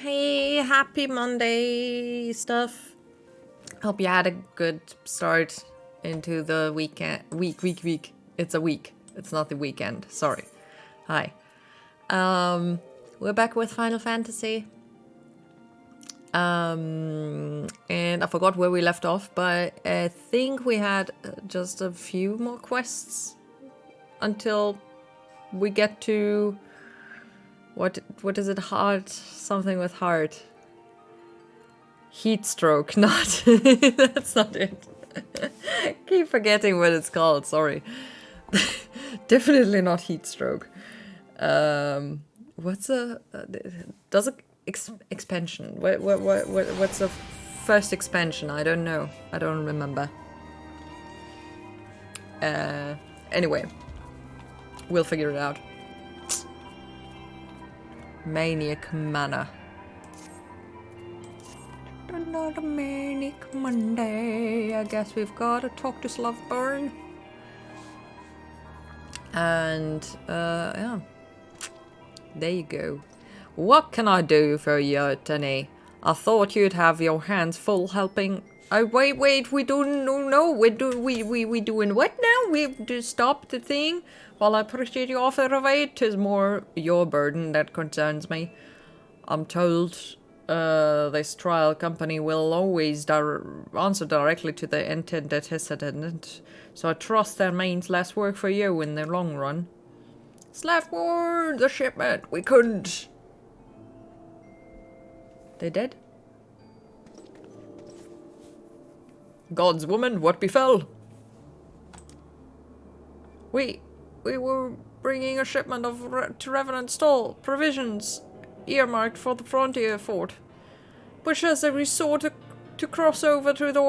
Hey, happy Monday stuff. Hope you had a good start into the weekend. Week. It's a week. It's not the weekend. Sorry. Hi. We're back with Final Fantasy. And I forgot where we left off, but I think we had just a few more quests until we get to what is it? Heart, something with heart. Heat stroke, not that's not it. Keep forgetting what it's called. Sorry. Definitely not heat stroke. What's a does a expansion? What's the first expansion? I don't know. I don't remember. Anyway, we'll figure it out. Maniac Manor. Another Manic Monday. I guess we've got to talk to Slothburn. And, yeah. There you go. What can I do for you, Tony? I thought you'd have your hands full helping. Oh, wait, we don't know. We doing what now? We do stop the thing? While I appreciate your offer of aid, 'tis more your burden that concerns me. I'm told this trial company will always answer directly to the intended hesitant, so I trust that means less work for you in the long run. Slaftward the shipment, we couldn't. They dead? God's woman, what befell? We were bringing a shipment to Revenant Stall, provisions, earmarked for the frontier fort. But as we sought to cross over to the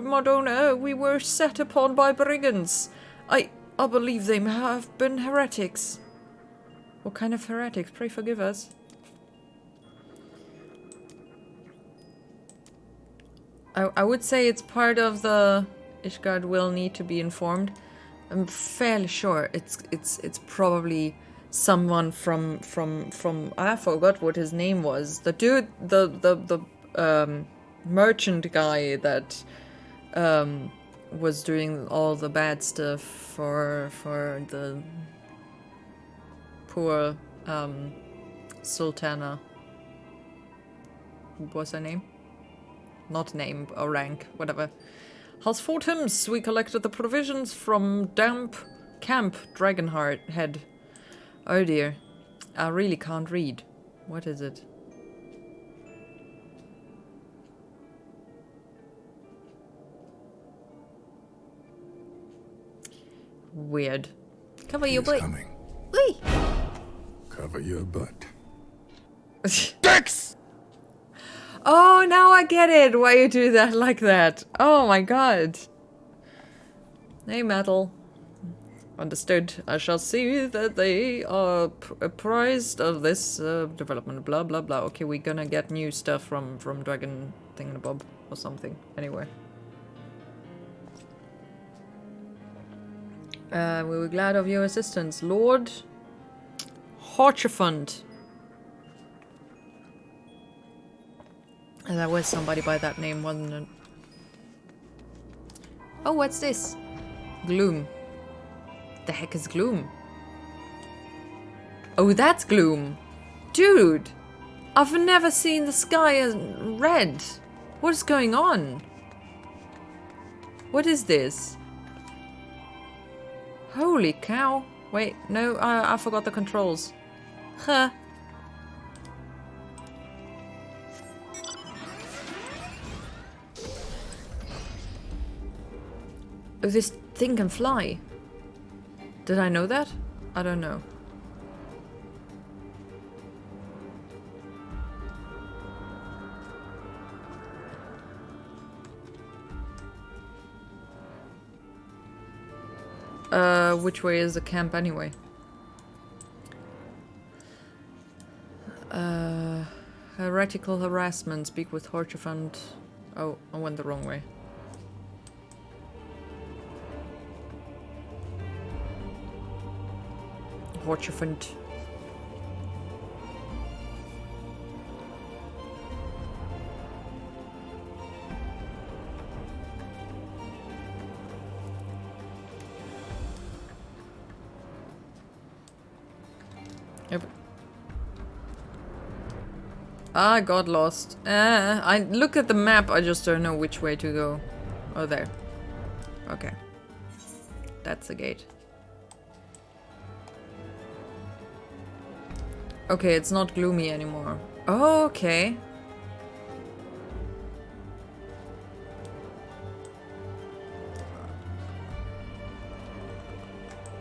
Madonna, we were set upon by brigands. I believe they have been heretics. What kind of heretics? Pray forgive us. I would say it's part of the Ishgard will need to be informed. I'm fairly sure it's probably someone from I forgot what his name was. The dude, the merchant guy that was doing all the bad stuff for the poor Sultana. What was her name? Not name or rank, whatever. House Fortums, we collected the provisions from Camp Dragonheart Head. Oh dear. I really can't read. What is it? Weird. Cover your butt. Coming. Whee! Cover your butt. Dex! Oh, now I get it. Why you do that like that. Oh my god. Hey, Metal. Understood. I shall see that they are apprised of this development. Blah, blah, blah. Okay, we're gonna get new stuff from Dragon Thingamabob or something. Anyway. We were glad of your assistance. Lord Horchefund. There was somebody by that name, wasn't it? Oh, what's this? Gloom. The heck is Gloom? Oh, that's Gloom. Dude! I've never seen the sky as red. What is going on? What is this? Holy cow. Wait, no, I forgot the controls. Huh. Oh, this thing can fly. Did I know that? I don't know. Which way is the camp anyway? Heretical harassment. Speak with Horchefund. Oh, I went the wrong way. Horchefund. I got lost. I look at the map, I just don't know which way to go. Oh, there. Okay. That's the gate. Okay, it's not gloomy anymore. Oh, okay.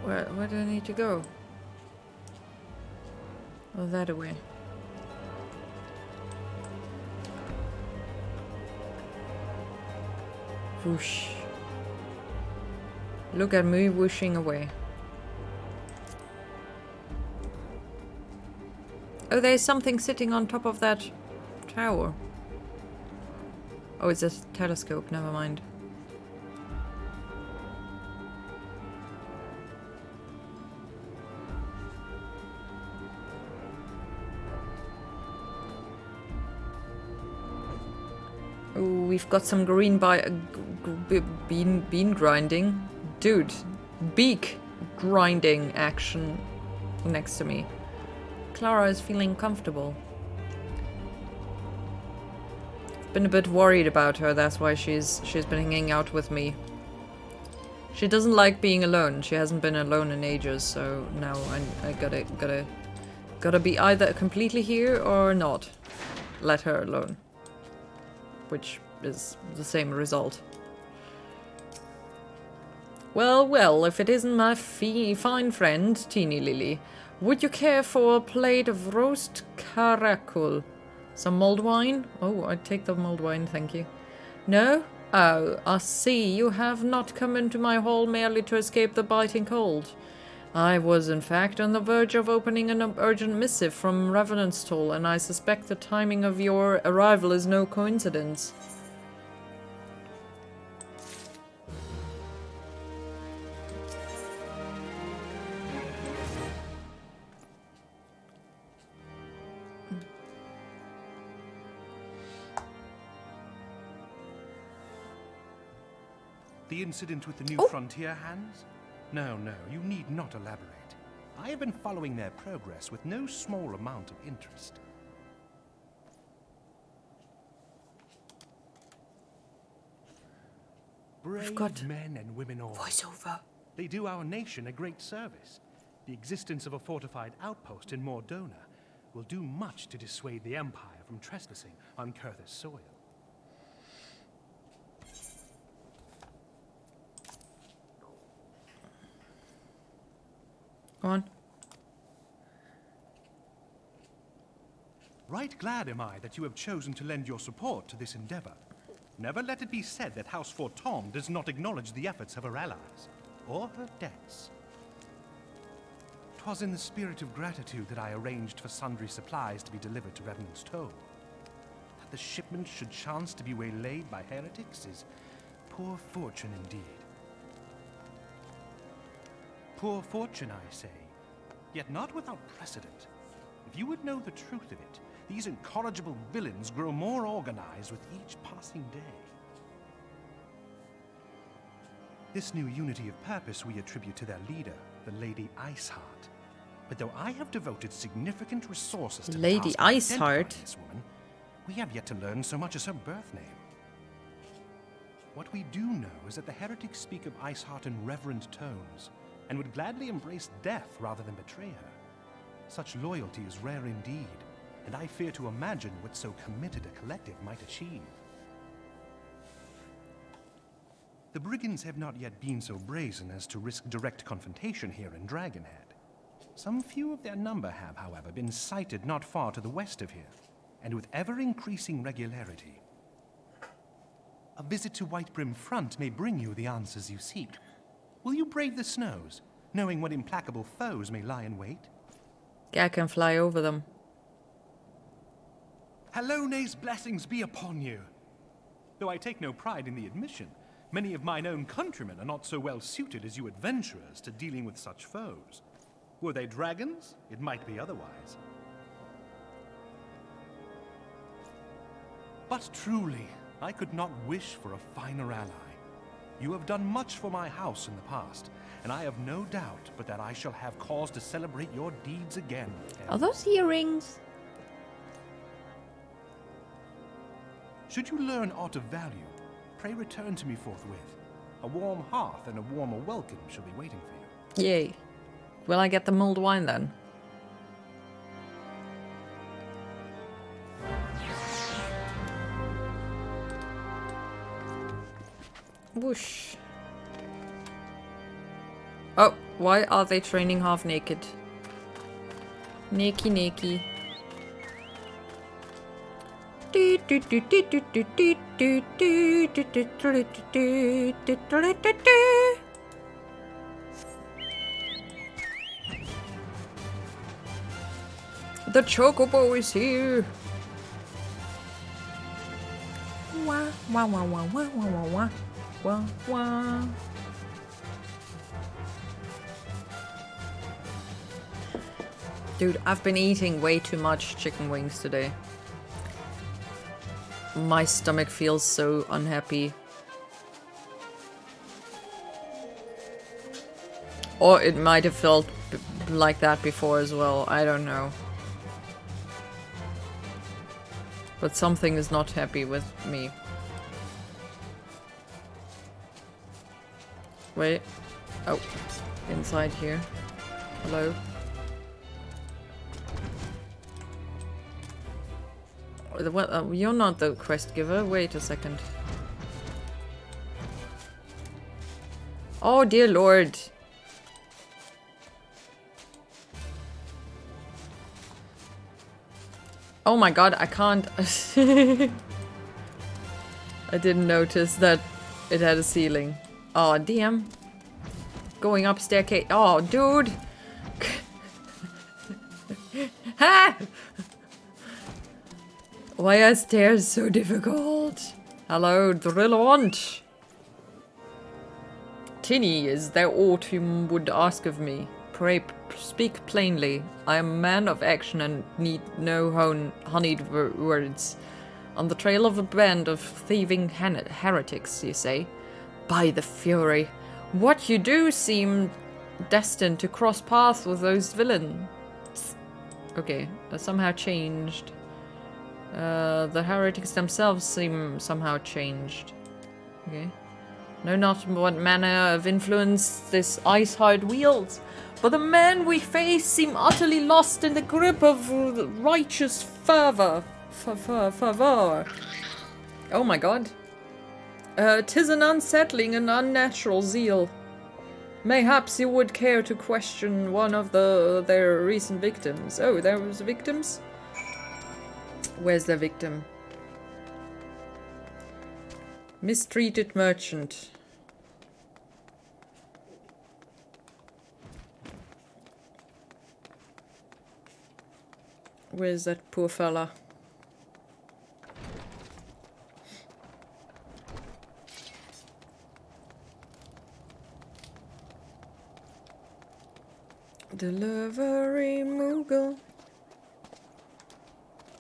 Where do I need to go? Oh, that way. Whoosh. Look at me whooshing away. Oh, there's something sitting on top of that tower. Oh, it's a telescope, never mind. Ooh, we've got some green bean grinding. Dude, beak grinding action next to me. Clara is feeling comfortable. Been a bit worried about her, that's why she's been hanging out with me. She doesn't like being alone. She hasn't been alone in ages, so now I gotta be either completely here or not. Let her alone. Which is the same result. Well, well, if it isn't my fine friend, Teeny Lily, would you care for a plate of roast caracol? Some mulled wine? Oh, I'd take the mulled wine, thank you. No? Oh, I see. You have not come into my hall merely to escape the biting cold. I was, in fact, on the verge of opening an urgent missive from Revenant's Toll, and I suspect the timing of your arrival is no coincidence. The incident with the new frontier hands? No, no, you need not elaborate. I have been following their progress with no small amount of interest. Brave men and women all. Voiceover. They do our nation a great service. The existence of a fortified outpost in Mordona will do much to dissuade the Empire from trespassing on Kurth's soil. Go on. Right glad am I that you have chosen to lend your support to this endeavor. Never let it be said that House Fortom does not acknowledge the efforts of her allies, or her debts. 'Twas in the spirit of gratitude that I arranged for sundry supplies to be delivered to Revenant's Toll. That the shipment should chance to be waylaid by heretics is poor fortune indeed. Poor fortune, I say, yet not without precedent. If you would know the truth of it, these incorrigible villains grow more organized with each passing day. This new unity of purpose we attribute to their leader, the Lady Iceheart. But though I have devoted significant resources to Lady the task of identifying Iceheart? this woman, we have yet to learn so much as her birth name. What we do know is that the heretics speak of Iceheart in reverent tones, and would gladly embrace death rather than betray her. Such loyalty is rare indeed, and I fear to imagine what so committed a collective might achieve. The brigands have not yet been so brazen as to risk direct confrontation here in Dragonhead. Some few of their number have, however, been sighted not far to the west of here, and with ever-increasing regularity. A visit to Whitebrim Front may bring you the answers you seek. Will you brave the snows, knowing what implacable foes may lie in wait? Yeah, I can fly over them. Halone's blessings be upon you. Though I take no pride in the admission, many of mine own countrymen are not so well suited as you adventurers to dealing with such foes. Were they dragons, it might be otherwise. But truly, I could not wish for a finer ally. You have done much for my house in the past, and I have no doubt but that I shall have cause to celebrate your deeds again. Are those earrings? Should you learn aught of value, pray return to me forthwith. A warm hearth and a warmer welcome shall be waiting for you. Yay. Will I get the mulled wine then? Whoosh. Oh, why are they training half naked? Nakey nakey. The chocobo is here. Wah wah wah wah wah wah wah wah wah wah. Dude, I've been eating way too much chicken wings today. My stomach feels so unhappy. Or it might have felt like that before as well. I don't know. But something is not happy with me. Wait. Oh. Inside here. Hello. What? You're not the quest giver. Wait a second. Oh dear lord. Oh my god, I can't. I didn't notice that it had a ceiling. Oh, damn. Going up staircase. Oh, dude. Ha! Why are stairs so difficult? Hello, Drillaunt. Tinny, is there aught you would ask of me? Pray speak plainly. I am a man of action and need no honeyed words. On the trail of a band of thieving heretics, you say? By the fury, what you do seem destined to cross paths with those villains. Okay, that somehow changed. The heretics themselves seem somehow changed. Okay. Know not what manner of influence this ice-hard wields, but the men we face seem utterly lost in the grip of righteous fervor. Oh my god. 'Tis an unsettling and unnatural zeal. Mayhaps you would care to question one of their recent victims. Oh, there was victims? Where's the victim? Mistreated merchant. Where's that poor fella? Delivery Moogle.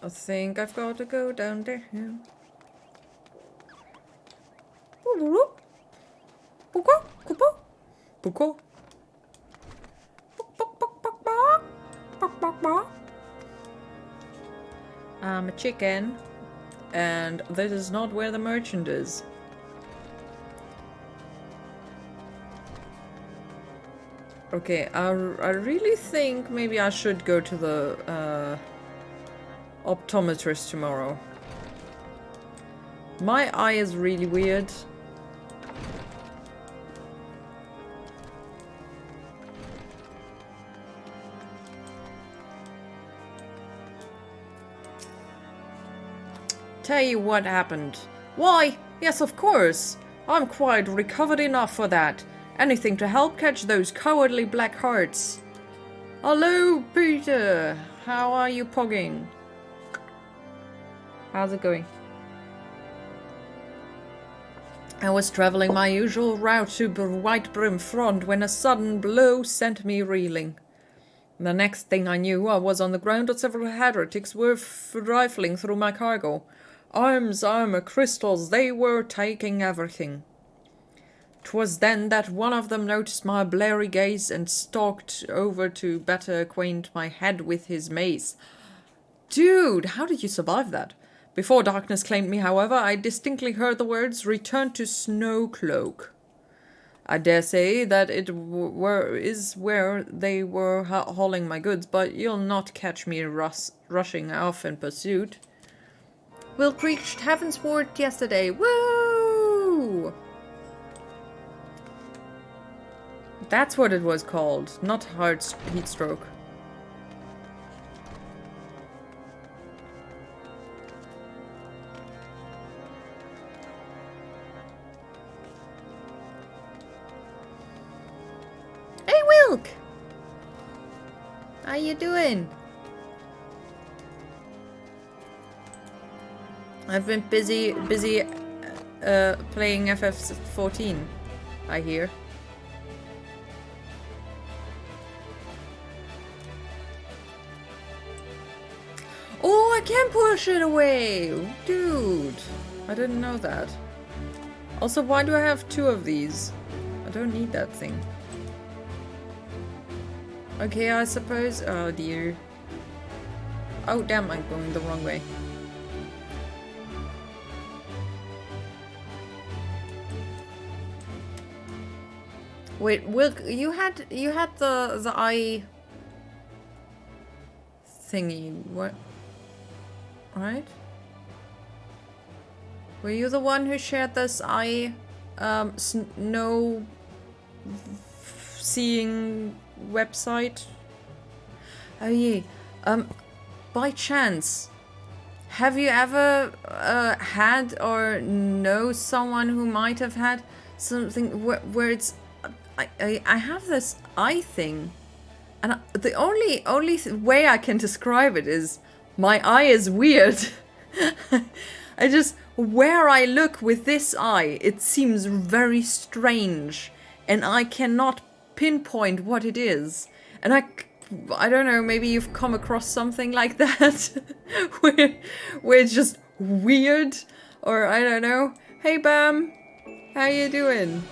I think I've got to go down there. I'm a chicken, and this is not where the merchant is. Okay, I really think maybe I should go to the optometrist tomorrow. My eye is really weird. Tell you what happened. Why, yes, of course. I'm quite recovered enough for that. Anything to help catch those cowardly black hearts. Hello, Peter. How are you pogging? How's it going? I was traveling my usual route to White Brim Front when a sudden blow sent me reeling. The next thing I knew, I was on the ground and several heretics were rifling through my cargo. Arms, armor, crystals, they were taking everything. 'Twas then that one of them noticed my blurry gaze and stalked over to better acquaint my head with his mace. Dude, how did you survive that? Before darkness claimed me, however, I distinctly heard the words, "Return to Snowcloak." I dare say that it is where they were hauling my goods, but you'll not catch me rushing off in pursuit. Wilk reached Heavensward yesterday. Woo! That's what it was called, not heat stroke. Hey, Wilk! How you doing? I've been busy playing FF14, I hear. Oh, I can push it away! Dude! I didn't know that. Also, why do I have 2 of these? I don't need that thing. Okay, I suppose... Oh, dear. Oh, damn, I'm going the wrong way. Wait, Wilk, you had the eye thingy, what? Right? Were you the one who shared this eye snow seeing website? Oh yeah. By chance, have you ever had or know someone who might have had something where it's I have this eye thing, and the only way I can describe it is my eye is weird. I just, where I look with this eye, it seems very strange, and I cannot pinpoint what it is. And I don't know, maybe you've come across something like that, where it's just weird, or I don't know. Hey Bam, how you doing?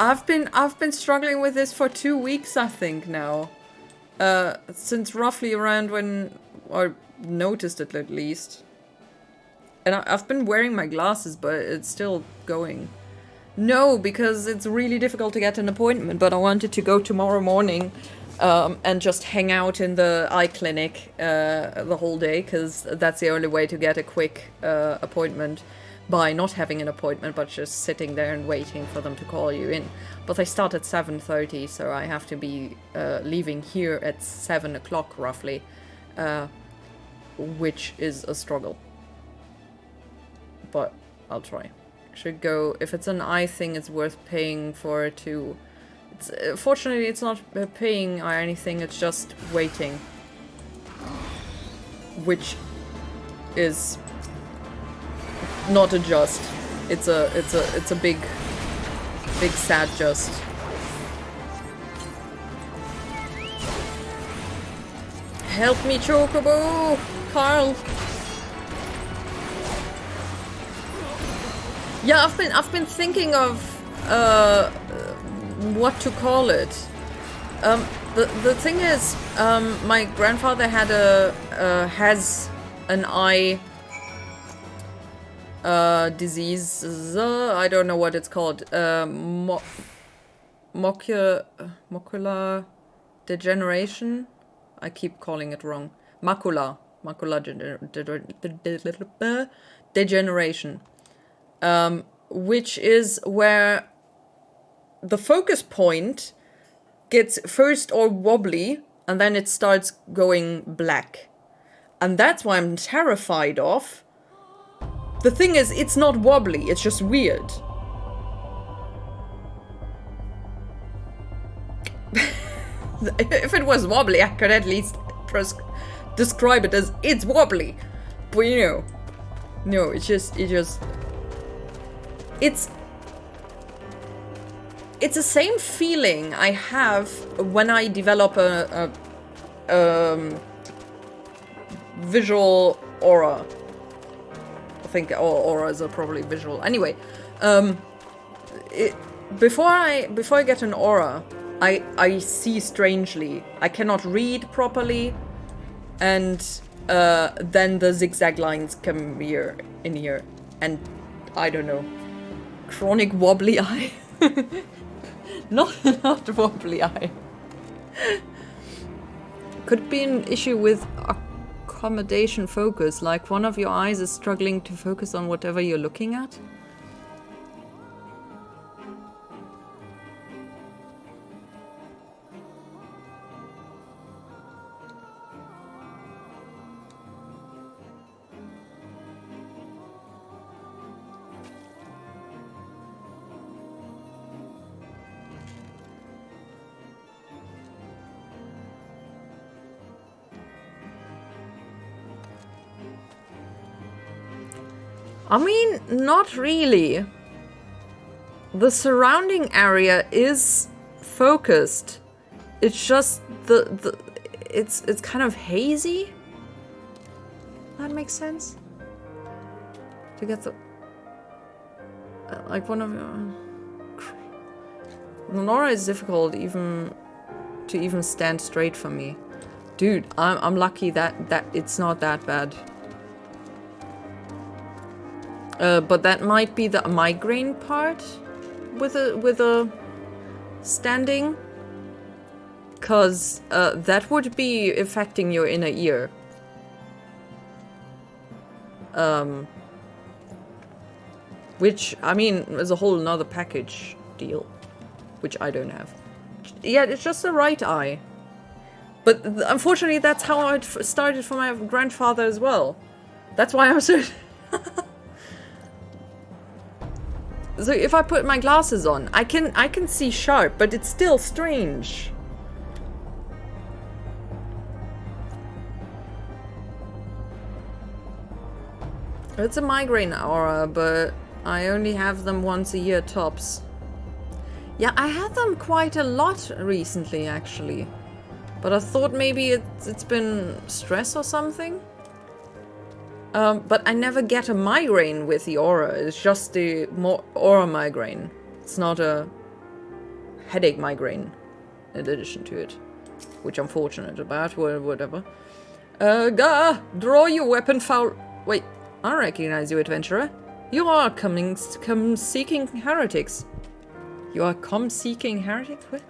I've been struggling with this for 2 weeks, I think now. Since roughly around when I noticed it at least. And I've been wearing my glasses, but it's still going. No, because it's really difficult to get an appointment, but I wanted to go tomorrow morning and just hang out in the eye clinic the whole day, because that's the only way to get a quick appointment. By not having an appointment, but just sitting there and waiting for them to call you in. But they start at 7:30, so I have to be leaving here at 7 o'clock roughly, which is a struggle. But I'll try. Should go. If it's an eye thing, it's worth paying for it too. Fortunately, it's not paying or anything, it's just waiting. Which is not a just. It's a big sad just. Help me, Chocobo! Carl! Yeah, I've been thinking of what to call it. The thing is, my grandfather had has an eye disease. I don't know what it's called. Macular degeneration. I keep calling it wrong. Macular degeneration. Which is where the focus point gets first all wobbly and then it starts going black. And that's why I'm terrified of. The thing is, it's not wobbly, it's just weird. If it was wobbly, I could at least describe it as it's wobbly. But you know, no, it's the same feeling I have when I develop a visual aura. I think auras are probably visual. Anyway, before I get an aura, I see strangely. I cannot read properly, and then the zigzag lines come here, in here. And, I don't know, chronic wobbly eye. Not wobbly eye. Could be an issue with accommodation focus, like one of your eyes is struggling to focus on whatever you're looking at. I mean, not really. The surrounding area is focused. It's just it's kind of hazy. That makes sense. To get the like one of Nora is difficult even to stand straight for me. Dude, I'm lucky that it's not that bad. But that might be the migraine part with a standing, cause that would be affecting your inner ear. Which I mean is a whole nother package deal, which I don't have. Yeah, it's just the right eye. But unfortunately, that's how it started for my grandfather as well. That's why I'm so. So if I put my glasses on, I can see sharp, but it's still strange. It's a migraine aura, but I only have them once a year tops. Yeah, I had them quite a lot recently, actually. But I thought maybe it's been stress or something. But I never get a migraine with the aura. It's just the aura migraine. It's not a headache migraine in addition to it. Which I'm fortunate about, whatever. Draw your weapon foul. Wait, I recognize you, adventurer. You are come seeking heretics. You are come seeking heretics? What?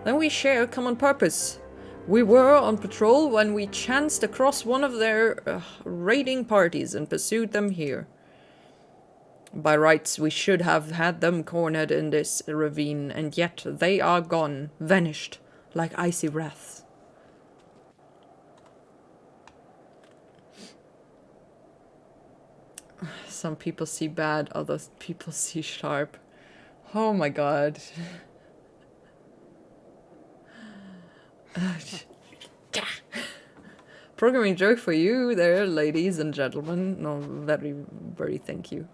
Then we share a common purpose. We were on patrol when we chanced across one of their raiding parties and pursued them here. By rights, we should have had them cornered in this ravine, and yet they are gone, vanished, like icy wraiths. Some people see bad, other people see sharp. Oh my god. Programming joke for you there, ladies and gentlemen. No, very, very thank you.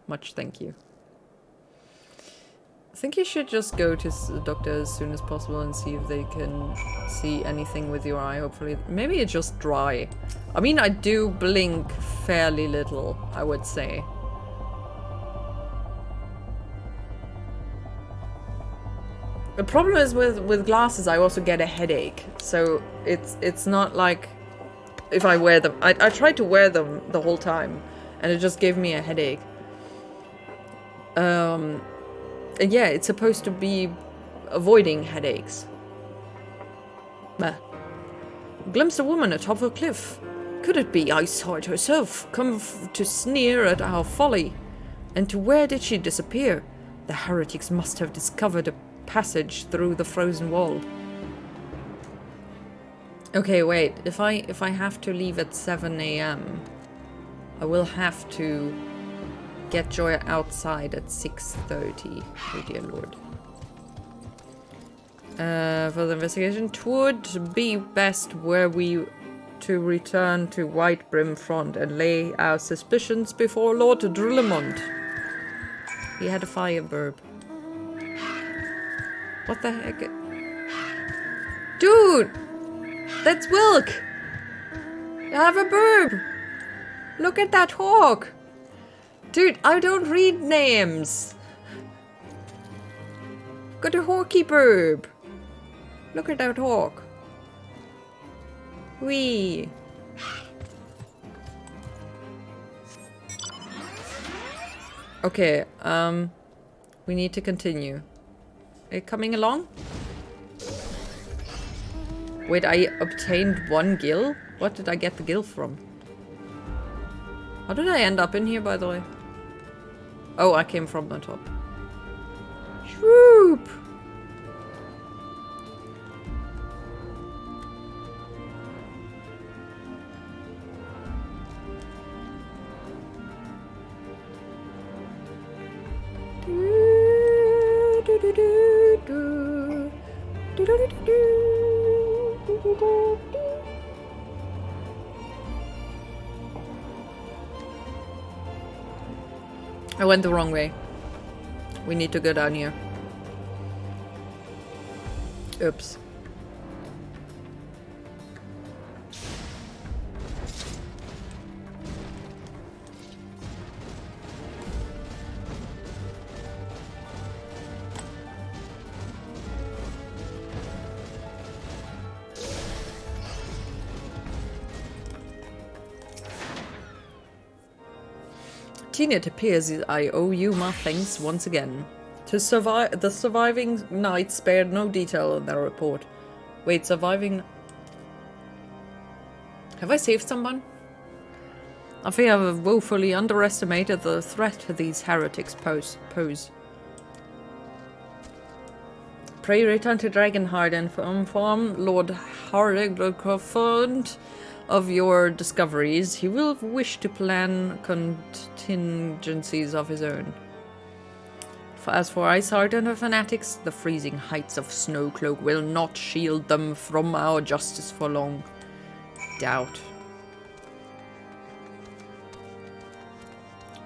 Much thank you. I think you should just go to the doctor as soon as possible and see if they can see anything with your eye, hopefully. Maybe it's just dry. I mean, I do blink fairly little, I would say. The problem is with glasses, I also get a headache. So it's not like if I wear them. I tried to wear them the whole time, and it just gave me a headache. And yeah, it's supposed to be avoiding headaches. Glimpsed a woman atop a cliff. Could it be I saw it herself, come to sneer at our folly? And to where did she disappear? The heretics must have discovered a passage through the frozen wall. Okay, wait. If I have to leave at 7 a.m., I will have to get Joya outside at 6:30. Oh dear lord. For the investigation, it would be best were we to return to White Brim Front and lay our suspicions before Lord Drillamont. He had a fire burb. What the heck? Dude! That's Wilk! I have a burb! Look at that hawk! Dude, I don't read names! Got a hawky burb! Look at that hawk. Whee! Okay, we need to continue. Are you coming along? Wait, I obtained 1 gil? What did I get the gil from? How did I end up in here, by the way? Oh, I came from the top. Swoop! I went the wrong way. We need to go down here. Oops. Tina, it appears I owe you my thanks once again. The surviving knights spared no detail in their report. Wait, surviving... Have I saved someone? I think I've woefully underestimated the threat these heretics pose. Pray return to Dragonheart and inform Lord Hardigrafond of your discoveries. He will wish to plan contingencies of his own. As for Iceheart and her fanatics, the freezing heights of Snowcloak will not shield them from our justice for long. Doubt.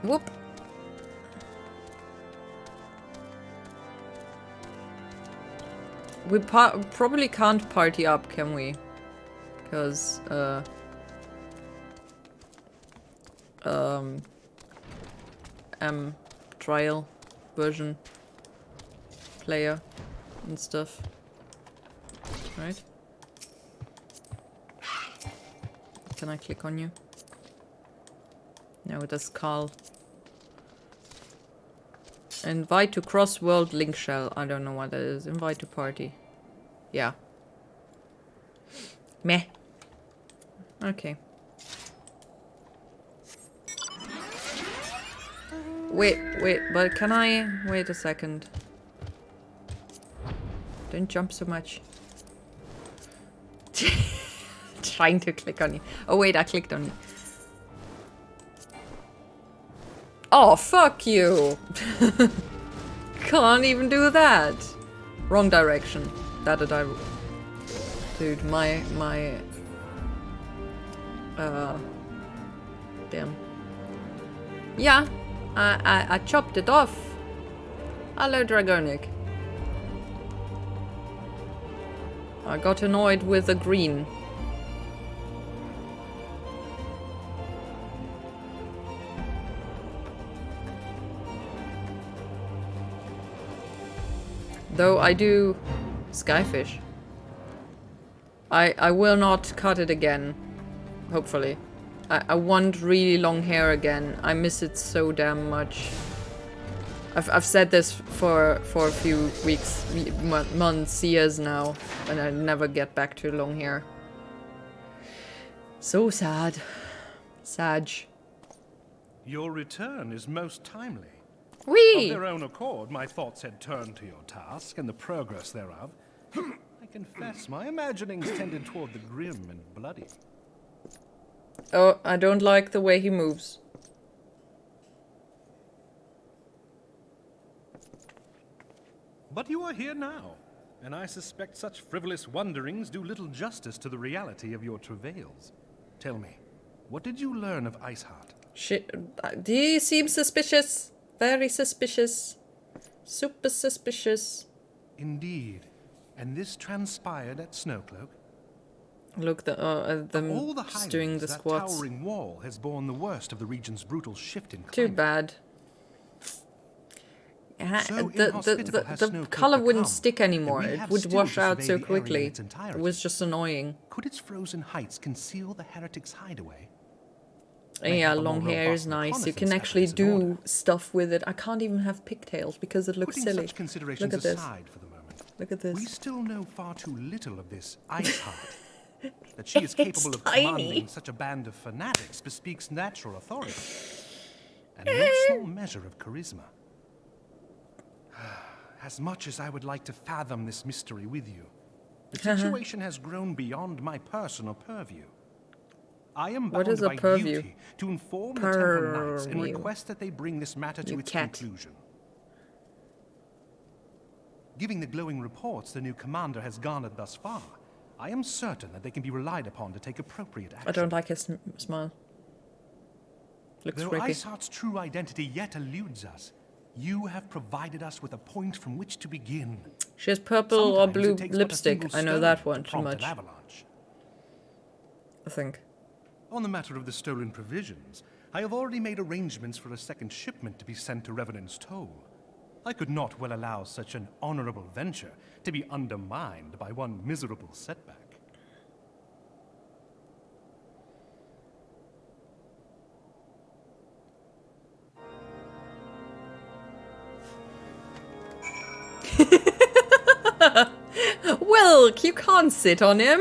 Whoop. We probably can't party up, can we? Because, trial version player and stuff, right? Can I click on you? No, it does call. Invite to cross-world link shell. I don't know what that is. Invite to party. Yeah. Meh. Okay. Wait, but can I... Wait a second. Don't jump so much. Trying to click on you. Oh wait, I clicked on you. Oh, fuck you! Can't even do that! Wrong direction. That did I... Dude, my... Damn. Yeah, I chopped it off. Hello, Dragonic. I got annoyed with the green. Though I do skyfish. I will not cut it again. Hopefully. I want really long hair again. I miss it so damn much. I've said this for a few weeks, months, years now, and I never get back to long hair. So sad. Sag. Your return is most timely. Whee! Of their own accord, my thoughts had turned to your task and the progress thereof. I confess, my imaginings tended toward the grim and bloody. Oh, I don't like the way he moves. But you are here now, and I suspect such frivolous wonderings do little justice to the reality of your travails. Tell me, what did you learn of Iceheart? He seems suspicious. Very suspicious. Super suspicious. Indeed. And this transpired at Snowcloak? Look, at them all the just doing the that squats. towering wall has borne the worst of the region's brutal shift in climate. Too bad. So inhospitable has The Snowcliff color wouldn't become stick that anymore. we It have would still wash to out survey so the area in quickly. its entirety. It was just annoying. Could its frozen heights conceal the heretic's hideaway? And I yeah, have a more long hair is robust nice. You can reconnaissance actually efforts in order. do stuff with it. I can't even have pigtails because it looks Putting silly. such considerations Look at this. aside for the moment, Look at we this. still know far too little of this Ice Heart. That she is capable It's of tiny. commanding such a band of fanatics bespeaks natural authority and no small measure of charisma. As much as I would like to fathom this mystery with you, the situation has grown beyond my personal purview. I am What bound is a by purview? duty to inform the Temple Knights and Purview. request that they bring this matter to You its cat. conclusion. Giving the glowing reports the new commander has garnered thus far, I am certain that they can be relied upon to take appropriate action. I don't like his smile. Looks Though creepy. Iceheart's true identity yet eludes us, you have provided us with a point from which to begin. She has purple or Sometimes blue it takes but a lipstick. single I know stone that to one too prompt much. an avalanche. I think. On the matter of the stolen provisions, I have already made arrangements for a second shipment to be sent to Revenant's Toll. I could not well allow such an honorable venture to be undermined by one miserable setback. Wilk, you can't sit on him.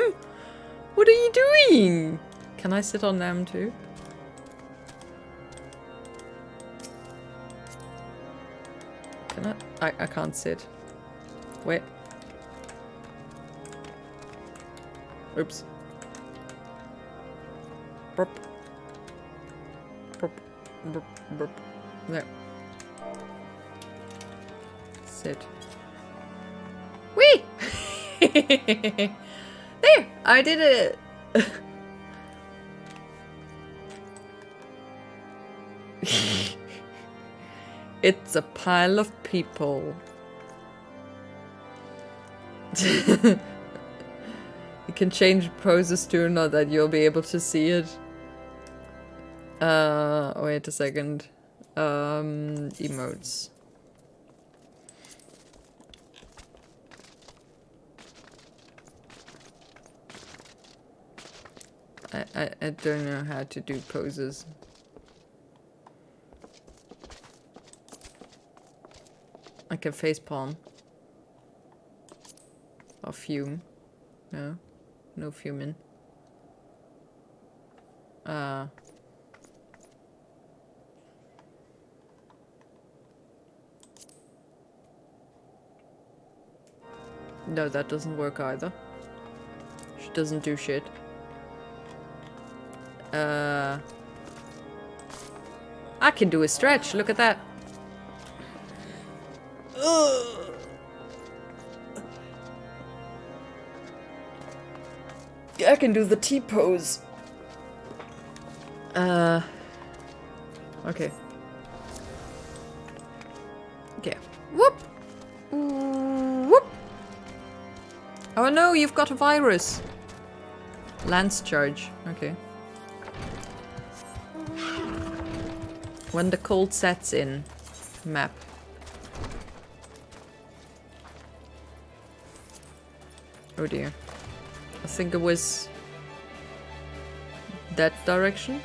What are you doing? Can I sit on them too? Can I can't sit. Wait. Oops. Burp. Burp. Burp. Burp. There. Sit. Whee! There! I did it! It's a pile of people. You can change poses too, not that you'll be able to see it. Wait a second. Emotes. I don't know how to do poses. I can facepalm. Or fume. No. No fuming. No, that doesn't work either. She doesn't do shit. I can do a stretch. Look at that. I can do the T-pose. Okay. Okay. Whoop! Whoop! Oh no, you've got a virus. Lance charge. Okay. When the cold sets in. Map. Oh dear. I think it was that direction.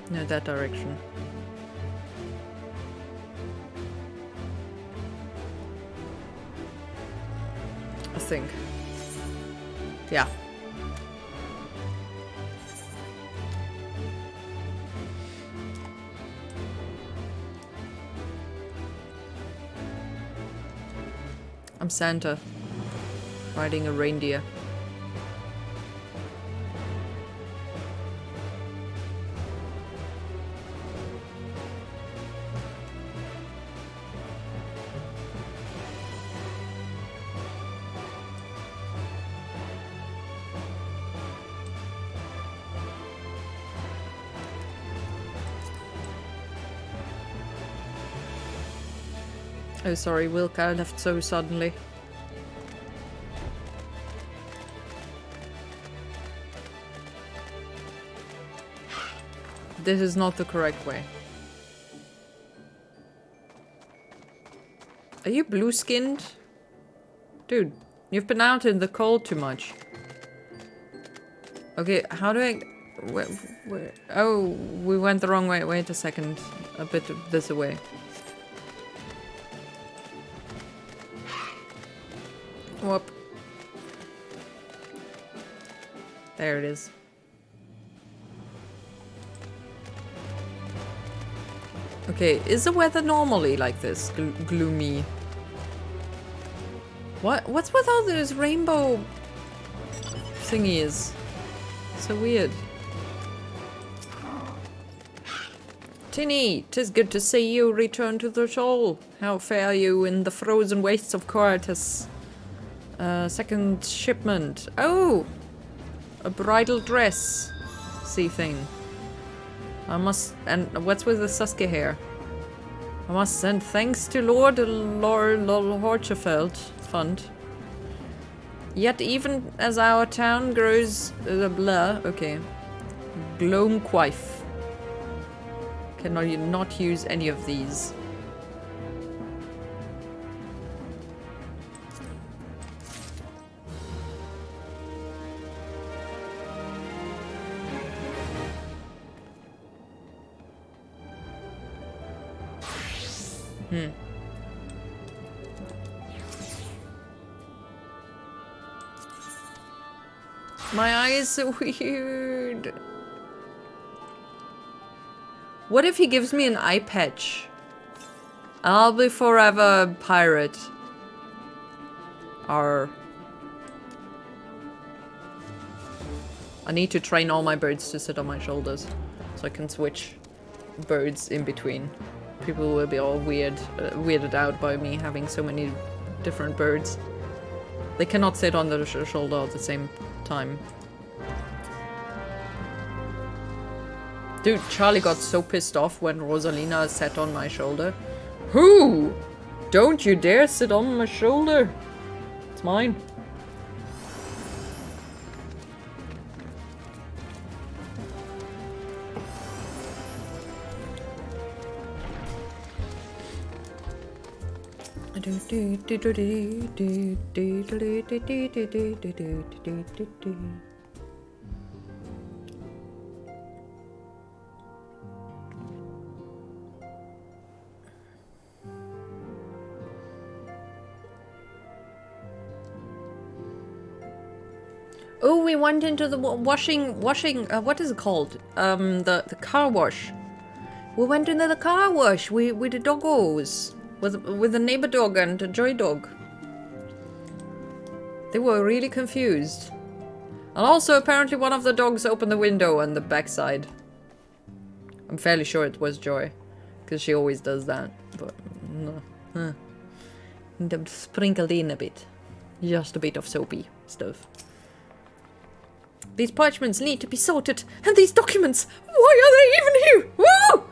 No, that direction. I think. Yeah. I'm Santa, riding a reindeer. Oh, sorry, Wilk, I left so suddenly. This is not the correct way. Are you blue-skinned? Dude, you've been out in the cold too much. Okay, how do I... Where? Oh, we went the wrong way. Wait a second. A bit this way. Whoop. There it is. Okay, is the weather normally like this? Gloomy. What's with all those rainbow thingies? So weird. Tinny, 'tis good to see you return to the shoal. How fare you in the frozen wastes of Coartus? Second shipment. Oh! A bridal dress. See thing. I must... And what's with the Suske hair? I must send thanks to Lord Horchefeld Fund. Yet even as our town grows... blah. Okay. Gloamquife. Can I not use any of these? My eyes are weird. What if he gives me an eye patch? I'll be forever a pirate. Arr. I need to train all my birds to sit on my shoulders so I can switch birds in between. People will be all weirded out by me having so many different birds. They cannot sit on the shoulder at the same time. Dude, Charlie got so pissed off when Rosalina sat on my shoulder. Who? Don't you dare sit on my shoulder. It's mine. Oh, we went into the washing, what is it called? The car wash. We went into the car wash with the doggos. With the neighbor dog and a joy dog. They were really confused. And also, apparently one of the dogs opened the window on the backside. I'm fairly sure it was Joy. Because she always does that. But, no. Sprinkled in a bit. Just a bit of soapy stuff. These parchments need to be sorted. And these documents, why are they even here? Woo!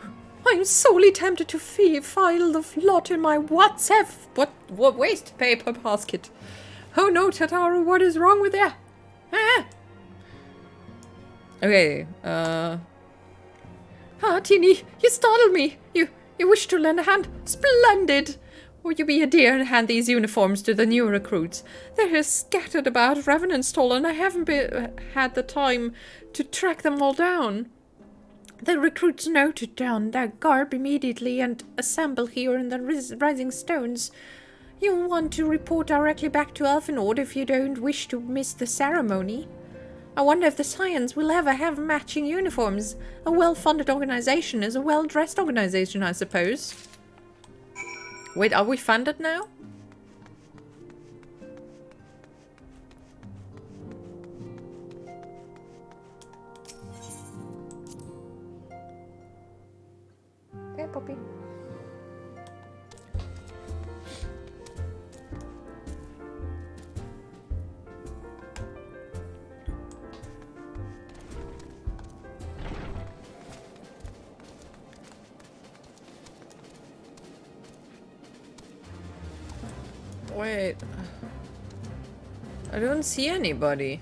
I'm sorely tempted to file the lot in my WhatsApp. What waste paper basket? Oh no, Tataru, what is wrong with that? Ah! Okay, Tini, you startled me. You wish to lend a hand? Splendid! Would you be a dear and hand these uniforms to the new recruits? They're scattered about Revenantstall and I haven't had the time to track them all down. The recruits noted down their garb immediately and assemble here in the Rising Stones. You'll want to report directly back to Elfinord if you don't wish to miss the ceremony. I wonder if the Scions will ever have matching uniforms. A well-funded organization is a well-dressed organization, I suppose. Wait, are we funded now? Okay, Poppy. Wait. I don't see anybody.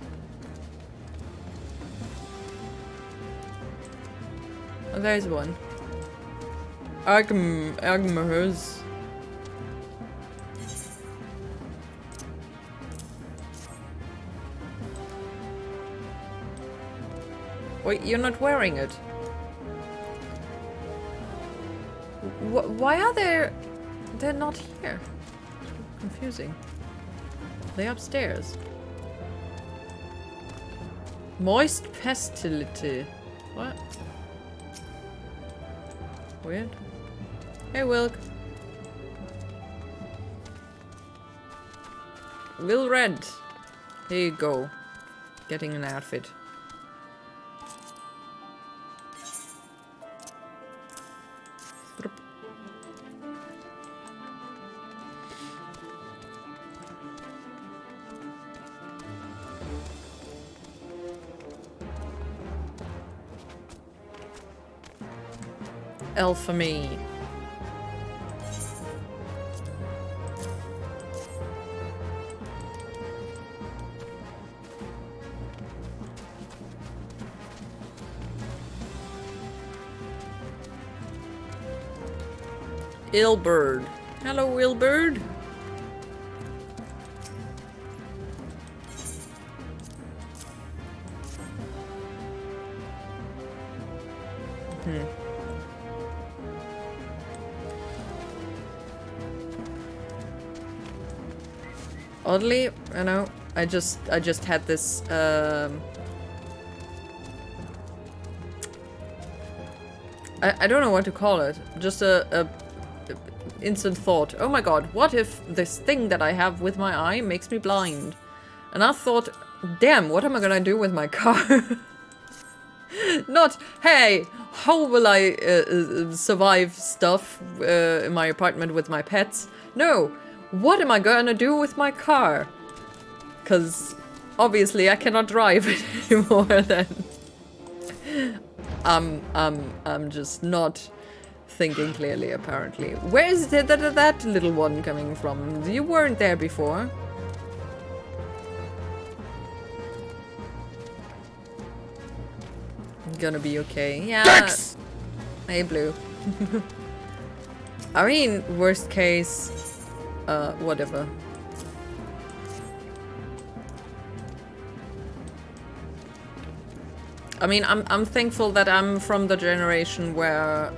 Oh, there's one. Agmers. Wait, you're not wearing it. Why are they're not here? Confusing. They're upstairs. Moist pestility. What? Weird. Hey, Wilk. Will Red. Here you go. Getting an outfit. L for me. Illbird. Hello, Illbird. Oddly, you know, I just had this I don't know what to call it. Just a instant thought. Oh my god, what if this thing that I have with my eye makes me blind? And I thought, damn, what am I gonna do with my car? Not, hey, how will I survive stuff in my apartment with my pets? No, what am I gonna do with my car? Because obviously I cannot drive it anymore then. I'm just not thinking clearly, apparently. Where is that little one coming from? You weren't there before. Gonna be okay. Yeah. Dex! Hey, Blue. I mean, worst case, whatever. I mean, I'm thankful that I'm from the generation where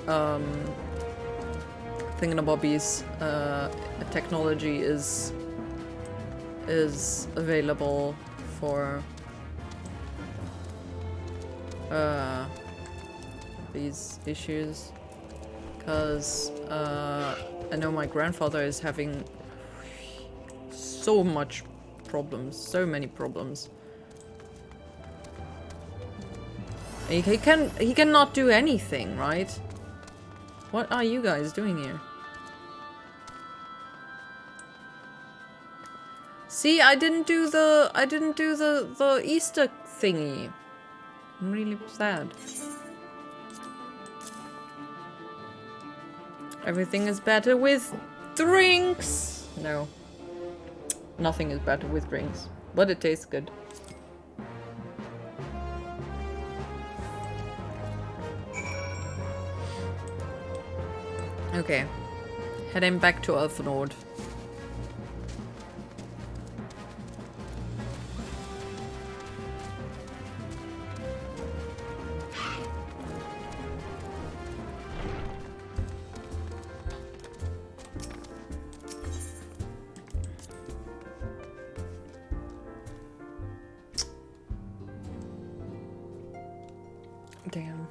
thingamabobbies technology is available for these issues, because I know my grandfather is having so much problems, so many problems. He cannot do anything, right? What are you guys doing here? See, I didn't do the Easter thingy. I'm really sad. Everything is better with drinks. No. Nothing is better with drinks. But it tastes good. Okay. Heading back to Elfenord. Damn.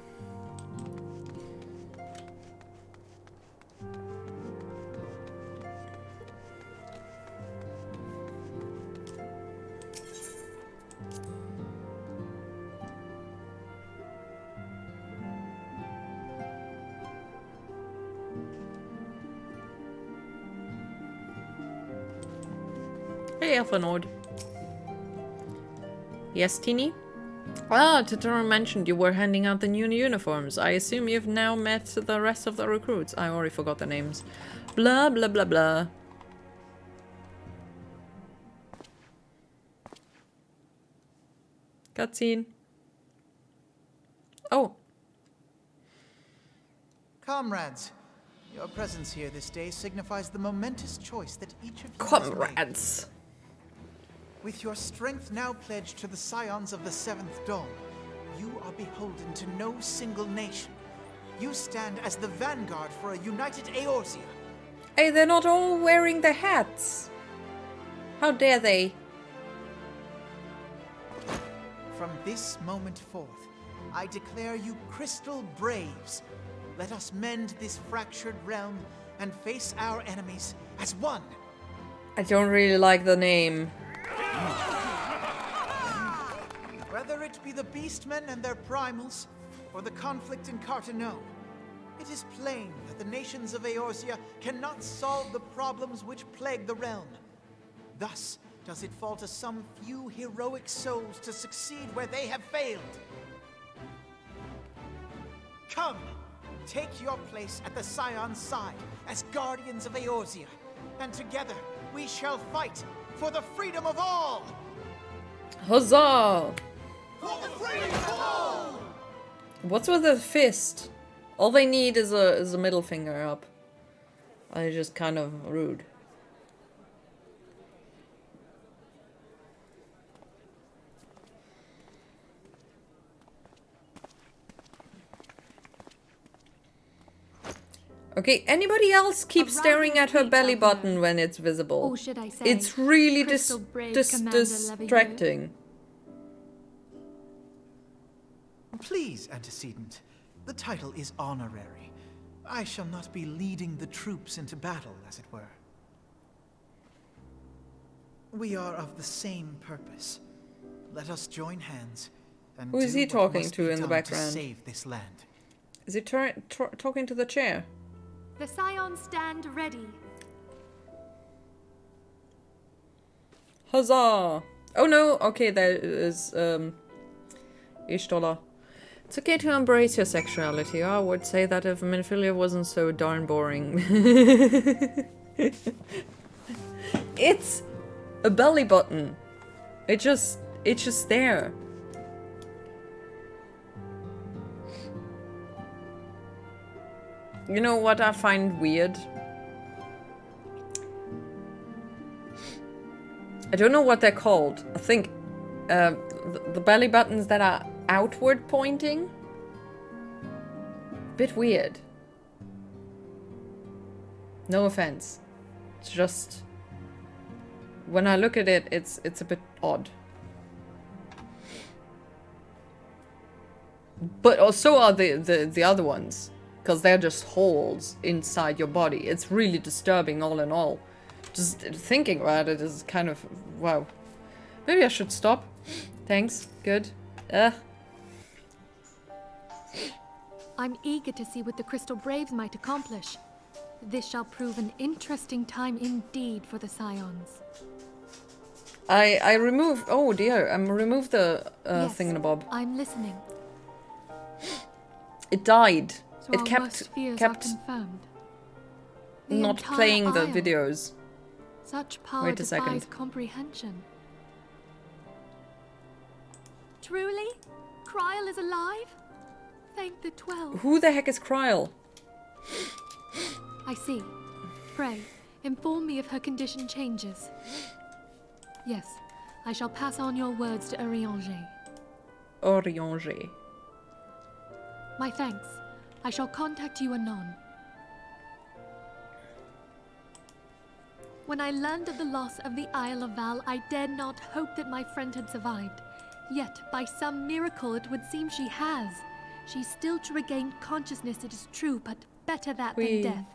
Hey, Elfenord. Yes, Teeny? Ah, Totoro mentioned you were handing out the new uniforms. I assume you've now met the rest of the recruits. I already forgot the names. Blah, blah, blah, blah. Cutscene. Oh. Comrades, your presence here this day signifies the momentous choice that each of you has made. Comrades. With your strength now pledged to the scions of the Seventh Dawn, you are beholden to no single nation. You stand as the vanguard for a united Eorzea. Hey, they're not all wearing their hats. How dare they? From this moment forth, I declare you Crystal Braves. Let us mend this fractured realm and face our enemies as one. I don't really like the name. Whether it be the Beastmen and their primals, or the conflict in Carteneau, it is plain that the nations of Eorzea cannot solve the problems which plague the realm. Thus does it fall to some few heroic souls to succeed where they have failed. Come, take your place at the Scion's side as guardians of Eorzea, and together we shall fight for the freedom of all! Huzzah! For the freedom of all! What's with the fist? All they need is a middle finger up. I just kind of rude. Okay, anybody else keep staring at her belly button when it's visible? Or should I say, It's really Crystal Brave Commander distracting. Please, antecedent. The title is honorary. I shall not be leading the troops into battle, as it were. We are of the same purpose. Let us join hands and Who is do he what talking must to be in the done background? to save this land. Is he talking to the chair? The Scions stand ready. Huzzah! Oh no, okay, there is, Ishtola. It's okay to embrace your sexuality. I would say that if Minophilia wasn't so darn boring. It's a belly button. It's just there. You know what I find weird? I don't know what they're called. I think the belly buttons that are outward pointing. Bit weird. No offense. It's just when I look at it, it's a bit odd. But also are the other ones, because they're just holes inside your body. It's really disturbing all in all. Just thinking about it is kind of wow. Maybe I should stop. Thanks. Good. I'm eager to see what the Crystal Braves might accomplish. This shall prove an interesting time indeed for the Scions. I remove. Oh dear. I removed the Yes, thingamabob. I'm listening. It died. So It our kept worst fears are kept confirmed. The not entire playing the isle. videos. Such power Wait a defies second. comprehension. Truly? Kryl is alive? Thank the 12. Who the heck is Kryl? I see. Pray, inform me if her condition changes. Yes, I shall pass on your words to Urianger. Urianger. My thanks. I shall contact you anon. When I learned of the loss of the Isle of Val, I dared not hope that my friend had survived. Yet, by some miracle, it would seem she has. She's still to regain consciousness, it is true, but better that Whee. than death.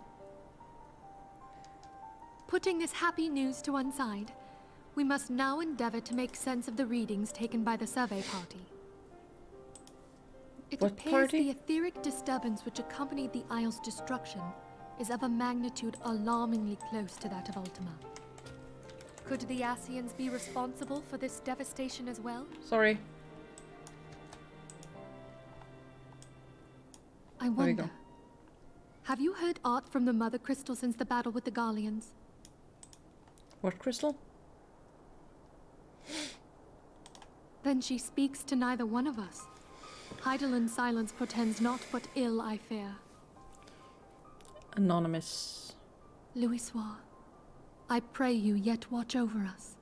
Putting this happy news to one side, we must now endeavor to make sense of the readings taken by the survey party. It What appears party? the etheric disturbance which accompanied the Isle's destruction is of a magnitude alarmingly close to that of Ultima. Could the Ascians be responsible for this devastation as well? Sorry. I There you wonder. go. Have you heard aught from the Mother Crystal since the battle with the Garleans? What crystal? Then she speaks to neither one of us. Heidelin silence portends naught but ill, I fear. Anonymous. Louisoix, I pray you yet watch over us.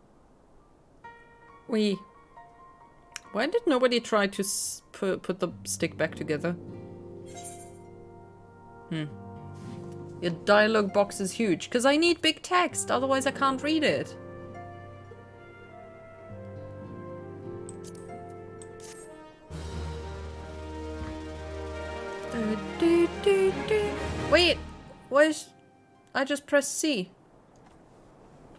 Why did nobody try to put the stick back together? Your dialogue box is huge, because I need big text, otherwise I can't read it. Wait, I just pressed C.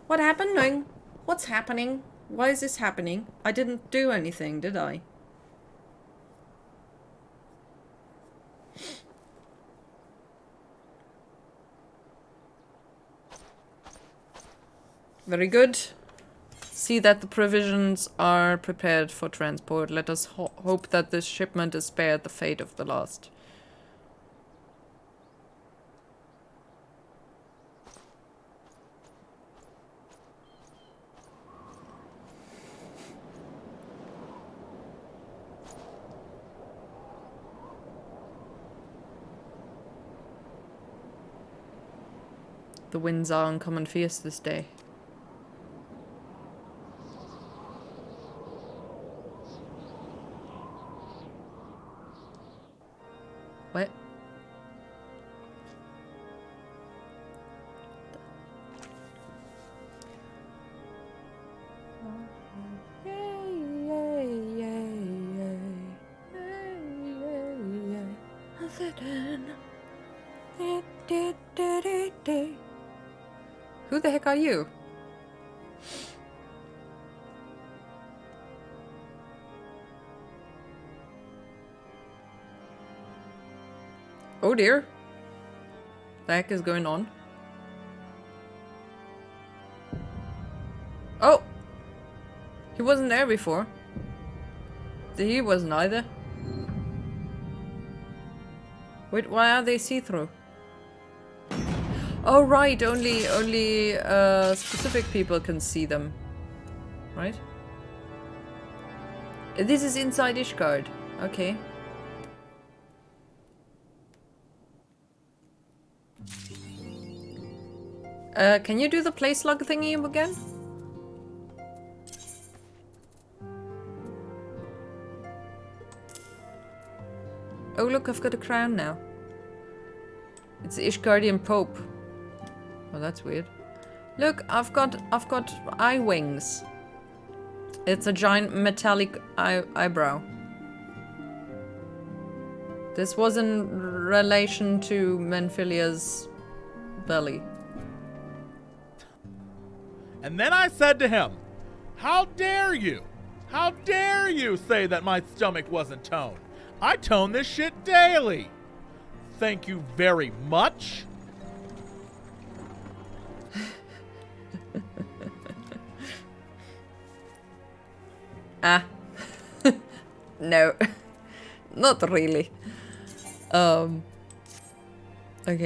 What happened? What's happening? Why is this happening? I didn't do anything, did I? Very good. See that the provisions are prepared for transport. Let us hope that this shipment is spared the fate of the last. The winds are uncommon fierce this day. What? Who the heck are you? Oh dear. The heck is going on? Oh! He wasn't there before. He wasn't either. Wait, why are they see-through? Oh right, only specific people can see them. Right? This is inside Ishgard. Okay. Can you do the place log thingy again? Oh look, I've got a crown now. It's the Ishgardian Pope. Oh, that's weird. Look, I've got eye wings. It's a giant metallic eyebrow. This was in relation to Menphilia's belly. And then I said to him, "How dare you? How dare you say that my stomach wasn't toned? I tone this shit daily. Thank you very much." Ah. No. Not really. Okay,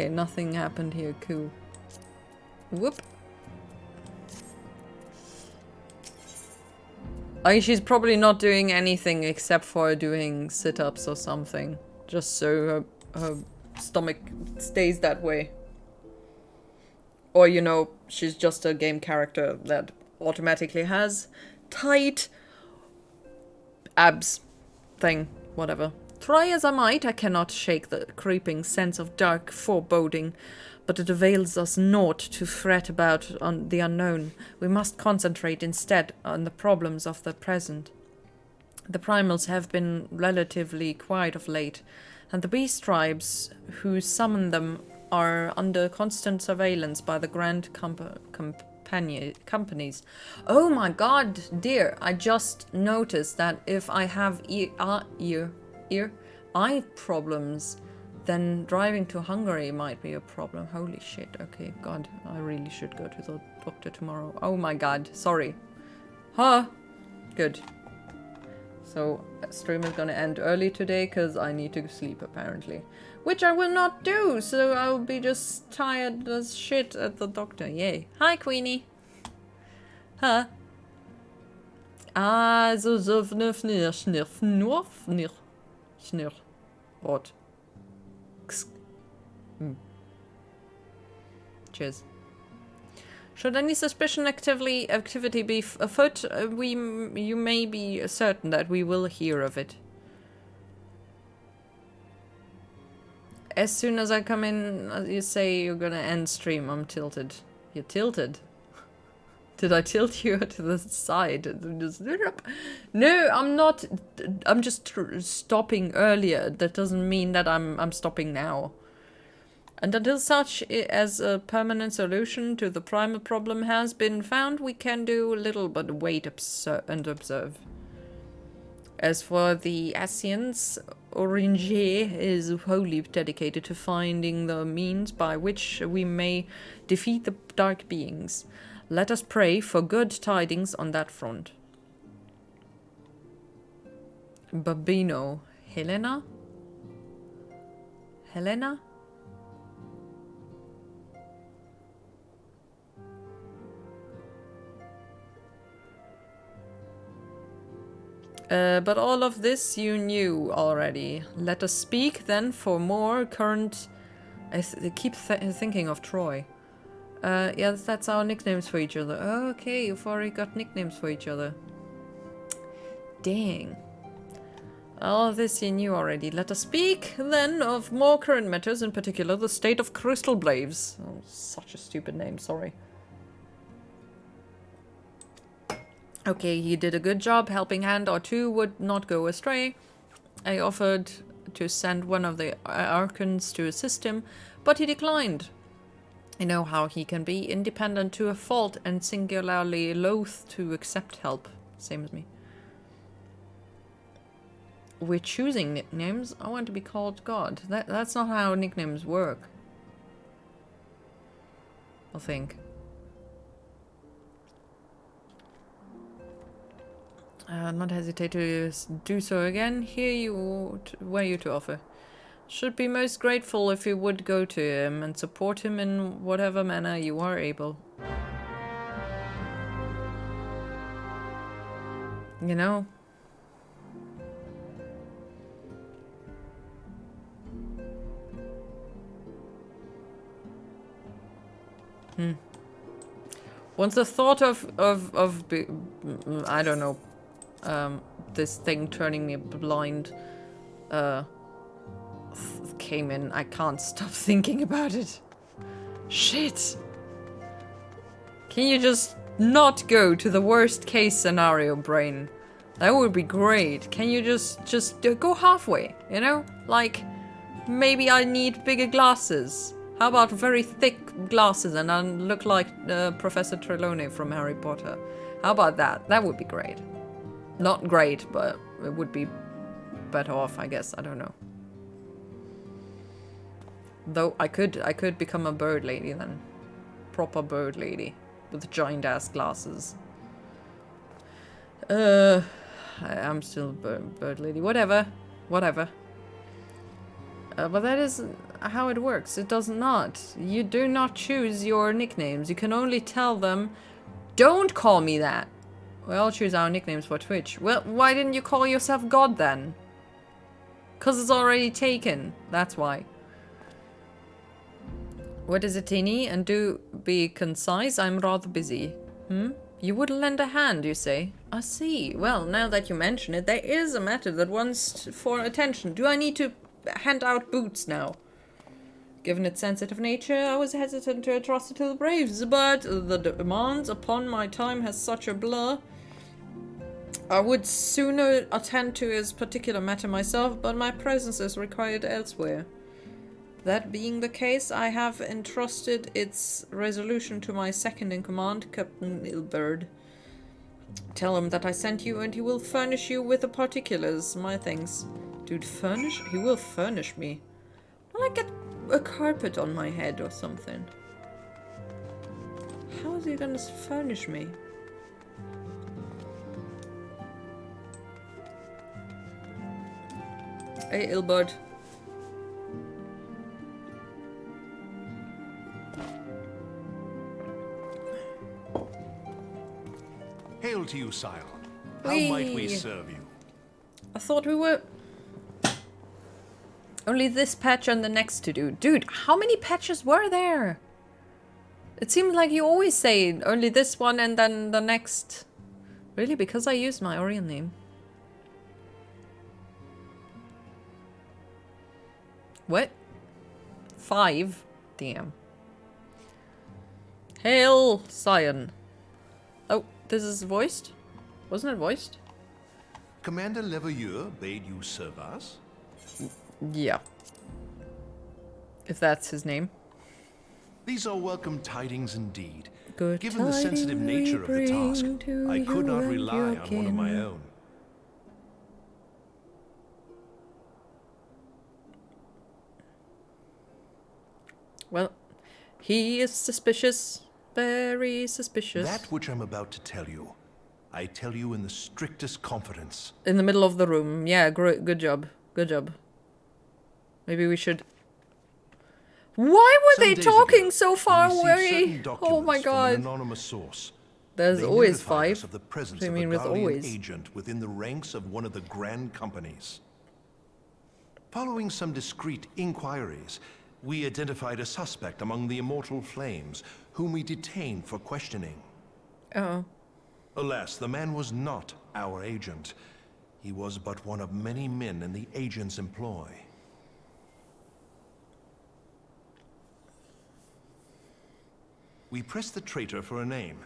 nothing happened here. Cool. Whoop. I mean, she's probably not doing anything except for doing sit-ups or something. Just so her stomach stays that way. Or, you know, she's just a game character that automatically has tight abs thing. Whatever. Try as I might, I cannot shake the creeping sense of dark foreboding. But it avails us naught to fret about on the unknown. We must concentrate instead on the problems of the present. The primals have been relatively quiet of late, and the beast tribes who summon them are under constant surveillance by the grand companies. Oh my god, dear, I just noticed that if I have eye problems, then driving to Hungary might be a problem. Holy shit, okay, god, I really should go to the doctor tomorrow. Oh my god, sorry. Huh? Good. So, stream is gonna end early today because I need to sleep apparently. Which I will not do, so I'll be just tired as shit at the doctor. Yay. Hi, Queenie. Huh? Ah, so What? Cheers. Should any suspicion activity be afoot, you may be certain that we will hear of it. As soon as I come in, you say you're gonna end stream. I'm tilted. You're tilted? Did I tilt you to the side? No, I'm not. I'm just stopping earlier. That doesn't mean that I'm stopping now. And until such as a permanent solution to the primal problem has been found, we can do little but wait and observe. As for the Asians, Oringer is wholly dedicated to finding the means by which we may defeat the dark beings. Let us pray for good tidings on that front. Babino. Helena? Helena? But all of this you knew already. Let us speak then for more current... I keep thinking of Troy. Yeah, that's our nicknames for each other. Okay, you've already got nicknames for each other. Dang. All of this you knew already. Let us speak then of more current matters, in particular the state of Crystal Blaze. Oh, such a stupid name, sorry. Okay, he did a good job. Helping hand or two would not go astray. I offered to send one of the Archons to assist him, but he declined. I know how he can be, independent to a fault and singularly loath to accept help. Same as me. We're choosing nicknames. I want to be called God. That's not how nicknames work. I think. Not hesitate to do so again. Here you were you to offer. Should be most grateful if you would go to him and support him in whatever manner you are able. You know? Once the thought of I don't know, this thing turning me blind, came in, I can't stop thinking about it. Shit. Can you just not go to the worst case scenario, brain? That would be great. Can you just go halfway, you know? Like, maybe I need bigger glasses. How about very thick glasses and I look like Professor Trelawney from Harry Potter? How about that? That would be great. Not great, but it would be better off, I guess. I don't know. Though I could become a bird lady then. Proper bird lady. With giant ass glasses. I'm still a bird lady. Whatever. Whatever. But that is how it works. It does not. You do not choose your nicknames. You can only tell them, don't call me that. We all choose our nicknames for Twitch. Well, why didn't you call yourself God then? 'Cause it's already taken. That's why. What is it, Teeny? And do be concise. I'm rather busy. You would lend a hand, you say? I see. Well, now that you mention it, there is a matter that wants for attention. Do I need to hand out boots now? Given its sensitive nature, I was hesitant to entrust it to the Braves, but the demands upon my time has such a blur. I would sooner attend to his particular matter myself, but my presence is required elsewhere. That being the case, I have entrusted its resolution to my second-in-command, Captain Ilberd. Tell him that I sent you and he will furnish you with the particulars. My thanks. Dude, furnish? He will furnish me. Will I get a carpet on my head or something? How is he gonna furnish me? Hey, Ilberd. Hail to you, sire. How might we serve you? I thought we were... Only this patch and the next to do. Dude, how many patches were there? It seems like you always say only this one and then the next. Really? Because I used my Orion name. What? 5? Damn. Hail, Scion. Oh, this is voiced? Wasn't it voiced? Commander Hyur bade you serve us? Yeah. If that's his name. These are welcome tidings indeed. Good Given the sensitive nature of the task, I could not rely on one of my own. Well, he is suspicious. Very suspicious. That which I'm about to tell you, I tell you in the strictest confidence. In the middle of the room. Yeah, good job. Good job. Maybe we should... Why were they talking so far away? Oh my god. From an anonymous source. There's They always notified us 5. of the presence What do you of mean a with Guardian always? agent within the ranks of one of the grand companies. Following some discreet inquiries, we identified a suspect among the Immortal Flames, whom we detained for questioning. Oh. Alas, the man was not our agent. He was but one of many men in the agent's employ. We pressed the traitor for a name,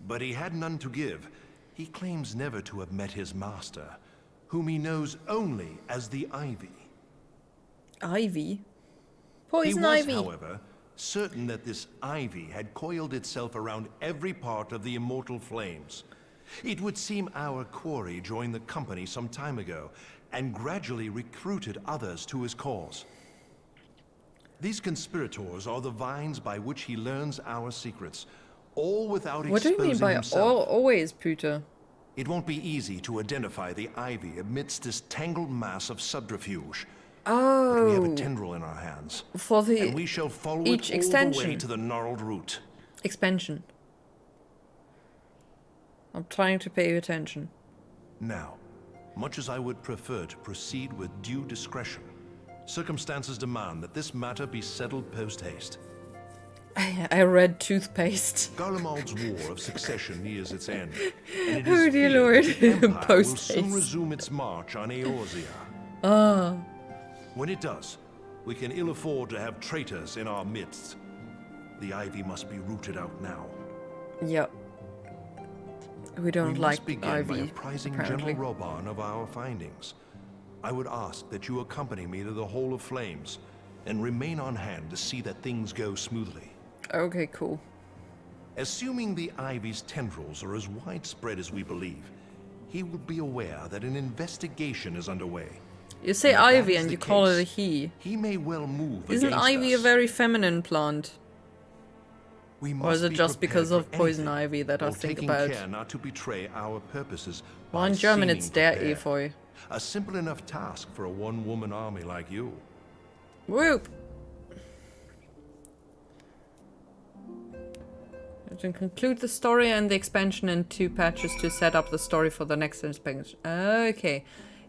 but he had none to give. He claims never to have met his master, whom he knows only as the Ivy. Ivy? Poison He was, ivy. however, certain that this ivy had coiled itself around every part of the Immortal Flames. It would seem our quarry joined the company some time ago, and gradually recruited others to his cause. These conspirators are the vines by which he learns our secrets, all without What do you exposing mean by himself. always, Peter? It won't be easy to identify the ivy amidst this tangled mass of subterfuge. But we have a Oh, tendril in our hands, for and the we shall follow each it all the way extension. to the gnarled root. expansion. I'm trying to pay attention. Now, much as I would prefer to proceed with due discretion, circumstances demand that this matter be settled post-haste. I read toothpaste. Garlemald's war of succession nears its end, and it Oh is dear feared lord. that the Empire will Post-haste. soon resume its march on Eorzea. Ah. When it does, we can ill afford to have traitors in our midst. The ivy must be rooted out now. Yep. We don't We like must begin by ivy, apprising apparently. General Roban of our findings. I would ask that you accompany me to the Hall of Flames, and remain on hand to see that things go smoothly. Okay, cool. Assuming the ivy's tendrils are as widespread as we believe, he will be aware that an investigation is underway. You say And if that ivy is and the you call it a case, he. He may well move Isn't against ivy us. a very feminine plant? We Or must is it be just prepared because for of poison anything, ivy that I while think taking about? care not to betray our purposes Well, by in German seeming it's der prepared. Efeu. A simple enough task for a one-woman army like you. Whoop! To conclude the story and the expansion in 2 patches to set up the story for the next expansion. Okay.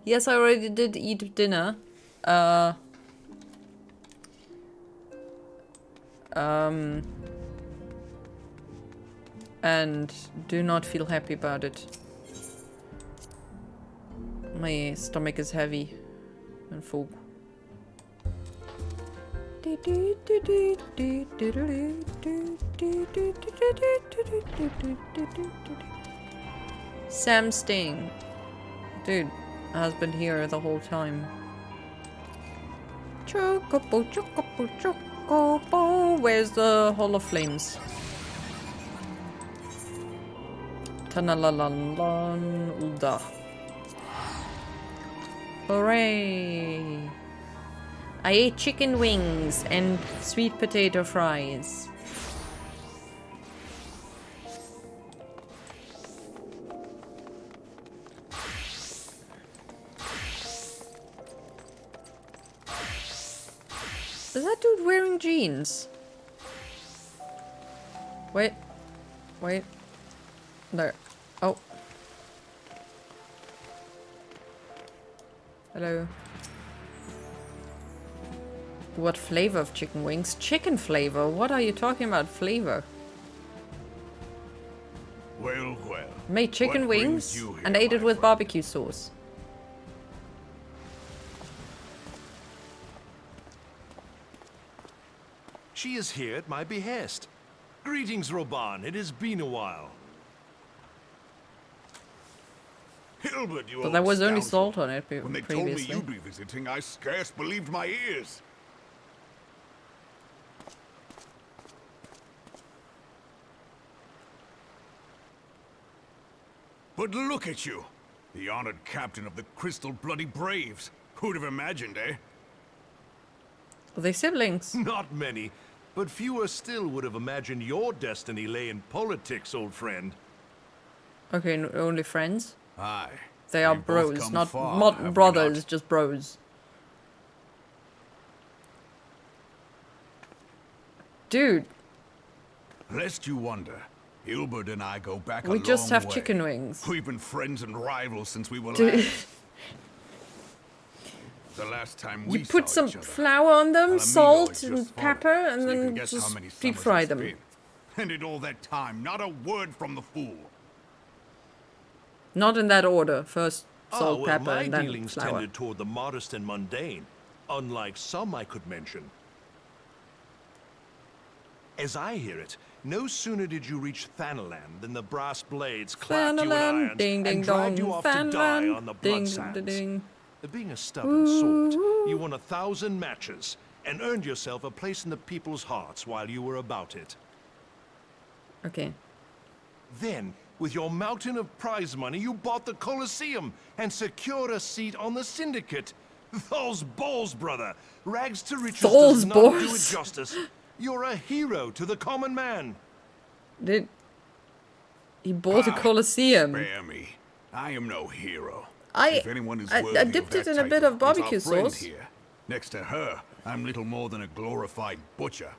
Yes, I already did eat dinner. And do not feel happy about it. My stomach is heavy and full. Sam Sting. Dude, has been here the whole time. Chocobo, chocobo, chocobo. Where's the Hall of Flames? Tanalalan Ulda. Hooray! I ate chicken wings and sweet potato fries. Is that dude wearing jeans? Wait. Wait. There. Oh. Hello. What flavor of chicken wings? Chicken flavor? What are you talking about flavor? Made chicken What brings wings you here, and ate it my with friend? barbecue sauce. She is here at my behest. Greetings, Roban. It has been a while. Hilbert, you But old there was only scoundrel. salt on it When they told me previously. you'd be visiting, I scarce believed my ears. But look at you, the honored captain of the Crystal Bloody Braves. Who'd have imagined, eh? Are they siblings? Not many, but fewer still would have imagined your destiny lay in politics, old friend. Okay, only friends? Aye. They are We've both bros, come not far, have we brothers, not? just bros. Dude, Lest you wonder, Hilbert and I go back a we long just have way. chicken wings. We've been friends and rivals since we were Dude. lads. The last time we You put saw some each other, flour on them, Alamigo salt had just and fallen, pepper, and so you can then guess how just many deep summers fry it's them. been. And in all that time, not a word from the fool. Not in that order. First salt, well, pepper, my and then dealings flour. tended toward the modest and mundane, unlike some I could mention. As I hear it, no sooner did you reach Thanalan than the brass blades clapped you in Thanalan, irons ding ding and dragged dong, you off to die Thanalan, on the ding blood ding sands. ding ding. Being a stubborn sort, you won 1,000 matches and earned yourself a place in the people's hearts while you were about it. Okay. Then, with your mountain of prize money, you bought the Colosseum and secured a seat on the Syndicate. Those balls, brother. Rags to riches Those does not do it balls. justice. You're a hero to the common man. Did he bought a Colosseum? Spare me. I am no hero. I- if anyone is I worthy dipped of it that in a bit title, of barbecue it's our friend sauce. Here. Next to her, I'm little more than a glorified butcher.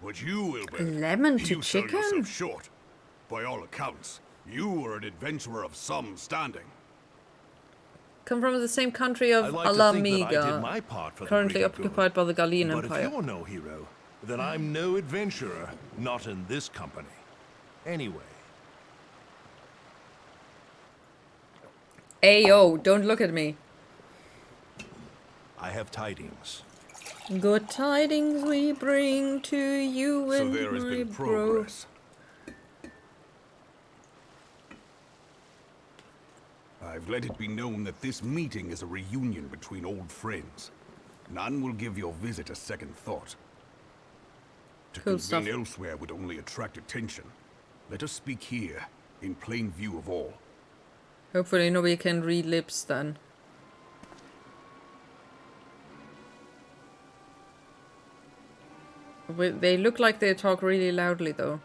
But you, Wilbur, Lemon to you sell chicken? yourself short. By all accounts, you were an adventurer of some standing. Come from the same country of I like to think that I did Alamiga, my part for the currently greater good. occupied by the Gallian But Empire. if you're no hero, then I'm no adventurer, not in this company. Anyway, Ayo, don't look at me. I have tidings. Good tidings we bring to you So and there has my been bro. progress. I've let it be known that this meeting is a reunion between old friends. None will give your visit a second thought. To Cool convene stuff. elsewhere would only attract attention. Let us speak here, in plain view of all. Hopefully nobody can read lips then. They look like they talk really loudly though.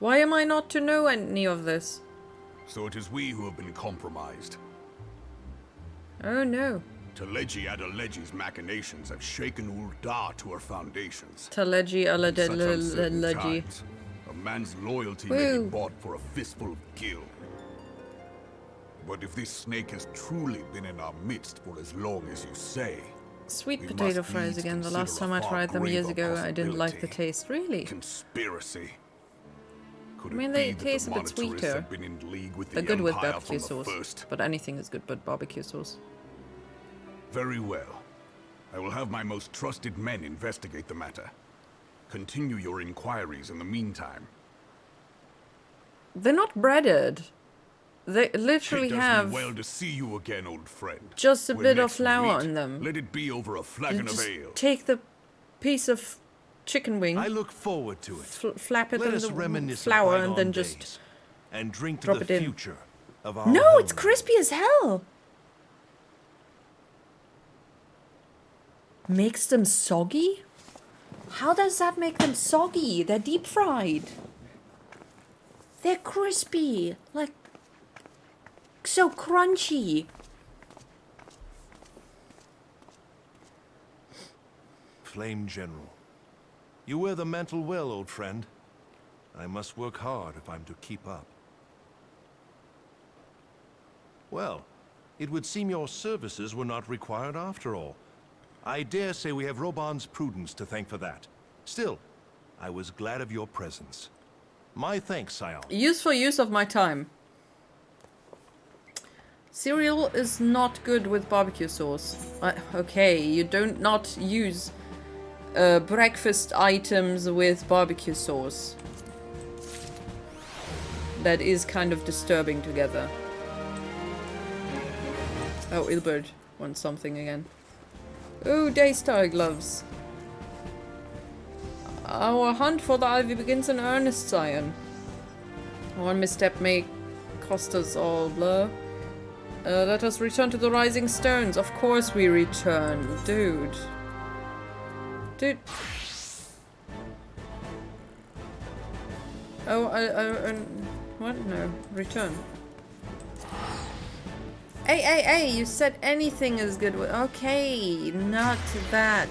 Why am I not to know any of this? So it is we who have been compromised. Oh no. Teleji Adeleji's machinations have shaken Uldar to her foundations. Taleji In such uncertain Alaleji. times, a man's loyalty may be Woo. bought for a fistful of gil. But if this snake has truly been in our midst for as long as you say, Sweet we potato must fries needs again. The consider last a time I far tried them years graver ago, I didn't like the possibility. taste. Really? Conspiracy. Could I mean, it they be that taste the a bit monetarists sweeter. have been in league with They're the good with Empire barbecue from the sauce. first? But anything is good but barbecue sauce. Very well. I will have my most trusted men investigate the matter. Continue your inquiries in the meantime. They're not breaded. They It literally does have me well to see you again, old friend. just a When bit of next we flour meet, on them. Let it be over a You flagon of just ale. take the piece of chicken wing, I look forward to it. flap it Let in us the reminisce flour, of and then bygone just days, and drink to drop the it in. future of our No, it's homeland. crispy as hell. Makes them soggy? How does that make them soggy? They're deep fried. They're crispy, like so crunchy. Flame General. You wear the mantle well, old friend. I must work hard if I'm to keep up. Well, it would seem your services were not required after all. I dare say we have Roban's prudence to thank for that. Still, I was glad of your presence. My thanks, Scion. Useful use of my time. Cereal is not good with barbecue sauce. Okay, you don't not use breakfast items with barbecue sauce. That is kind of disturbing together. Oh, Ilbert wants something again. Oh, Daystar gloves. Our hunt for the ivy begins in earnest, Scion. One misstep may cost us all, blah. Let us return to the Rising Stones. Of course we return. Dude. Dude. Oh, what? No. Return. Hey, you said anything is good with... Okay, not that.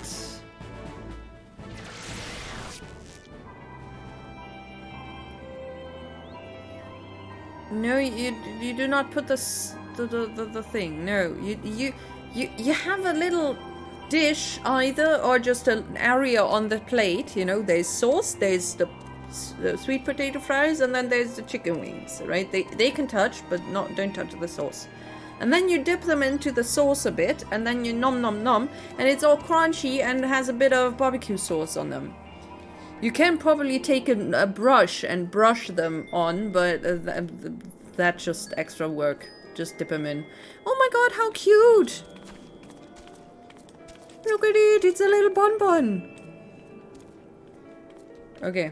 No, you do not put the thing. No, you have a little dish either, or just an area on the plate. You know, there's sauce, there's the sweet potato fries, and then there's the chicken wings. Right? They can touch, but don't touch the sauce. And then you dip them into the sauce a bit, and then you nom, and it's all crunchy and has a bit of barbecue sauce on them. You can probably take a brush and brush them on, but that's just extra work. Just dip them in. Oh my god, how cute! Look at it, it's a little bonbon. Okay.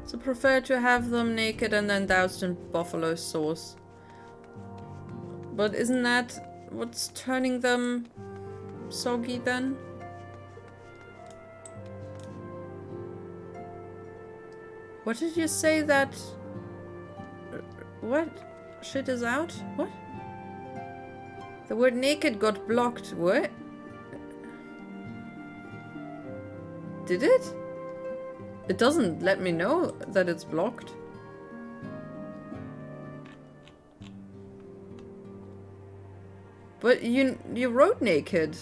So prefer to have them naked and then doused in buffalo sauce. But isn't that what's turning them soggy then? What did you say that... What? Shit is out? What? The word naked got blocked. What? Did it? It doesn't let me know that it's blocked. But you wrote naked.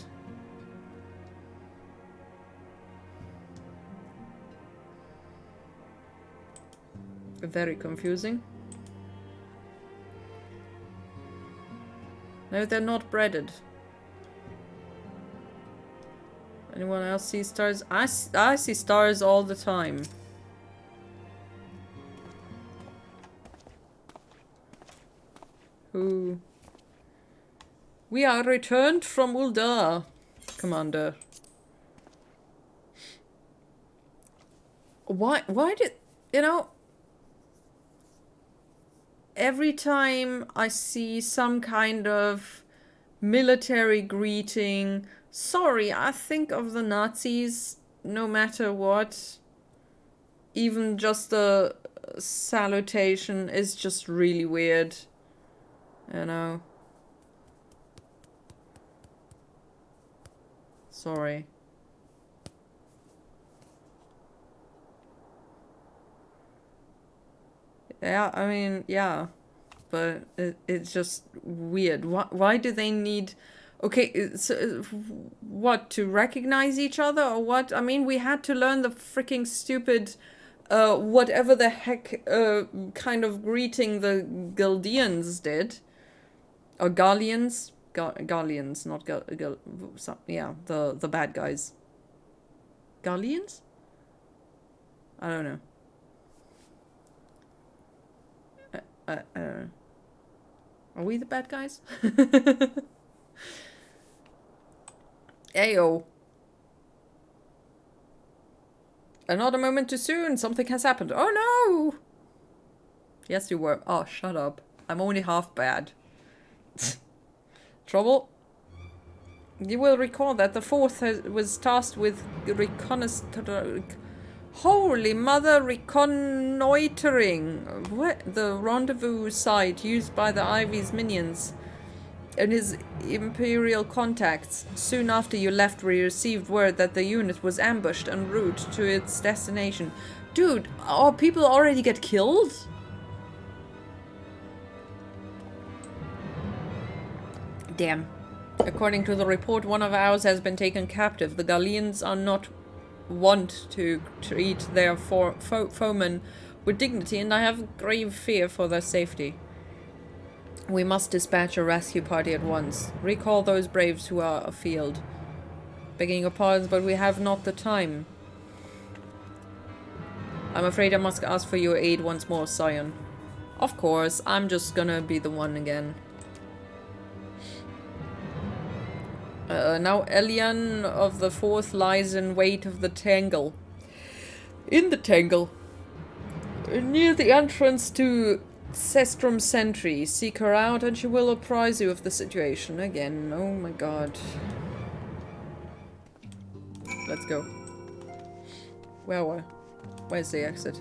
Very confusing. No, they're not breaded. Anyone else see stars? I see stars all the time. Who? We are returned from Ul'dah, Commander. Why did... You know... Every time I see some kind of military greeting... Sorry, I think of the Nazis no matter what. Even just the salutation is just really weird. You know. Sorry. Yeah, I mean, yeah. But it's just weird. Why do they need... Okay, so what, to recognize each other or what? I mean, we had to learn the freaking stupid, whatever the heck, kind of greeting the Galdians did. Or Gallians? Gallians, not yeah, the bad guys. Gallians? I don't know. I don't know. Are we the bad guys? Ayo. Another moment too soon. Something has happened. Oh no! Yes, you were. Oh, shut up. I'm only half bad. Trouble? You will recall that the fourth was tasked with Holy mother, reconnoitering. What? The rendezvous site used by the Ivy's minions and his Imperial contacts. Soon after you left, we received word that the unit was ambushed en route to its destination. Dude, people already get killed? Damn. According to the report, one of ours has been taken captive. The Gallians are not wont to treat their foemen with dignity, and I have grave fear for their safety. We must dispatch a rescue party at once. Recall those braves who are afield. Begging your pardons, but we have not the time. I'm afraid I must ask for your aid once more, Scion. Of course, I'm just gonna be the one again. Now Elian of the Fourth lies in wait of the Tangle. In the Tangle. Near the entrance to Sestrum Sentry. Seek her out and she will apprise you of the situation again. Oh my god. Let's go. Where's the exit?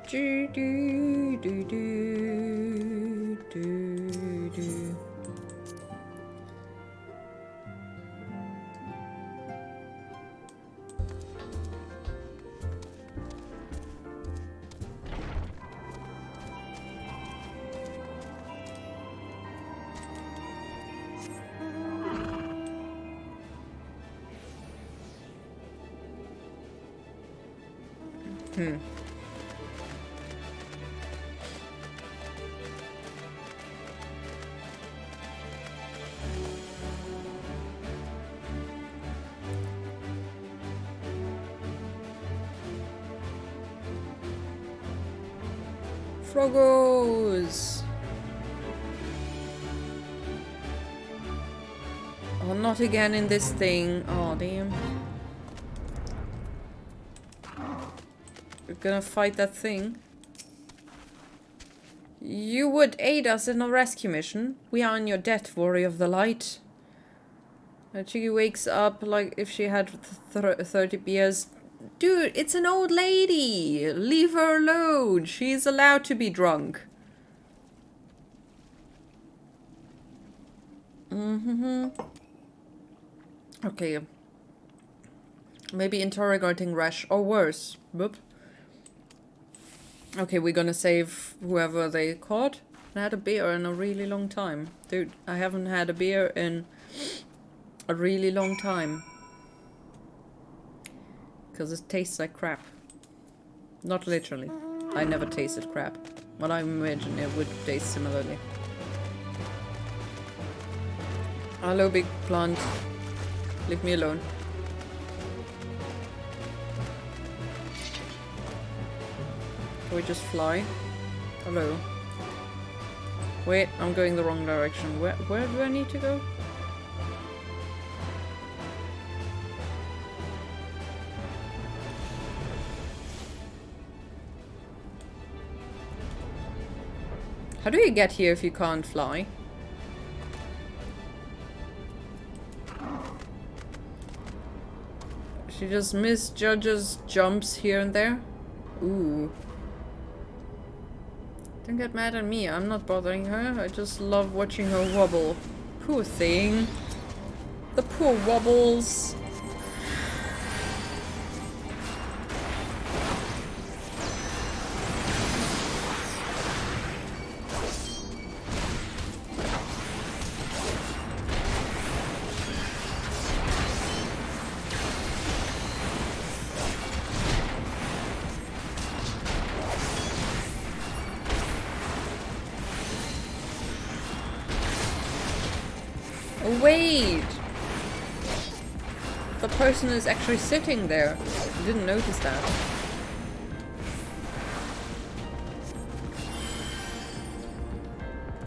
Do do do do do do. Froggos! Oh, not again in this thing. Oh, damn. We're gonna fight that thing. You would aid us in a rescue mission. We are on your debt, Warrior of the Light. She wakes up like if she had 30 beers. Dude, it's an old lady! Leave her alone! She's allowed to be drunk. Okay. Maybe interrogating Resh, or worse. Boop. Okay, we're gonna save whoever they caught. I had a beer in a really long time. Dude, I haven't had a beer in a really long time. Because it tastes like crap. Not literally. I never tasted crap. But I imagine it would taste similarly. Hello, big plant. Leave me alone. Can we just fly? Hello. Wait, I'm going the wrong direction. Where do I need to go? How do you get here if you can't fly? She just misjudges jumps here and there. Ooh. Don't get mad at me, I'm not bothering her. I just love watching her wobble. Poor thing. The poor wobbles. Wait! The person is actually sitting there. I didn't notice that.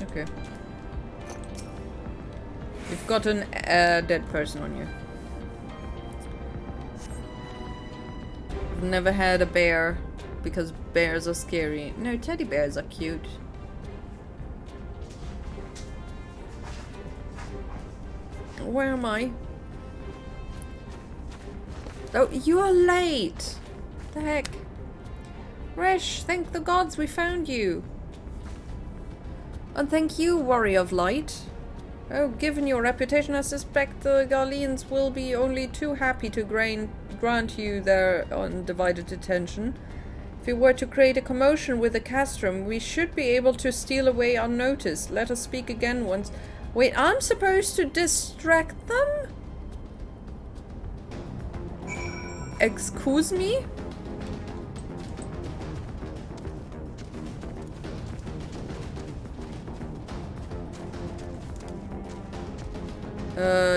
Okay. You've got a dead person on you. I've never had a bear because bears are scary. No, teddy bears are cute. Where am I? Oh, you are late! The heck? Resh, thank the gods we found you! And thank you, Warrior of Light. Oh, given your reputation, I suspect the Garleans will be only too happy to grant you their undivided attention. If we were to create a commotion with the castrum, we should be able to steal away unnoticed. Let us speak again once. Wait, I'm supposed to distract them? Excuse me?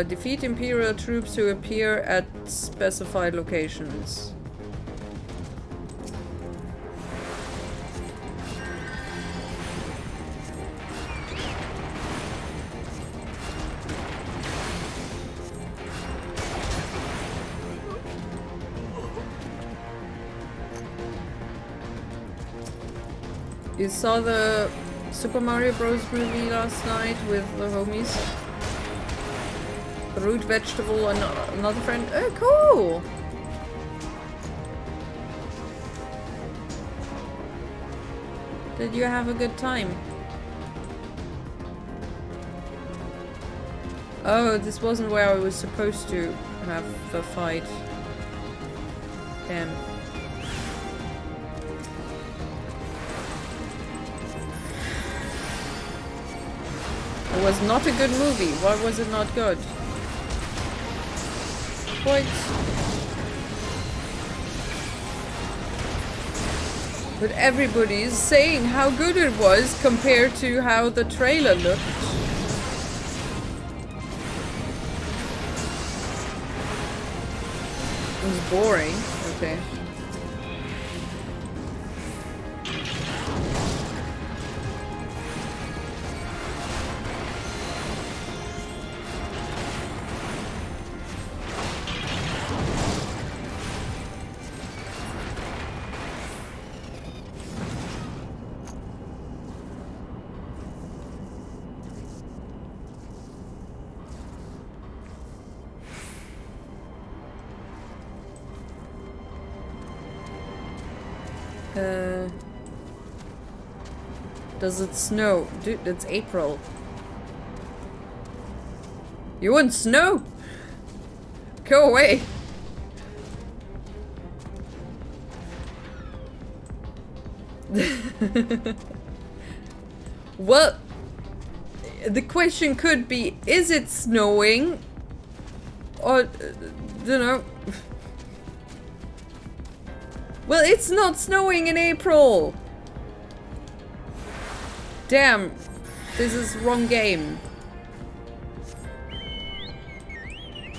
Defeat Imperial troops who appear at specified locations. You saw the Super Mario Bros. Movie last night with the homies? Root vegetable and another friend. Oh, cool! Did you have a good time? Oh, this wasn't where I was supposed to have the fight. Damn. It was not a good movie. Why was it not good? Quite. But everybody's saying how good it was compared to how the trailer looked. It was boring. Okay. Does it snow? Dude, it's April. You want snow? Go away. Well, the question could be, is it snowing? Or, you know. Well, it's not snowing in April. Damn, this is wrong game.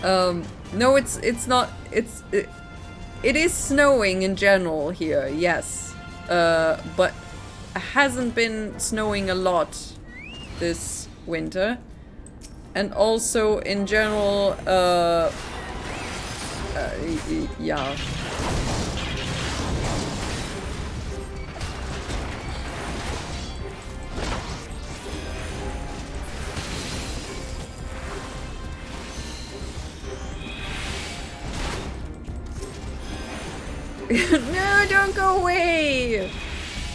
No, it's not. It is snowing in general here, yes. But it hasn't been snowing a lot this winter. And also, in general, yeah. No, don't go away!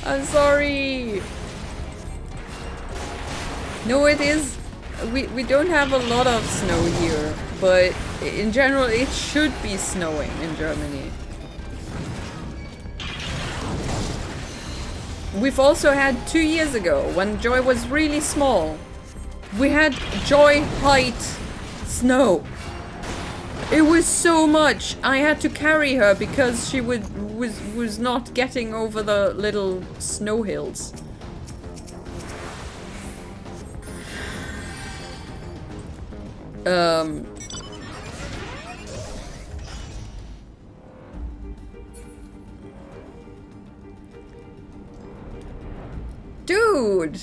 I'm sorry. No, it is. We don't have a lot of snow here, but in general it should be snowing in Germany. We've also had 2 years ago, when Joy was really small. We had Joy height snow. It was so much. I had to carry her because she was not getting over the little snow hills. Dude!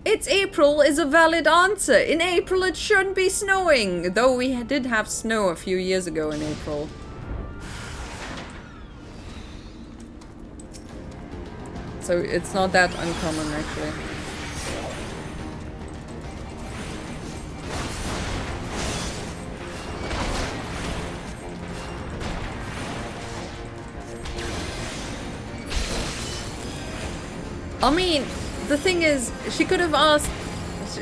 It's April is a valid answer. In April it shouldn't be snowing. Though we did have snow a few years ago in April. So it's not that uncommon actually. I mean, the thing is, she could have asked,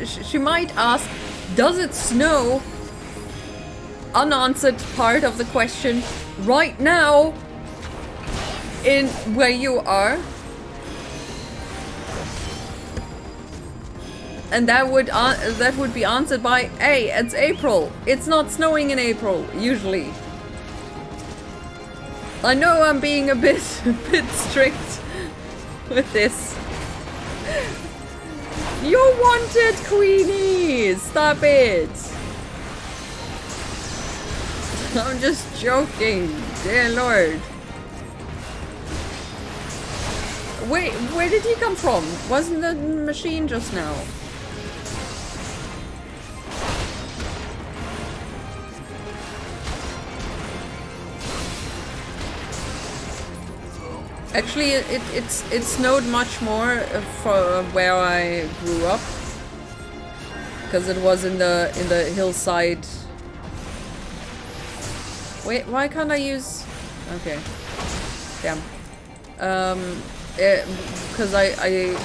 she might ask, does it snow? Unanswered part of the question right now. in where you are. And that would be answered by, hey, it's April. It's not snowing in April, usually. I know I'm being a bit strict with this. You're wanted, Queenie! Stop it! I'm just joking. Dear Lord. Wait, where did he come from? Wasn't the machine just now? Actually, it snowed much more for where I grew up, because it was in the hillside. Wait, why can't I use? Okay, damn. Because I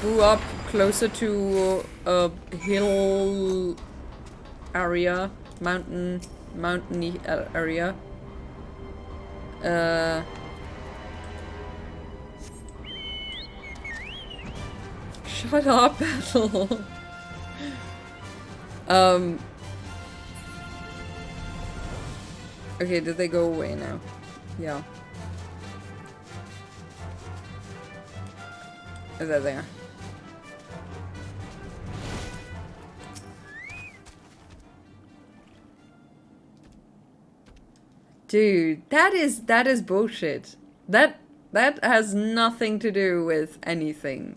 grew up closer to a hill area, mountainy area. Shut up, Battle. Okay, did they go away now? Yeah. Is that there? Dude, that is bullshit. That has nothing to do with anything.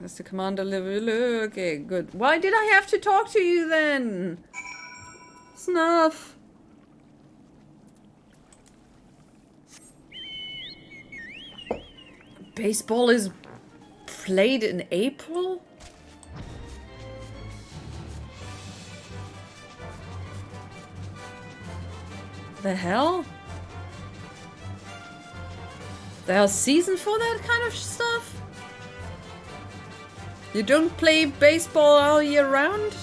Mr. Commander level. Okay, good. Why did I have to talk to you then? Snuff. Baseball is played in April? The hell? There's a season for that kind of stuff? You don't play baseball all year round?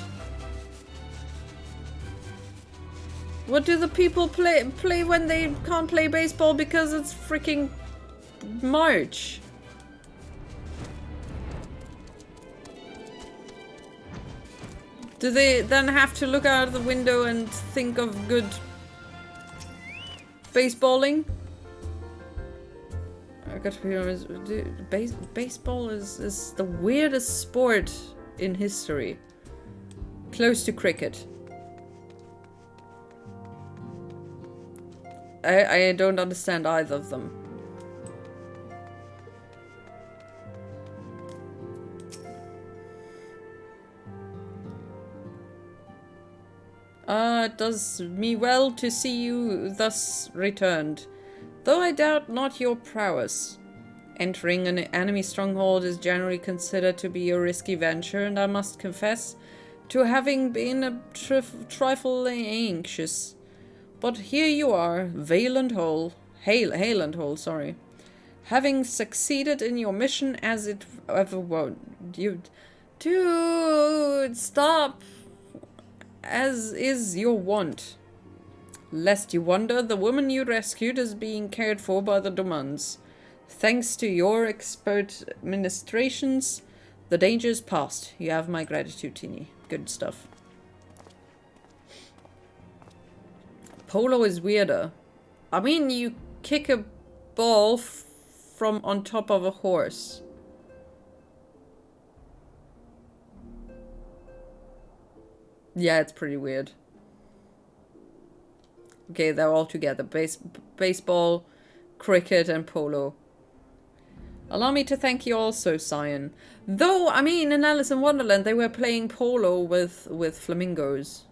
What do the people play when they can't play baseball because it's freaking March? Do they then have to look out the window and think of good baseballing? I got to be honest, baseball is the weirdest sport in history. Close to cricket. I don't understand either of them. It does me well to see you thus returned. Though I doubt not your prowess. Entering an enemy stronghold is generally considered to be a risky venture, and I must confess to having been a trifle anxious. But here you are, Hale and Hole, sorry. Having succeeded in your mission as it ever won't. Dude, stop! As is your wont. Lest you wonder, the woman you rescued is being cared for by the Dumans. Thanks to your expert ministrations, the danger is past. You have my gratitude, Tini. Good stuff. Polo is weirder. I mean, you kick a ball from on top of a horse. Yeah, it's pretty weird. Okay, they're all together. Baseball, cricket, and polo. Allow me to thank you also, Cyan. Though, I mean, in Alice in Wonderland, they were playing polo with flamingos.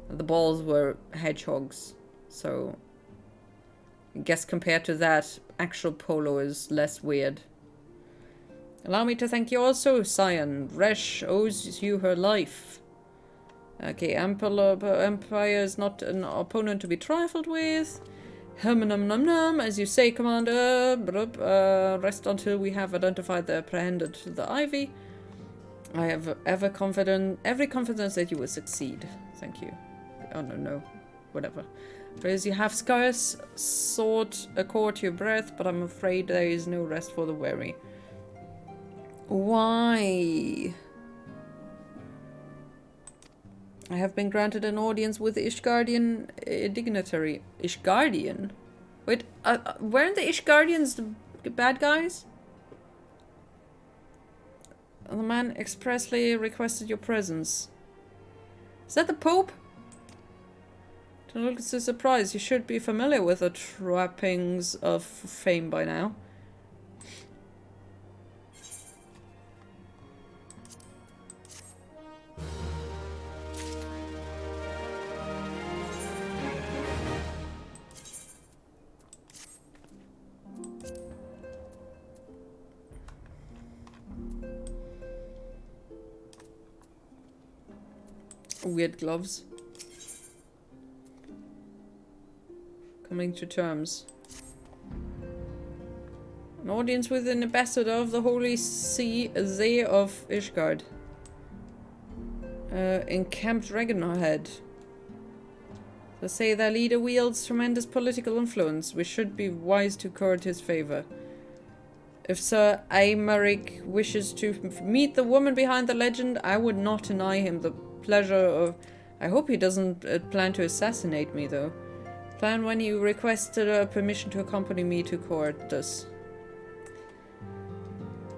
The balls were hedgehogs. So, I guess compared to that, actual polo is less weird. Allow me to thank you also, Cyan. Resh owes you her life. Okay, Empire is not an opponent to be trifled with. As you say, Commander. Rest until we have identified the apprehended to the Ivy. I have every confidence that you will succeed. Thank you. Oh, no. whatever. Praise you have scarce sought a court your breath, but I'm afraid there is no rest for the weary. Why? I have been granted an audience with the Ishgardian dignitary. Ishgardian? Wait, weren't the Ishgardians the bad guys? The man expressly requested your presence. Is that the Pope? Don't look so surprised. You should be familiar with the trappings of fame by now. Weird gloves. Coming to terms. An audience with an ambassador of the Holy See, Zay of Ishgard. Encamped Dragonhead. They say their leader wields tremendous political influence. We should be wise to court his favor. If Sir Aymeric wishes to meet the woman behind the legend, I would not deny him the pleasure of... I hope he doesn't plan to assassinate me, though. Plan when he requested permission to accompany me to court this.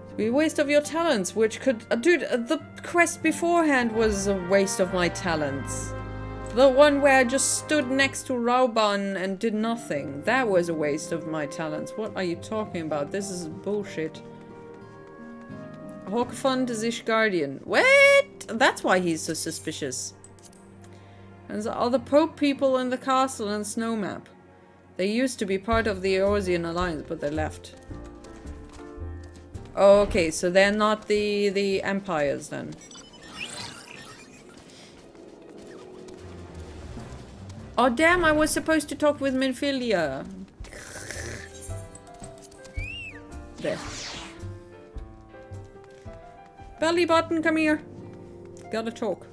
It'd be a waste of your talents, which could... dude, the quest beforehand was a waste of my talents. The one where I just stood next to Rauban and did nothing. That was a waste of my talents. What are you talking about? This is bullshit. Hawkfund is Ishgardian. What? That's why he's so suspicious. And the other Pope people in the castle and snow map. They used to be part of the Eorzean Alliance, but they left. Oh, okay, so they're not the empires then. Oh damn, I was supposed to talk with Minfilia. There. Belly button, come here. Gotta talk.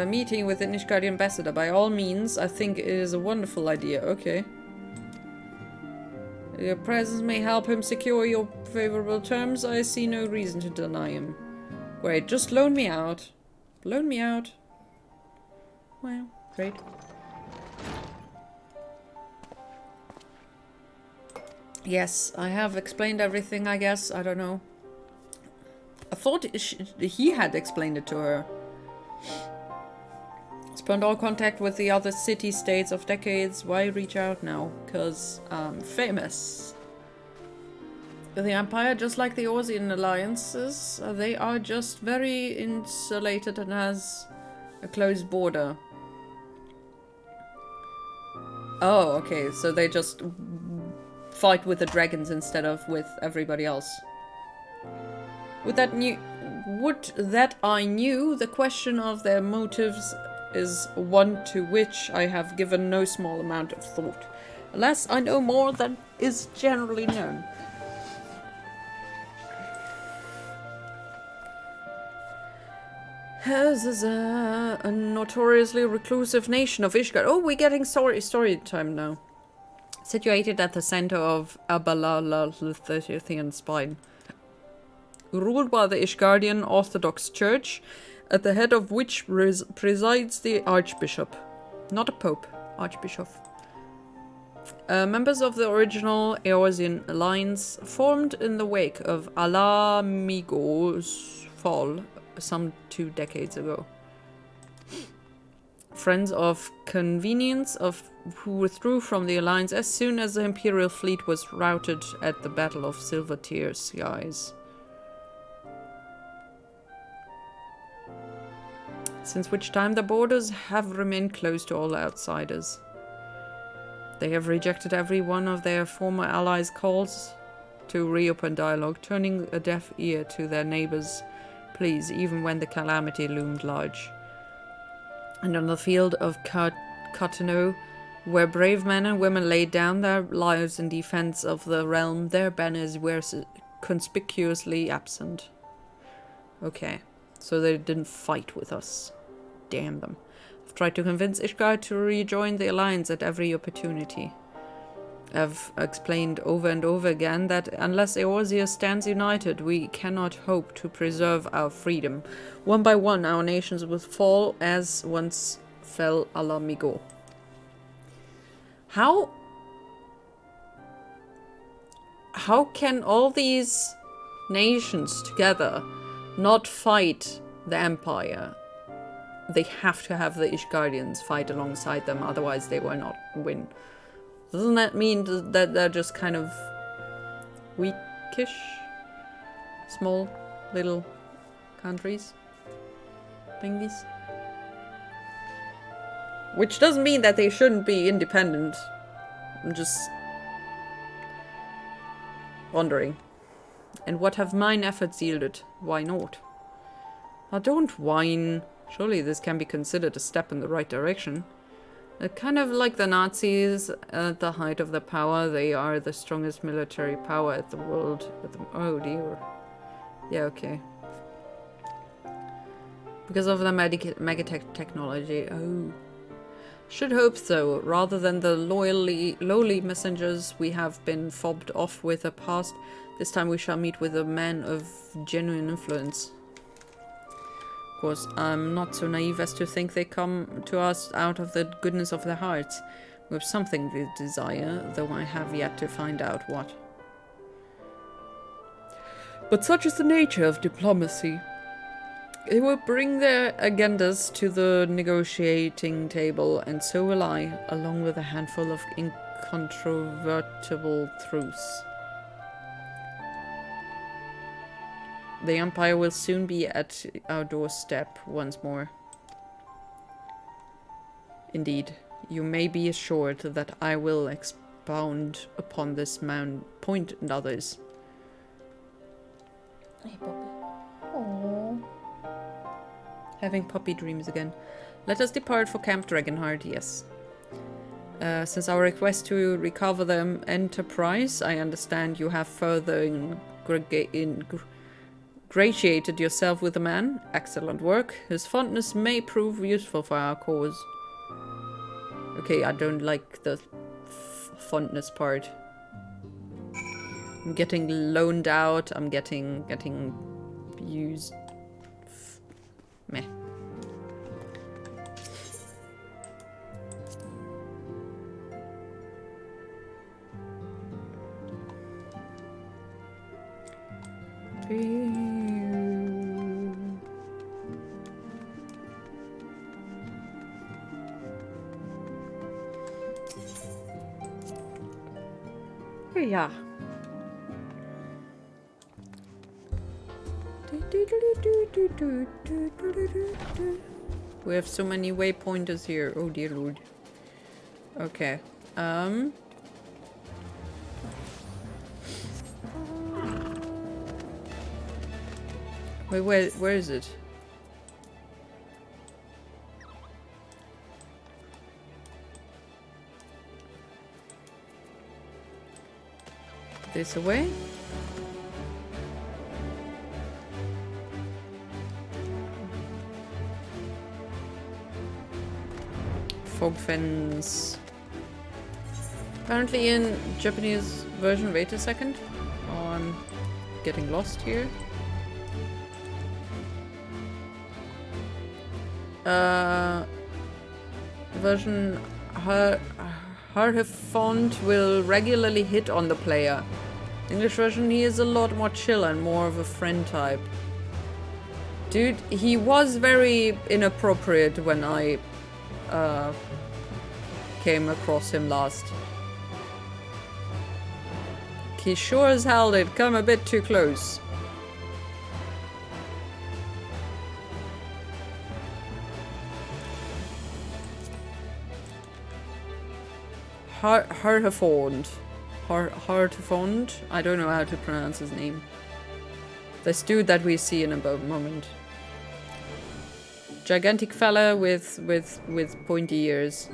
Meeting with the Nishgard ambassador. By all means, I think it is a wonderful idea. Okay. Your presence may help him secure your favorable terms. I see no reason to deny him. Great, just loan me out. Loan me out. Well, great. Yes, I have explained everything, I guess. I don't know. I thought he had explained it to her. Spurned all contact with the other city-states of decades. Why reach out now? Because I'm famous. The Empire, just like the Eorzean alliances, they are just very insulated and has a closed border. Oh, okay, so they just fight with the dragons instead of with everybody else. Would that I knew, the question of their motives is one to which I have given no small amount of thought. Alas, I know more than is generally known. This is a notoriously reclusive nation of Ishgard. Oh, we're getting story time now. Situated at the center of Abalala, the 30th spine. Ruled by the Ishgardian Orthodox Church, at the head of which presides the Archbishop. Not a Pope, Archbishop. Members of the original Eorzean Alliance formed in the wake of Alamigo's fall some 2 decades ago. Friends of convenience who withdrew from the Alliance as soon as the Imperial fleet was routed at the Battle of Silver Tear Skies. Since which time the borders have remained closed to all outsiders. They have rejected every one of their former allies' calls to reopen dialogue, turning a deaf ear to their neighbors' pleas even when the calamity loomed large. And on the field of Cotonou, where brave men and women laid down their lives in defense of the realm, their banners were conspicuously absent. Okay, so they didn't fight with us. Damn them. I've tried to convince Ishgard to rejoin the Alliance at every opportunity. I've explained over and over again that unless Eorzea stands united, we cannot hope to preserve our freedom. One by one, our nations will fall as once fell Ala Migo. How can all these nations together not fight the Empire? They have to have the Ishgardians fight alongside them, otherwise they will not win. Doesn't that mean that they're just kind of weakish? Small, little countries? Thingies? Which doesn't mean that they shouldn't be independent. I'm just wondering. And what have mine efforts yielded? Why not? Now don't whine. Surely this can be considered a step in the right direction. Kind of like the Nazis at the height of their power, they are the strongest military power at the world. Oh dear. Yeah, okay. Because of the megatech technology. Oh. Should hope so. Rather than the lowly messengers we have been fobbed off with the past, this time we shall meet with a man of genuine influence. Of course, I'm not so naive as to think they come to us out of the goodness of their hearts. We have something they desire, though I have yet to find out what. But such is the nature of diplomacy. They will bring their agendas to the negotiating table, and so will I, along with a handful of incontrovertible truths. The Empire will soon be at our doorstep once more. Indeed, you may be assured that I will expound upon this point and others. Hey, puppy. Aww. Having puppy dreams again. Let us depart for Camp Dragonheart, yes. Since our request to recover the Enterprise, I understand you have further ingratiated yourself with the man. Excellent work. His fondness may prove useful for our cause. Okay, I don't like the fondness part. I'm getting loaned out. I'm getting used. Meh. Yeah. We have so many waypointers here. Oh dear lord. Okay. Wait, where is it? This away? Fog fence. Apparently in Japanese version, wait a second. Oh, I'm getting lost here. Version her font will regularly hit on the player. English version, he is a lot more chill and more of a friend type. Dude, he was very inappropriate when I came across him last. He sure as hell did come a bit too close. Hartefond. Hartefond? I don't know how to pronounce his name. This dude that we see in a moment. Gigantic fella with pointy ears.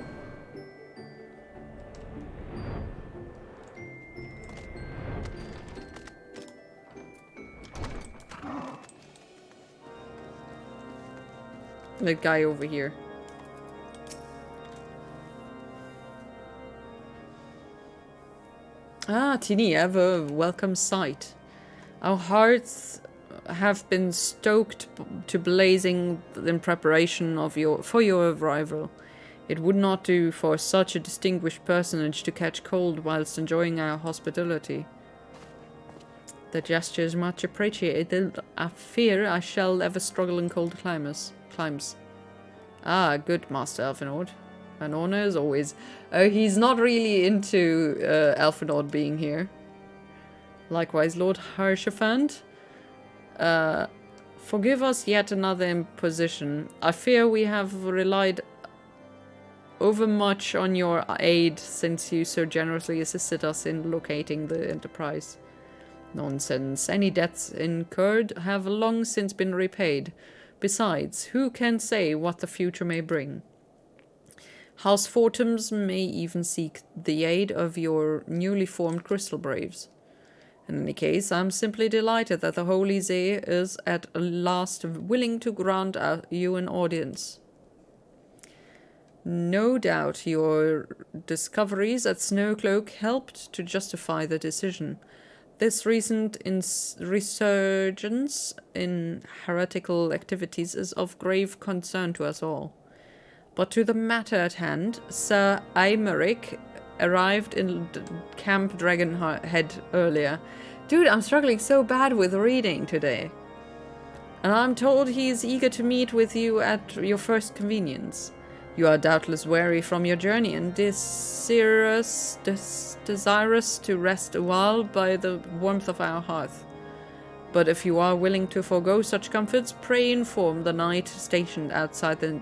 The guy over here. Ah, Tini, ever welcome sight. Our hearts have been stoked to blazing in preparation of for your arrival. It would not do for such a distinguished personage to catch cold whilst enjoying our hospitality. The gesture is much appreciated. I fear I shall ever struggle in cold climes. Ah, good, Master Elfinord. An honor as always. Oh, he's not really into Elfinord being here. Likewise, Lord Harshaphant. Forgive us yet another imposition. I fear we have relied overmuch on your aid since you so generously assisted us in locating the Enterprise. Nonsense. Any debts incurred have long since been repaid. Besides, who can say what the future may bring? House Fortums may even seek the aid of your newly formed Crystal Braves. In any case, I'm simply delighted that the Holy Zee is at last willing to grant you an audience. No doubt your discoveries at Snowcloak helped to justify the decision. This recent resurgence in heretical activities is of grave concern to us all. But to the matter at hand, Sir Aymeric arrived in Camp Dragonhead earlier. Dude, I'm struggling so bad with reading today. And I'm told he is eager to meet with you at your first convenience. You are doubtless weary from your journey and desirous to rest a while by the warmth of our hearth. But if you are willing to forego such comforts, pray inform the knight stationed outside the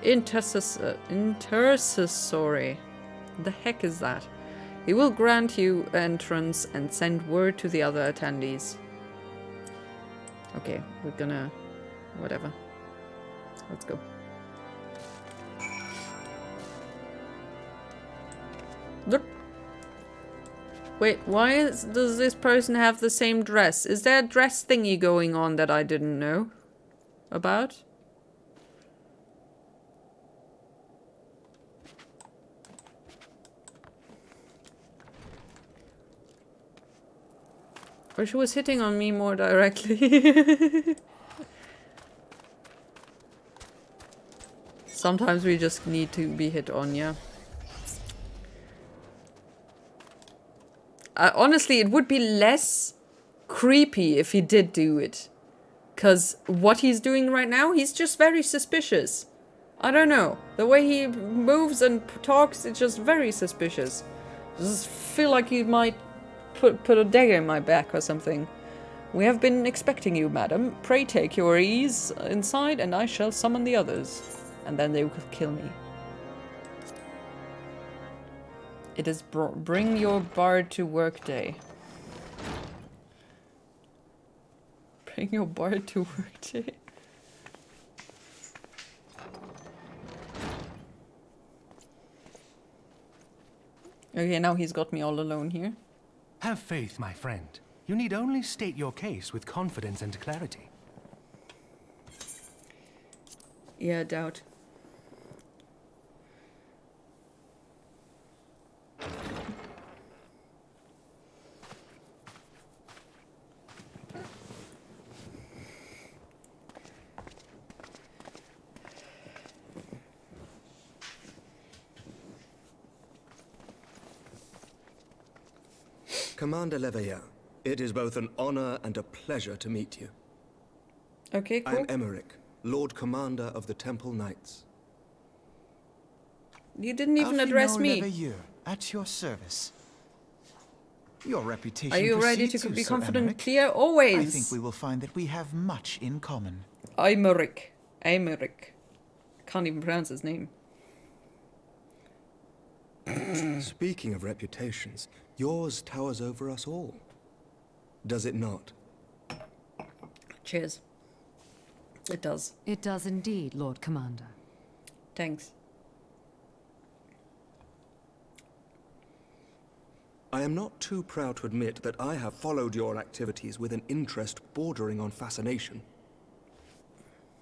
intercessory. The heck is that? He will grant you entrance and send word to the other attendees. Okay, we're gonna... whatever. Let's go. Wait, why does this person have the same dress? Is there a dress thingy going on that I didn't know about? Or she was hitting on me more directly. Sometimes we just need to be hit on, yeah. Honestly, it would be less creepy if he did do it. Because what he's doing right now, he's just very suspicious. I don't know. The way he moves and talks, it's just very suspicious. I just feel like he might put a dagger in my back or something. We have been expecting you, madam. Pray take your ease inside, and I shall summon the others. And then they will kill me. It is bring your bard to work day. Bring your bard to work day. Okay, now he's got me all alone here. Have faith, my friend. You need only state your case with confidence and clarity. Yeah, doubt. Commander Leveilleur, it is both an honor and a pleasure to meet you. Okay, cool. I'm Aymeric, Lord Commander of the Temple Knights. You didn't even address me. Leveilleur, at your service. Your reputation Are you ready precedes to you, be Sir confident and Aymeric. clear? Always. I think we will find that we have much in common. Aymeric. Aymeric. Can't even pronounce his name. Speaking of reputations, yours towers over us all. Does it not? Cheers. It does. It does indeed, Lord Commander. Thanks. I am not too proud to admit that I have followed your activities with an interest bordering on fascination.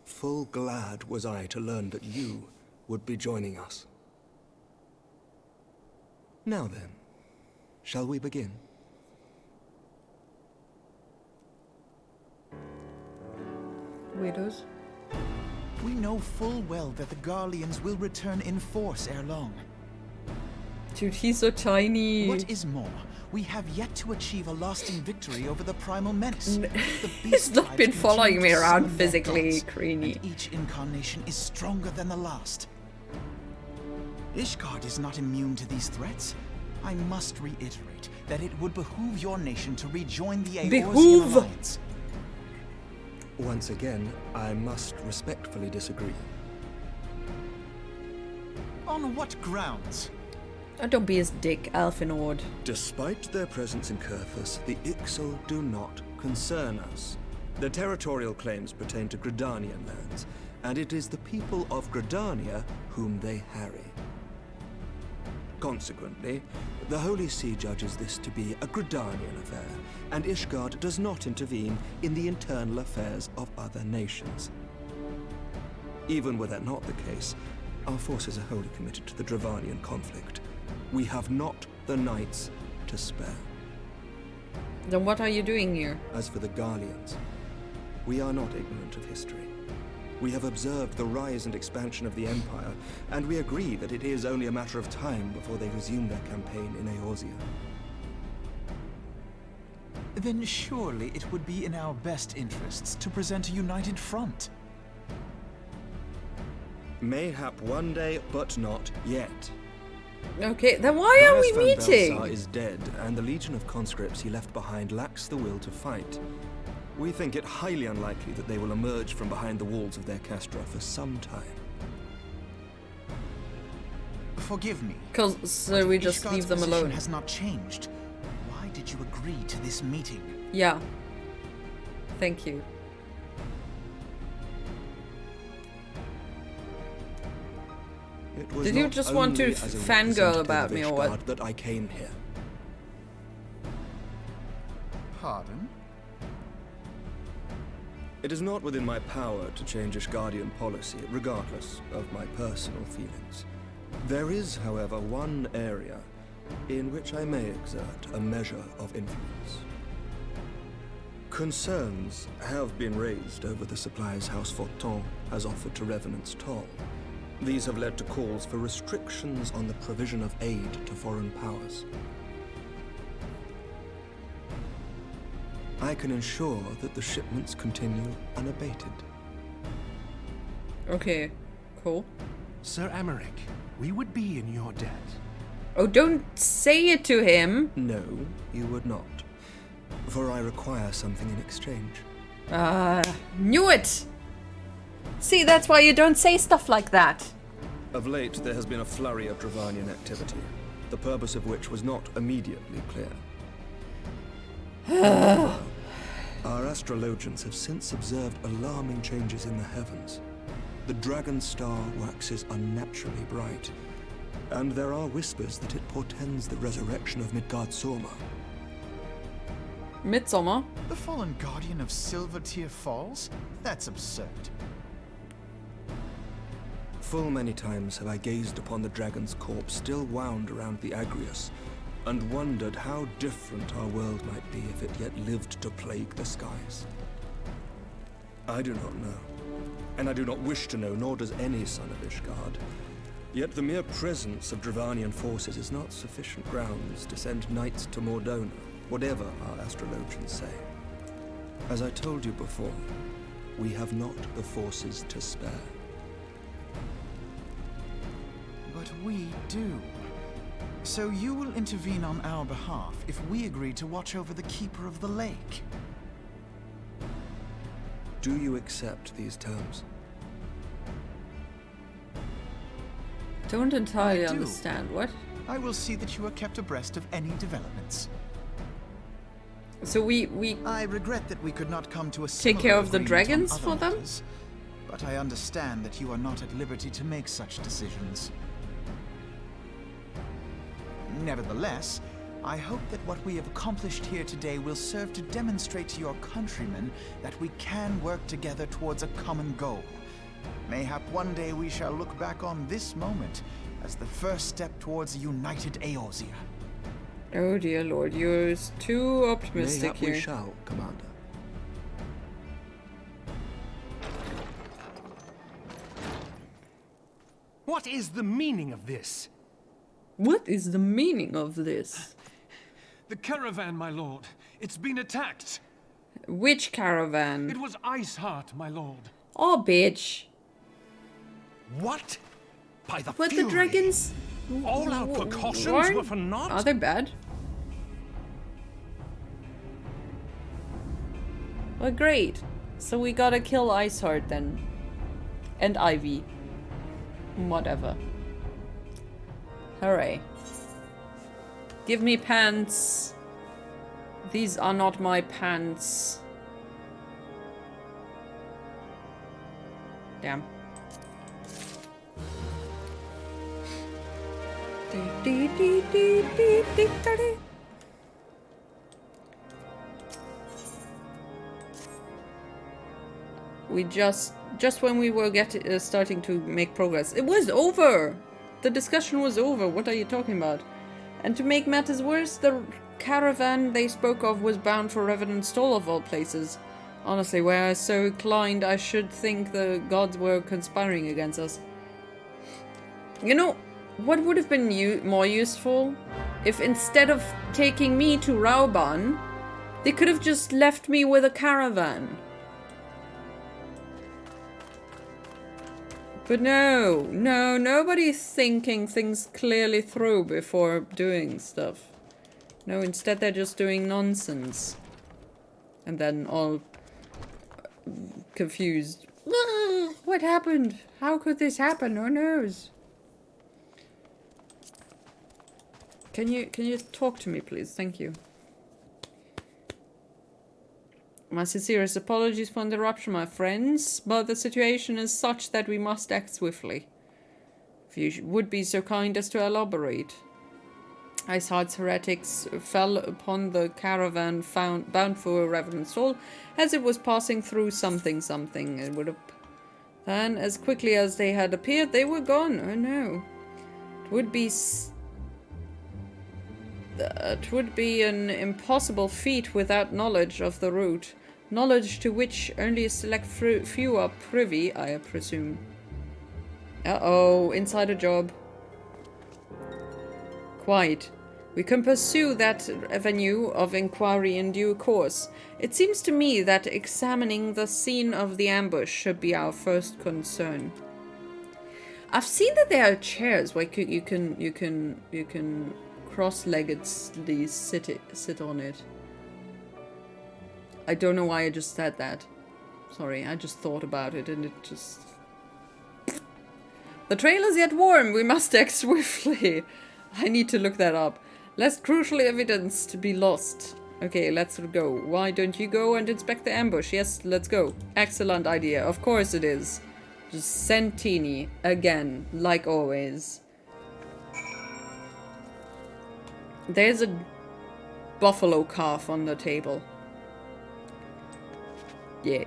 Full glad was I to learn that you would be joining us. Now then, shall we begin? Weirdos. We know full well that the Garleans will return in force ere long. Dude, he's so tiny. What is more, we have yet to achieve a lasting victory over the primal menace. The He's beast not tribes been following continue me to around summon their physically, gods, Creamy. and each incarnation is stronger than the last. Ishgard is not immune to these threats. I must reiterate that it would behoove your nation to rejoin the Aorsian Behoove? Alliance. Once again, I must respectfully disagree. On what grounds? Oh, don't be his dick, Alfinord. Despite their presence in Kurthus, the Ixal do not concern us. Their territorial claims pertain to Gridanian lands, and it is the people of Gridania whom they harry. Consequently, the Holy See judges this to be a Gridanian affair, and Ishgard does not intervene in the internal affairs of other nations. Even were that not the case, our forces are wholly committed to the Dravanian conflict. We have not the knights to spare. Then what are you doing here? As for the Garleans, we are not ignorant of history. We have observed the rise and expansion of the Empire, and we agree that it is only a matter of time before they resume their campaign in Eorzea. Then surely it would be in our best interests to present a united front. Mayhap one day, but not yet. Okay, then why are we Varas van meeting? Belsar is dead, and the legion of conscripts he left behind lacks the will to fight. We think it highly unlikely that they will emerge from behind the walls of their castra for some time. Forgive me. So but we if just Ishgard's leave them position alone. has not changed. Why did you agree to this meeting? Yeah. Thank you. It was Did you not just want to only as a fangirl representative about of me or what? Ishgard that I came here. Pardon? It is not within my power to change Ishgardian policy, regardless of my personal feelings. There is, however, one area in which I may exert a measure of influence. Concerns have been raised over the supplies House Fortin has offered to Revenant's Toll. These have led to calls for restrictions on the provision of aid to foreign powers. I can ensure that the shipments continue unabated. Okay, cool. Sir Amaric, we would be in your debt. Oh, don't say it to him. No, you would not. For I require something in exchange. Knew it! See, that's why you don't say stuff like that. Of late, there has been a flurry of Dravanian activity, the purpose of which was not immediately clear. Our astrologians have since observed alarming changes in the heavens. The dragon star waxes unnaturally bright, and there are whispers that it portends the resurrection of Midgard-Sorma. Midsummer? The fallen guardian of Silvertear Falls? That's absurd. Full many times have I gazed upon the dragon's corpse still wound around the Agrius, and wondered how different our world might be if it yet lived to plague the skies. I do not know, and I do not wish to know, nor does any son of Ishgard. Yet the mere presence of Dravanian forces is not sufficient grounds to send knights to Mordona, whatever our astrologians say. As I told you before, we have not the forces to spare. But we do. So you will intervene on our behalf if we agree to watch over the Keeper of the Lake. Do you accept these terms? Don't entirely I do. understand. What? I will see that you are kept abreast of any developments. So we I regret that we could not come to a Take similar care of the agreement dragons on other for them? matters, but I understand that you are not at liberty to make such decisions. Nevertheless, I hope that what we have accomplished here today will serve to demonstrate to your countrymen that we can work together towards a common goal. Mayhap one day we shall look back on this moment as the first step towards a united Eorzea. Oh dear lord, you're too optimistic Mayhap here. we shall, Commander. What is the meaning of this? What is the meaning of this? The caravan, my lord. It's been attacked. Which caravan? It was Iceheart, my lord. Oh, bitch. What? By the But Fury. the dragons... All our precautions weren't- were for naught? Are they bad? Well, great. So we gotta kill Iceheart then. And Ivy. Whatever. Hooray. Give me pants. These are not my pants. Damn. We just when we were starting to make progress, it was over. The discussion was over. What are you talking about? And to make matters worse, the caravan they spoke of was bound for Revenant Stall of all places. Honestly, were I so inclined, I should think the gods were conspiring against us. You know, what would have been more useful? If instead of taking me to Rauban, they could have just left me with a caravan. But no, nobody's thinking things clearly through before doing stuff. No, instead they're just doing nonsense. And then all confused. What happened? How could this happen? Who knows? Can you talk to me, please? Thank you. My sincerest apologies for interruption, my friends, but the situation is such that we must act swiftly. If you would be so kind as to elaborate. Iceheart's heretics fell upon the caravan bound for Revenant Soul as it was passing through something. It would have... Then, as quickly as they had appeared, they were gone. Oh no. It would be an impossible feat without knowledge of the route. Knowledge to which only a select few are privy, I presume. Uh-oh, insider job. Quite. We can pursue that avenue of inquiry in due course. It seems to me that examining the scene of the ambush should be our first concern. I've seen that there are chairs where you can cross-leggedly sit on it. I don't know why I just said that. Sorry, I just thought about it and it just... The trail is yet warm. We must act swiftly. I need to look that up. Less crucial evidence to be lost. Okay, let's go. Why don't you go and inspect the ambush? Yes, let's go. Excellent idea. Of course it is. Just Sentini again, like always. There's a buffalo calf on the table. Yeah.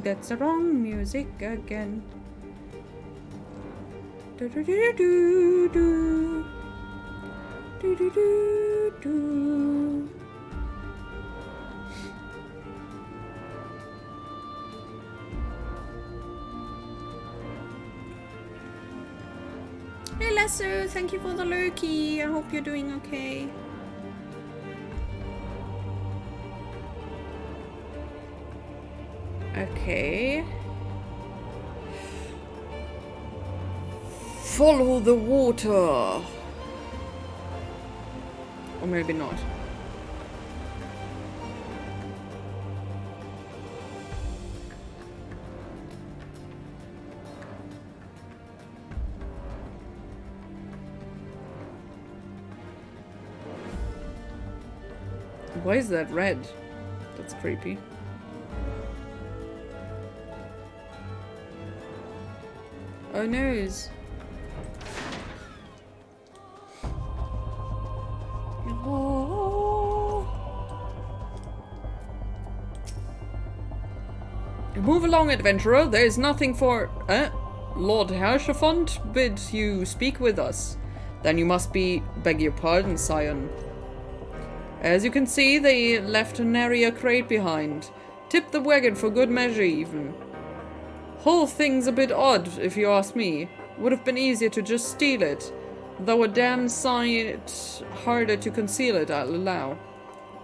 That's the wrong music again. Hey Lasso, thank you for the lurky. I hope you're doing okay. Okay. Follow the water. Or maybe not. Why is that red? That's creepy. Oh noes. Oh. Move along, adventurer. There is nothing for... Lord Hershafont bids you speak with us. Then you must beg your pardon, scion. As you can see, they left a nary crate behind. Tip the wagon for good measure, even. Whole thing's a bit odd, if you ask me. Would have been easier to just steal it. Though a damn sight harder to conceal it, I'll allow.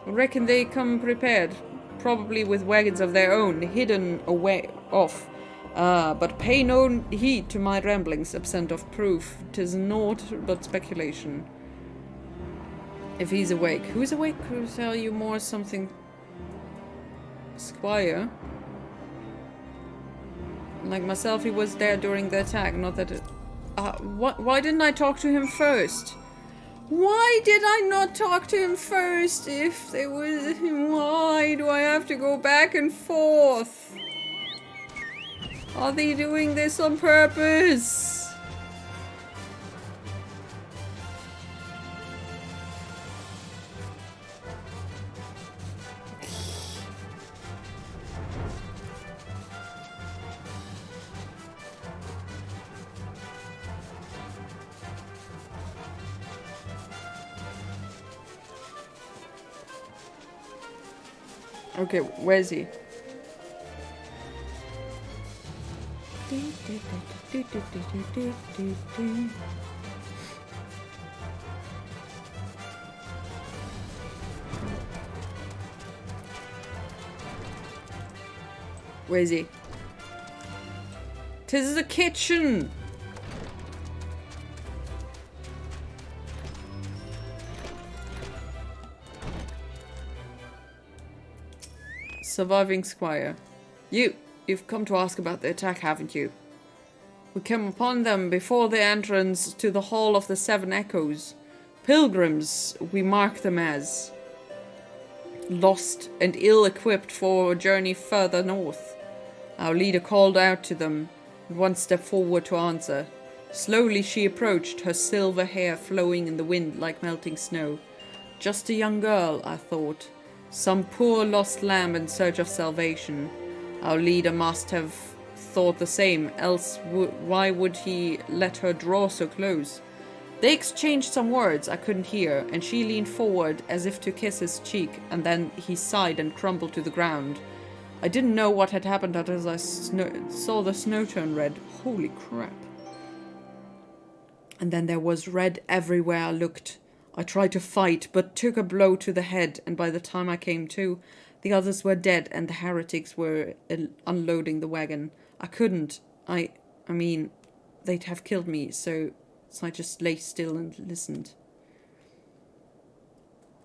Reckon they come prepared. Probably with wagons of their own, hidden away off. But pay no heed to my ramblings, absent of proof. 'Tis naught but speculation. If he's awake. Who's awake? Who'll tell you more something? Squire? Like myself, he was there during the attack, not that it... why didn't I talk to him first? Why did I not talk to him first? If there was... Why do I have to go back and forth? Are they doing this on purpose? Okay, where is he? Where is he? 'Tis the kitchen! Surviving Squire. You've come to ask about the attack, haven't you? We came upon them before the entrance to the Hall of the Seven Echoes. Pilgrims, we mark them as. Lost and ill-equipped for a journey further north. Our leader called out to them, and one stepped forward to answer. Slowly she approached, her silver hair flowing in the wind like melting snow. Just a young girl, I thought. Some poor lost lamb in search of salvation. Our leader must have thought the same, else why would he let her draw so close? They exchanged some words I couldn't hear, and she leaned forward as if to kiss his cheek, and then he sighed and crumbled to the ground. I didn't know what had happened as I saw the snow turn red. Holy crap. And then there was red everywhere I looked. I tried to fight, but took a blow to the head, and by the time I came to, the others were dead and the heretics were unloading the wagon. I couldn't. I mean, they'd have killed me, so I just lay still and listened.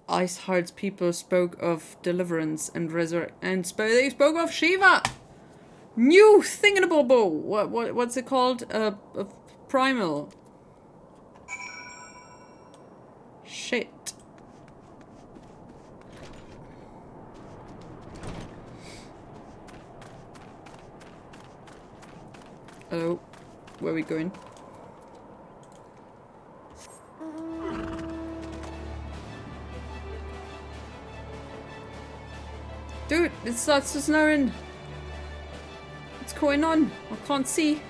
Iceheart's people spoke of deliverance and they spoke of Shiva! New thingamabobo! What's it called? A primal. Shit. Hello. Where are we going? Dude, it starts to snowing. What's going on? I can't see.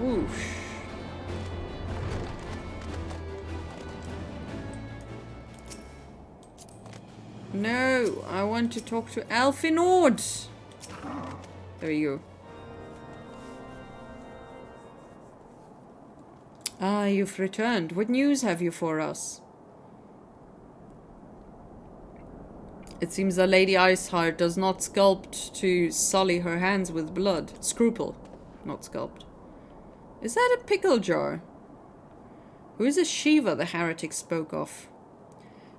Whoosh. No, I want to talk to Alfinord. There you go. Ah, you've returned. What news have you for us? It seems that Lady Iceheart does not sculpt to sully her hands with blood. Scruple, not sculpt. Is that a pickle jar? Who is this Shiva the heretic spoke of?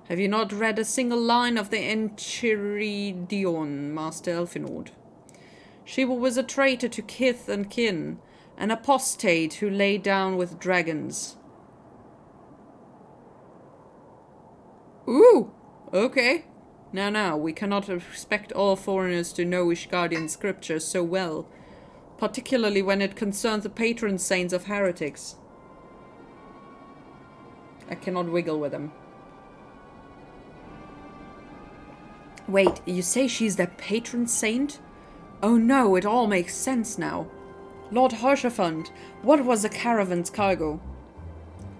Have you not read a single line of the Enchiridion, Master Elfinord? Shiva was a traitor to kith and kin, an apostate who lay down with dragons. Ooh, okay. Now, we cannot expect all foreigners to know Ishgardian scriptures so well, particularly when it concerns the patron saints of heretics. I cannot wiggle with them. Wait, you say she's their patron saint? Oh no, it all makes sense now. Lord Hirschfund, what was the caravan's cargo?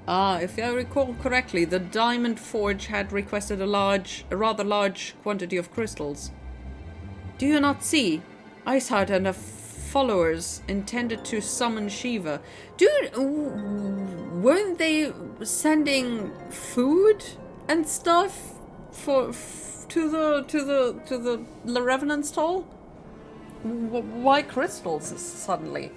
Ah, if I recall correctly, the Diamond Forge had requested a rather large quantity of crystals. Do you not see? Iceheart and her followers intended to summon Shiva. Dude, weren't they sending food and stuff to the Revenant's Toll? Why crystals suddenly?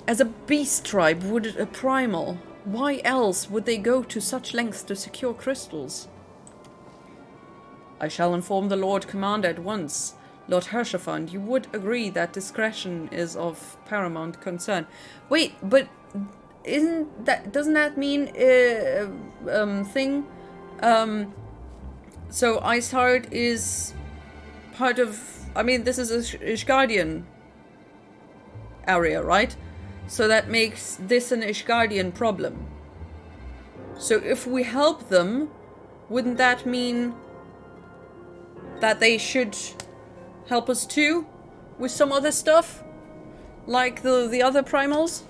As a beast tribe, would a primal? Why else would they go to such lengths to secure crystals? I shall inform the Lord Commander at once. Lord Hirschfund, you would agree that discretion is of paramount concern. Wait, but doesn't that mean so Iceheart is part of, I mean, this is a Ishgardian area, right? So that makes this an Ishgardian problem. So if we help them, wouldn't that mean that they should help us too? With some other stuff? Like the other primals?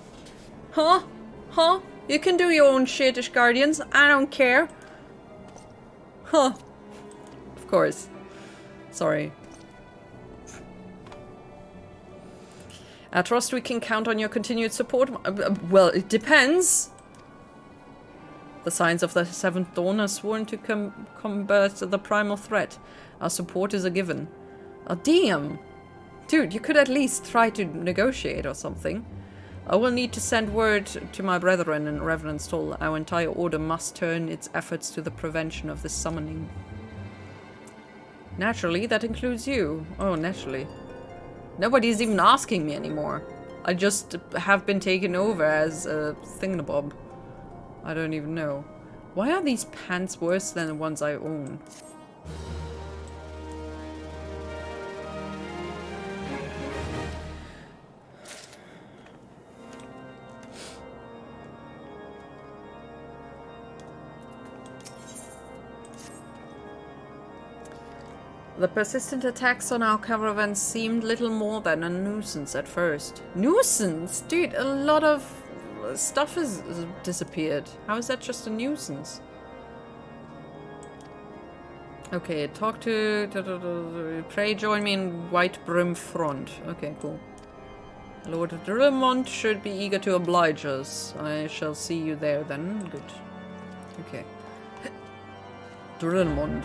Huh? Huh? You can do your own shit, Ishgardians. I don't care. Huh. Of course. Sorry. I trust we can count on your continued support. Well, it depends. The Signs of the Seventh Dawn are sworn to combat the primal threat. Our support is a given. Oh, damn. Dude, you could at least try to negotiate or something. I will need to send word to my brethren in Revenant's Toll. Our entire order must turn its efforts to the prevention of this summoning. Naturally, that includes you. Oh, naturally. Nobody's even asking me anymore. I just have been taken over as a thingamabob. I don't even know. Why are these pants worse than the ones I own? The persistent attacks on our caravan seemed little more than a nuisance at first. Nuisance? Dude, a lot of stuff has disappeared. How is that just a nuisance? Okay, talk to pray join me in White Brim Front. Okay, cool. Lord Drummond should be eager to oblige us. I shall see you there then. Good. Okay. Drummond.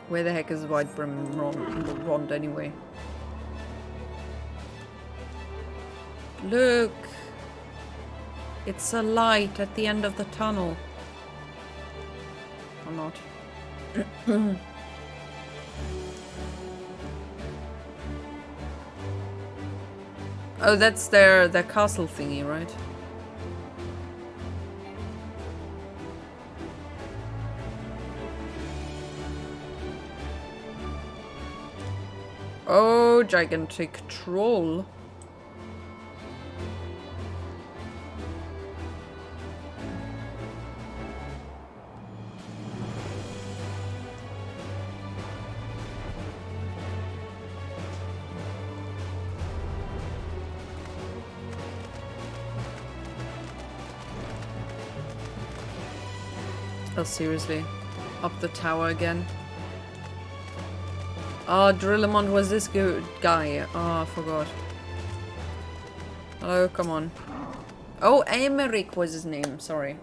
Where the heck is White Brim Rond anyway? Look! It's a light at the end of the tunnel. Or not. Oh, that's their castle thingy, right? Oh, gigantic troll. Oh, seriously? Up the tower again? Oh, Drillamond was this good guy. Oh, I forgot. Hello, come on. Oh, Emeric was his name. Sorry.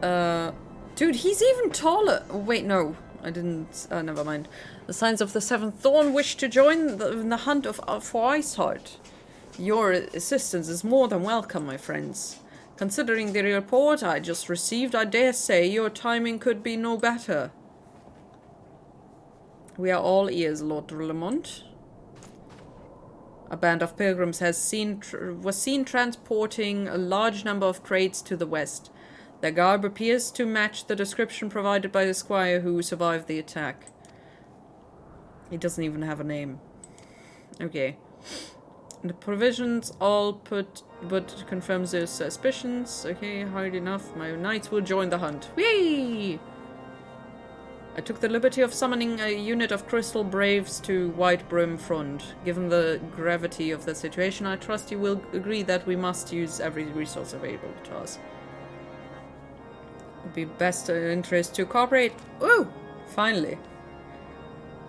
Dude, he's even taller. Wait, no. I didn't... never mind. The Signs of the Seventh Thorn wish to join in the hunt for Iceheart. Your assistance is more than welcome, my friends. Considering the report I just received, I dare say your timing could be no better. We are all ears, Lord Rillemont. A band of pilgrims was seen transporting a large number of crates to the west. Their garb appears to match the description provided by the squire who survived the attack. He doesn't even have a name. Okay. The provisions all put, but confirms their suspicions. Okay, hard enough. My knights will join the hunt. Whee! I took the liberty of summoning a unit of crystal braves to White Brim Front. Given the gravity of the situation, I trust you will agree that we must use every resource available to us. It would be best interest to cooperate. Ooh! Finally.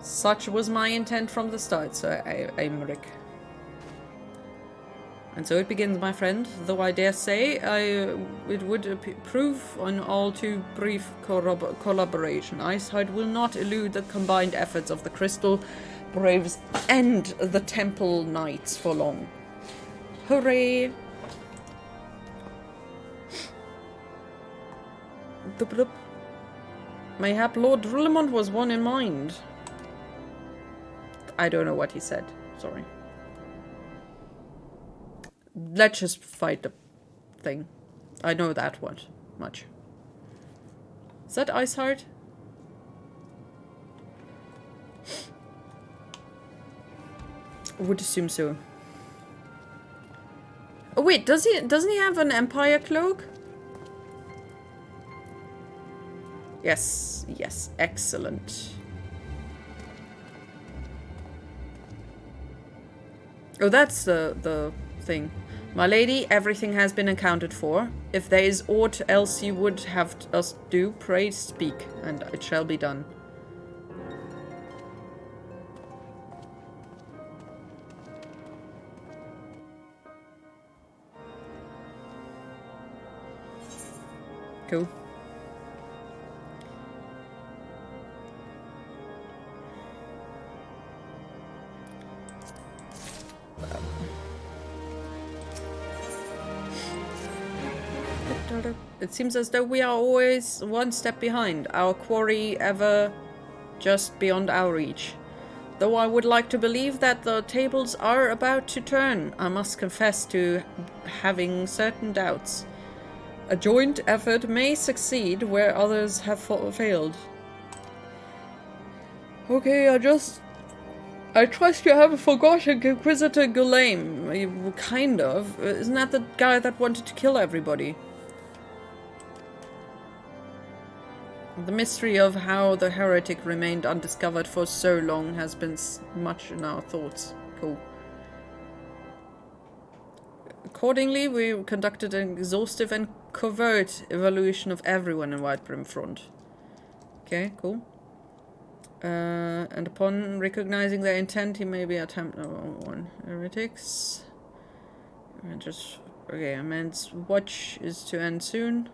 Such was my intent from the start, Sir Aymeric. And so it begins, my friend, though I dare say it would prove an all too brief collaboration. Iceheart will not elude the combined efforts of the Crystal Braves and the Temple Knights for long. Hooray! Mayhap Lord Rillemont was one in mind. I don't know what he said. Sorry. Let's just fight the thing. I know that one much. Is that Iceheart? Would assume so. Oh wait, doesn't he have an Empire cloak? Yes, yes, excellent. Oh, that's the thing. My lady, everything has been accounted for. If there is aught else you would have us do, pray speak, and it shall be done. Cool. It seems as though we are always one step behind, our quarry ever just beyond our reach. Though I would like to believe that the tables are about to turn, I must confess to having certain doubts. A joint effort may succeed where others have failed. Okay, I trust you haven't forgotten Inquisitor Gulaim. Kind of. Isn't that the guy that wanted to kill everybody? The mystery of how the heretic remained undiscovered for so long has been much in our thoughts. Cool. Accordingly, we conducted an exhaustive and covert evaluation of everyone in White Brim Front. Okay, cool. And upon recognizing their intent, he may be attempting one. Heretics. Okay, a man's watch is to end soon.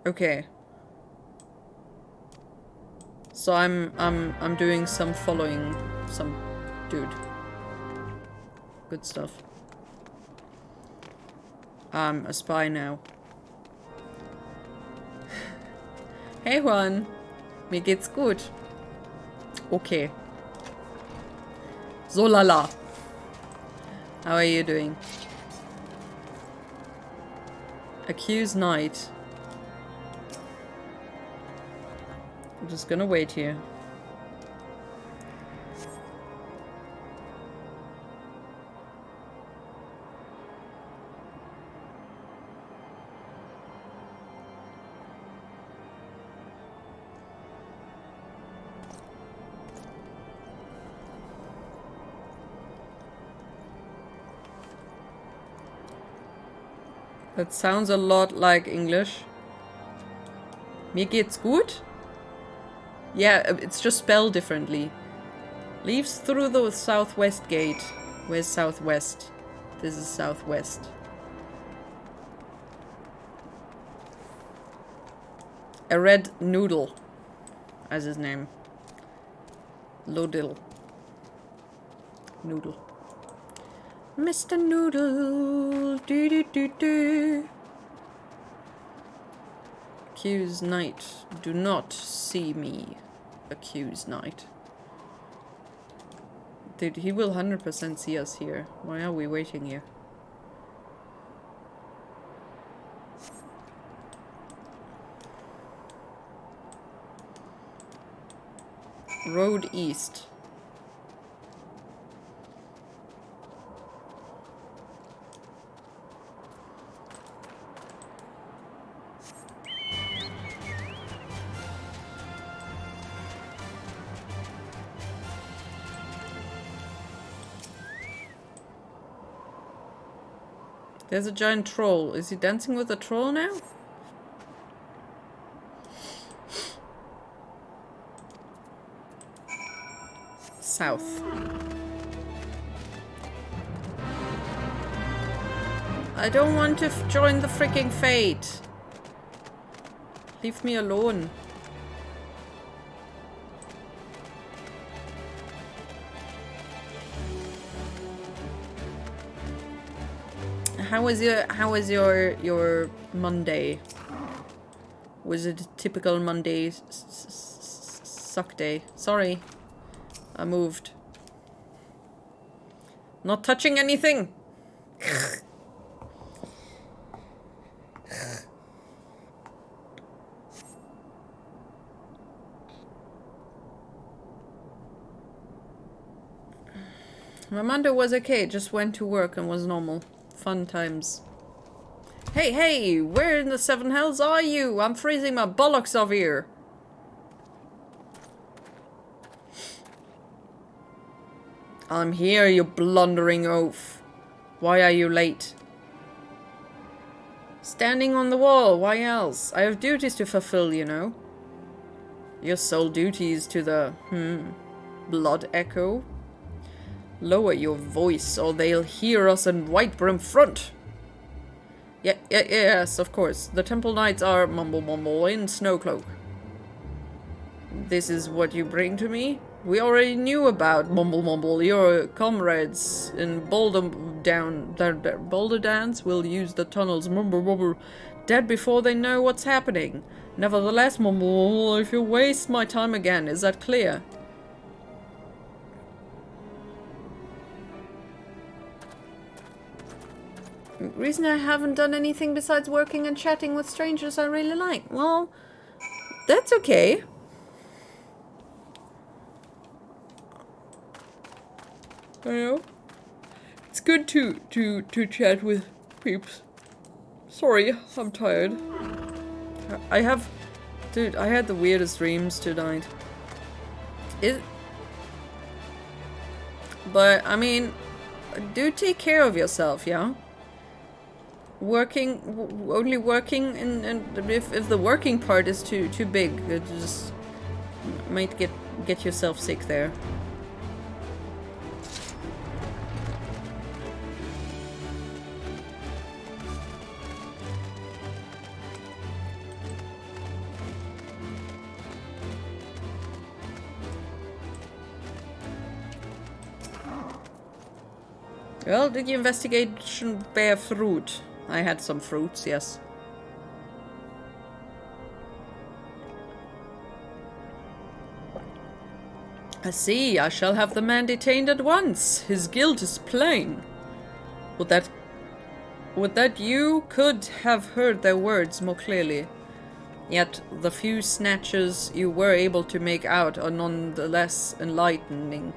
Okay. So I'm doing some following some dude. Good stuff. I'm a spy now. Hey Juan, mir geht's gut. Okay. So lala. How are you doing? Accused Knight. I'm just gonna wait here. That sounds a lot like English. Mir geht's gut? Yeah, it's just spelled differently. Leaves through the southwest gate. Where's southwest? This is southwest. A red noodle. As his name. Lodil. Noodle. Mr. Noodle. Do do do do. Accused Knight. Do not see me. Accused Knight. Dude, he will 100% see us here. Why are we waiting here? Road east. There's a giant troll. Is he dancing with a troll now? South. I don't want to join the freaking fate. Leave me alone. How was your Monday? Was it a typical Monday suck day? Sorry. I moved. Not touching anything. My Monday was okay, just went to work and was normal. Fun times. Hey, where in the seven hells are you? I'm freezing my bollocks off here. I'm here, you blundering oaf. Why are you late? Standing on the wall, why else? I have duties to fulfill, you know. Your sole duties to the, blood echo? Lower your voice, or they'll hear us in Whitebrim Front. Yes, of course. The Temple Knights are mumble in Snowcloak. This is what you bring to me? We already knew about mumble. Your comrades in Boulder Downs will use the tunnels mumble dead before they know what's happening. Nevertheless, mumble, if you waste my time again, is that clear? Reason I haven't done anything besides working and chatting with strangers I really like. Well, that's okay. I know. It's good to chat with peeps. Sorry, I'm tired. Dude, I had the weirdest dreams tonight. But, I mean, do take care of yourself, yeah? Only working, and if the working part is too big, it just might get yourself sick there. Well, did your investigation bear fruit? I had some fruits, yes. I see. I shall have the man detained at once. His guilt is plain. Would that you could have heard their words more clearly. Yet the few snatches you were able to make out are nonetheless enlightening.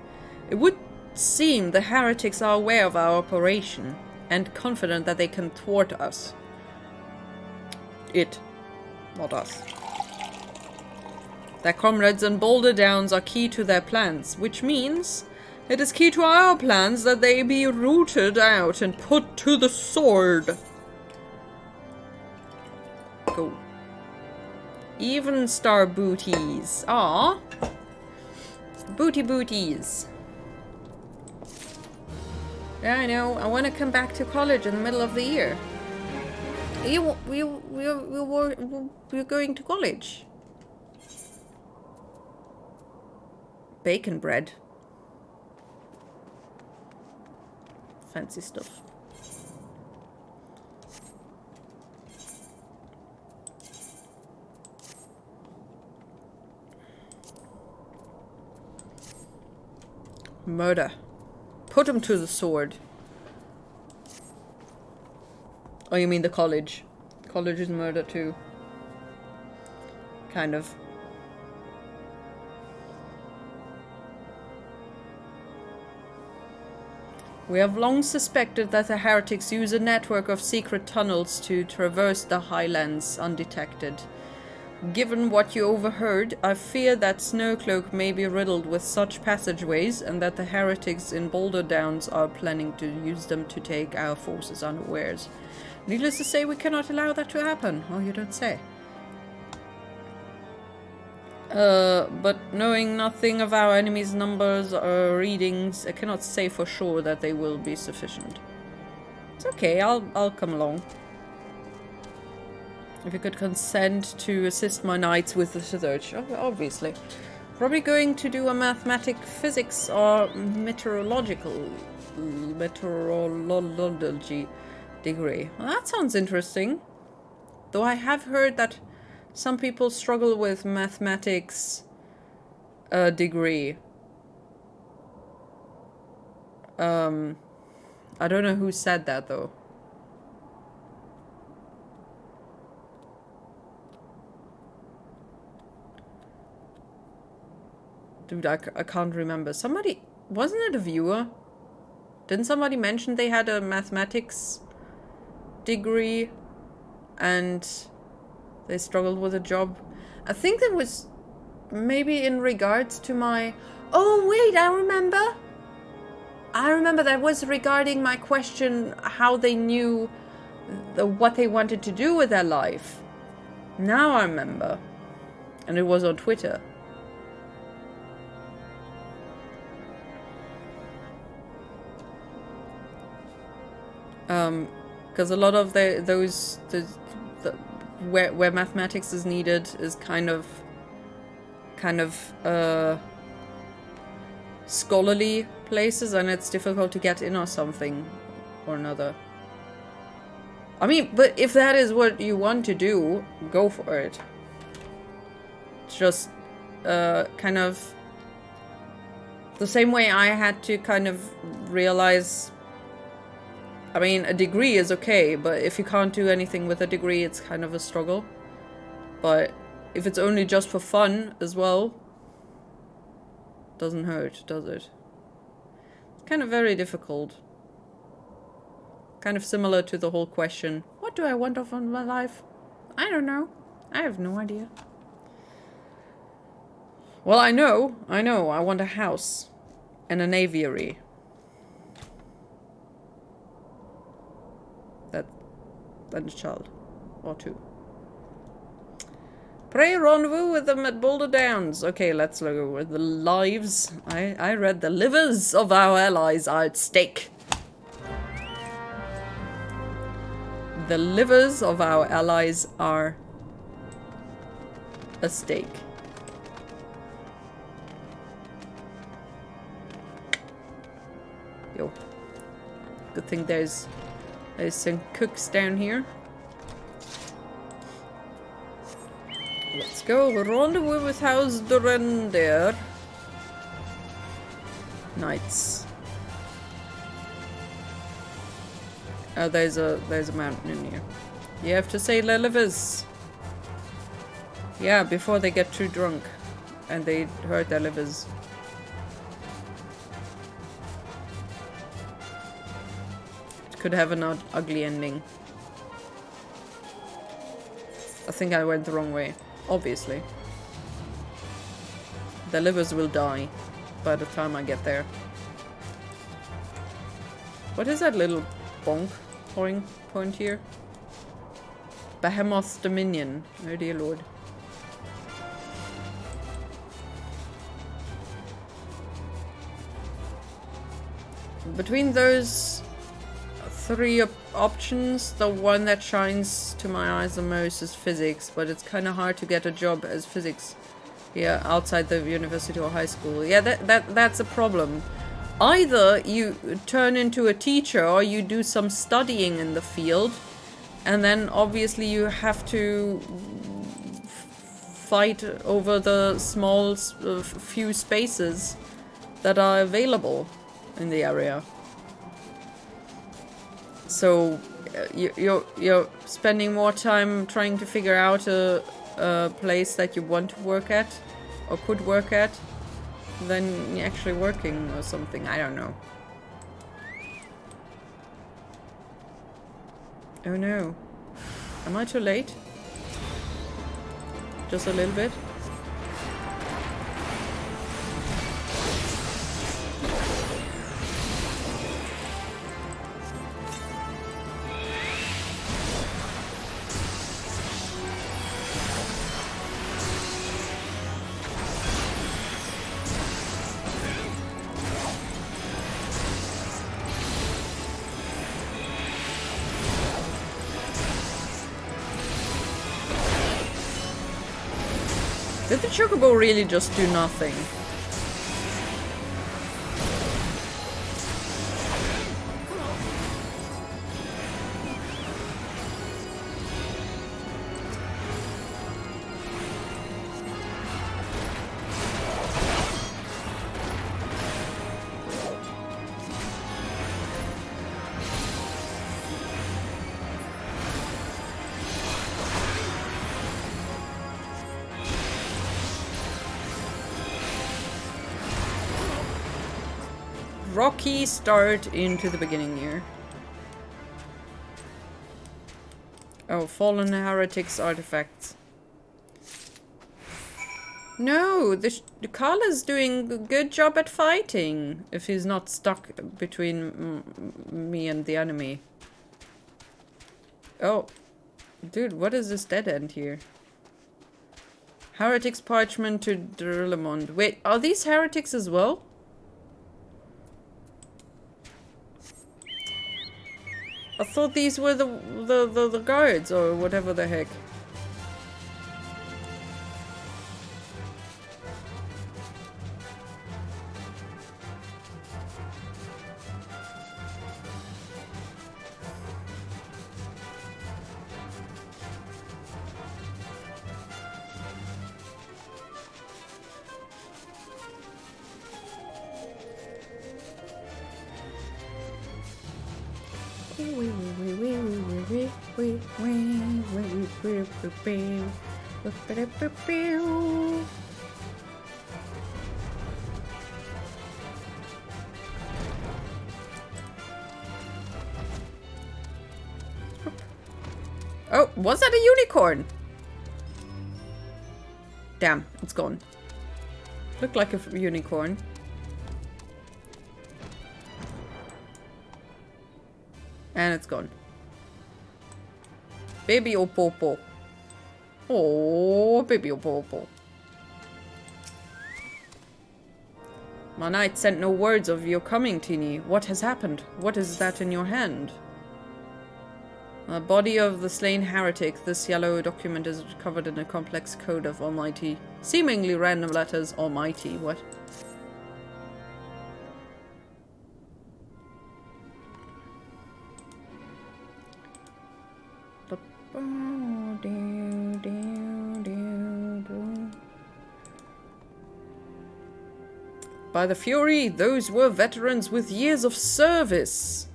It would seem the heretics are aware of our operation and confident that they can thwart us. It, not us. Their comrades in Boulder Downs are key to their plans, which means it is key to our plans that they be rooted out and put to the sword. Go. Even star booties. Ah, booties. Yeah, I know. I want to come back to college in the middle of the year. We're going to college. Bacon bread. Fancy stuff. Murder. Put him to the sword. Oh, you mean the college? College is murder too. Kind of. We have long suspected that the heretics use a network of secret tunnels to traverse the highlands undetected. Given what you overheard, I fear that Snowcloak may be riddled with such passageways, and that the heretics in Boulder Downs are planning to use them to take our forces unawares. Needless to say, we cannot allow that to happen. Oh, you don't say. But knowing nothing of our enemies' numbers or readings, I cannot say for sure that they will be sufficient. It's okay, I'll come along. If you could consent to assist my knights with the search, obviously. Probably going to do a mathematic, physics, or meteorology degree. Well, that sounds interesting. Though I have heard that some people struggle with mathematics degree. I don't know who said that though. Dude, I can't remember. Somebody... Wasn't it a viewer? Didn't somebody mention they had a mathematics degree and they struggled with a job? I think it was maybe in regards to my... Oh, wait, I remember. I remember that was regarding my question how they knew what they wanted to do with their life. Now I remember. And it was on Twitter. Because a lot of those where mathematics is needed is kind of scholarly places, and it's difficult to get in or something or another. I mean, but if that is what you want to do, go for it. It's just kind of the same way I had to kind of realize. I mean, a degree is okay, but if you can't do anything with a degree, it's kind of a struggle. But if it's only just for fun as well, doesn't hurt, does it? It's kind of very difficult. Kind of similar to the whole question, what do I want of my life? I don't know. I have no idea. Well, I know. I want a house and an aviary. And a child. Or two. Pray rendezvous with them at Boulder Downs. Okay, let's go with the lives. I read the livers of our allies are at stake. The livers of our allies are at stake. Yo. Good thing there's some cooks down here. Let's go. Rendezvous with House Durender. Knights. Oh, there's a mountain in here. You have to say the livers. Yeah, before they get too drunk and they hurt their livers. Could have an ugly ending. I think I went the wrong way. Obviously. The livers will die by the time I get there. What is that little bonk point here? Behemoth's Dominion. Oh dear lord. Between those three options. The one that shines to my eyes the most is physics, but it's kind of hard to get a job as physics here outside the university or high school. Yeah, that's a problem. Either you turn into a teacher or you do some studying in the field, and then obviously you have to fight over the small few spaces that are available in the area. So you're spending more time trying to figure out a place that you want to work at or could work at than actually working or something. I don't know. Oh no. Am I too late? Just a little bit? Did the chocobo really just do nothing? Rocky start into the beginning here. Oh, fallen heretics artifacts. No, the Kala's doing a good job at fighting. If he's not stuck between me and the enemy. Oh, dude, what is this dead end here? Heretics parchment to Durlamond. Wait, are these heretics as well? I thought these were the guards or whatever the heck. Oh, was that a unicorn? Damn, it's gone. Looked like a unicorn. And it's gone. Baby Opopo. Oh, baby Opopo. My knight sent no words of your coming, Teeny. What has happened? What is that in your hand? The body of the slain heretic. This yellow document is covered in a complex code of almighty, seemingly random letters. Almighty, what? By the Fury, those were veterans with years of service.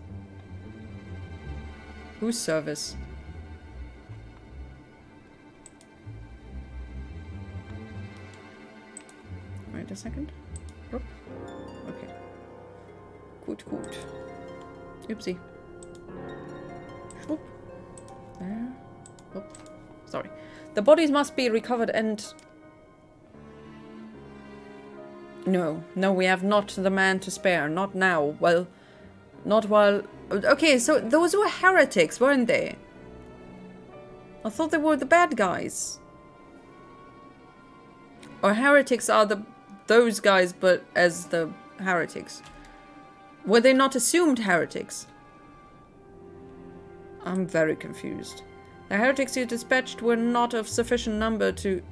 Whose service? Wait a second. Oop. Okay. Gut, gut. Oopsie. Swoop. There. Oop. Sorry. The bodies must be recovered and... No, we have not the man to spare. Not now. Well, not while... Okay, so those were heretics, weren't they? I thought they were the bad guys. Or heretics are those guys, but as the heretics. Were they not assumed heretics? I'm very confused. The heretics you dispatched were not of sufficient number to...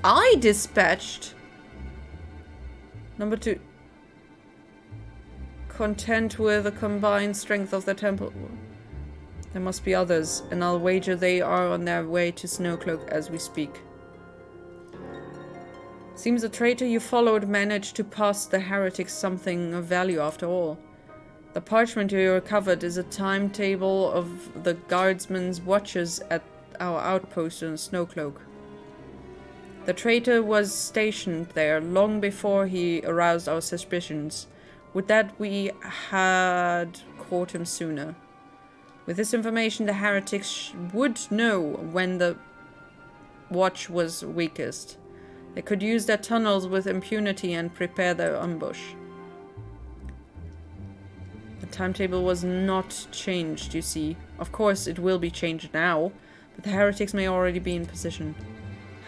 I dispatched? Number 2. Content with the combined strength of the temple. There must be others, and I'll wager they are on their way to Snowcloak as we speak. Seems the traitor you followed managed to pass the heretics something of value after all. The parchment you recovered is a timetable of the guardsmen's watches at our outpost in Snowcloak. The traitor was stationed there long before he aroused our suspicions. Would that we had caught him sooner. With this information, the heretics would know when the watch was weakest. They could use their tunnels with impunity and prepare their ambush. The timetable was not changed, you see. Of course, it will be changed now, but the heretics may already be in position.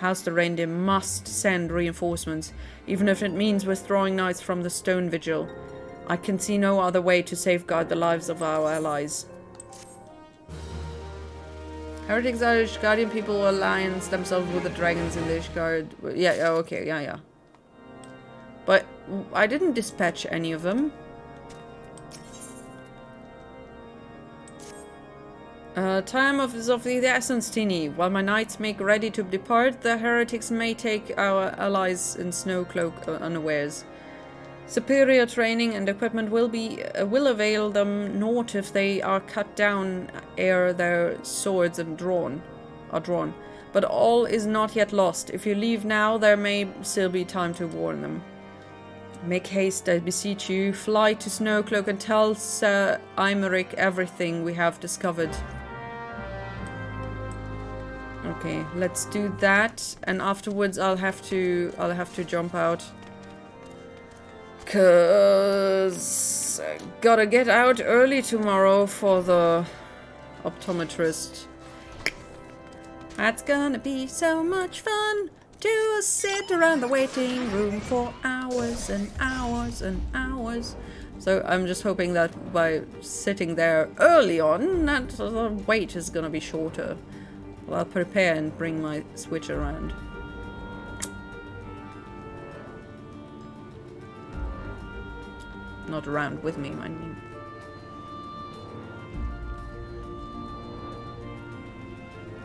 House the Reindeer must send reinforcements, even if it means withdrawing knights from the Stone Vigil. I can see no other way to safeguard the lives of our allies. Heretics are Ishgardian people who alliance themselves with the dragons in the Ishgard. Yeah, okay, yeah. But I didn't dispatch any of them. Time is of the essence, Tini. While my knights make ready to depart, the heretics may take our allies in Snowcloak unawares. Superior training and equipment will avail them naught if they are cut down ere their swords are drawn. But all is not yet lost. If you leave now, there may still be time to warn them. Make haste, I beseech you. Fly to Snowcloak and tell Sir Imeric everything we have discovered. Okay, let's do that, and afterwards I'll have to jump out. 'Cause I gotta get out early tomorrow for the optometrist. That's gonna be so much fun to sit around the waiting room for hours and hours and hours. So I'm just hoping that by sitting there early on, that the wait is gonna be shorter. Well, I'll prepare and bring my Switch around. Not around with me, I mean.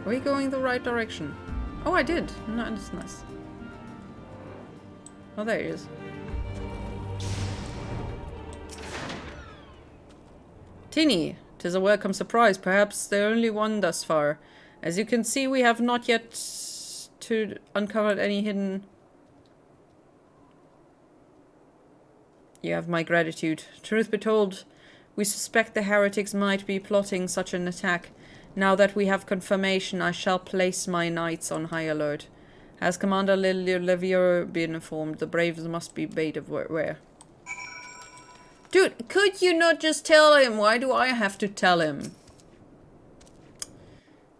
Are we going the right direction? Oh, I did. No, that's nice. Oh, there he is. Tini, 'tis a welcome surprise, perhaps the only one thus far. As you can see, we have not yet uncovered any hidden... You have my gratitude. Truth be told, we suspect the heretics might be plotting such an attack. Now that we have confirmation, I shall place my knights on high alert. Has Commander Levier been informed? The Braves must be bait of where? Dude, could you not just tell him? Why do I have to tell him?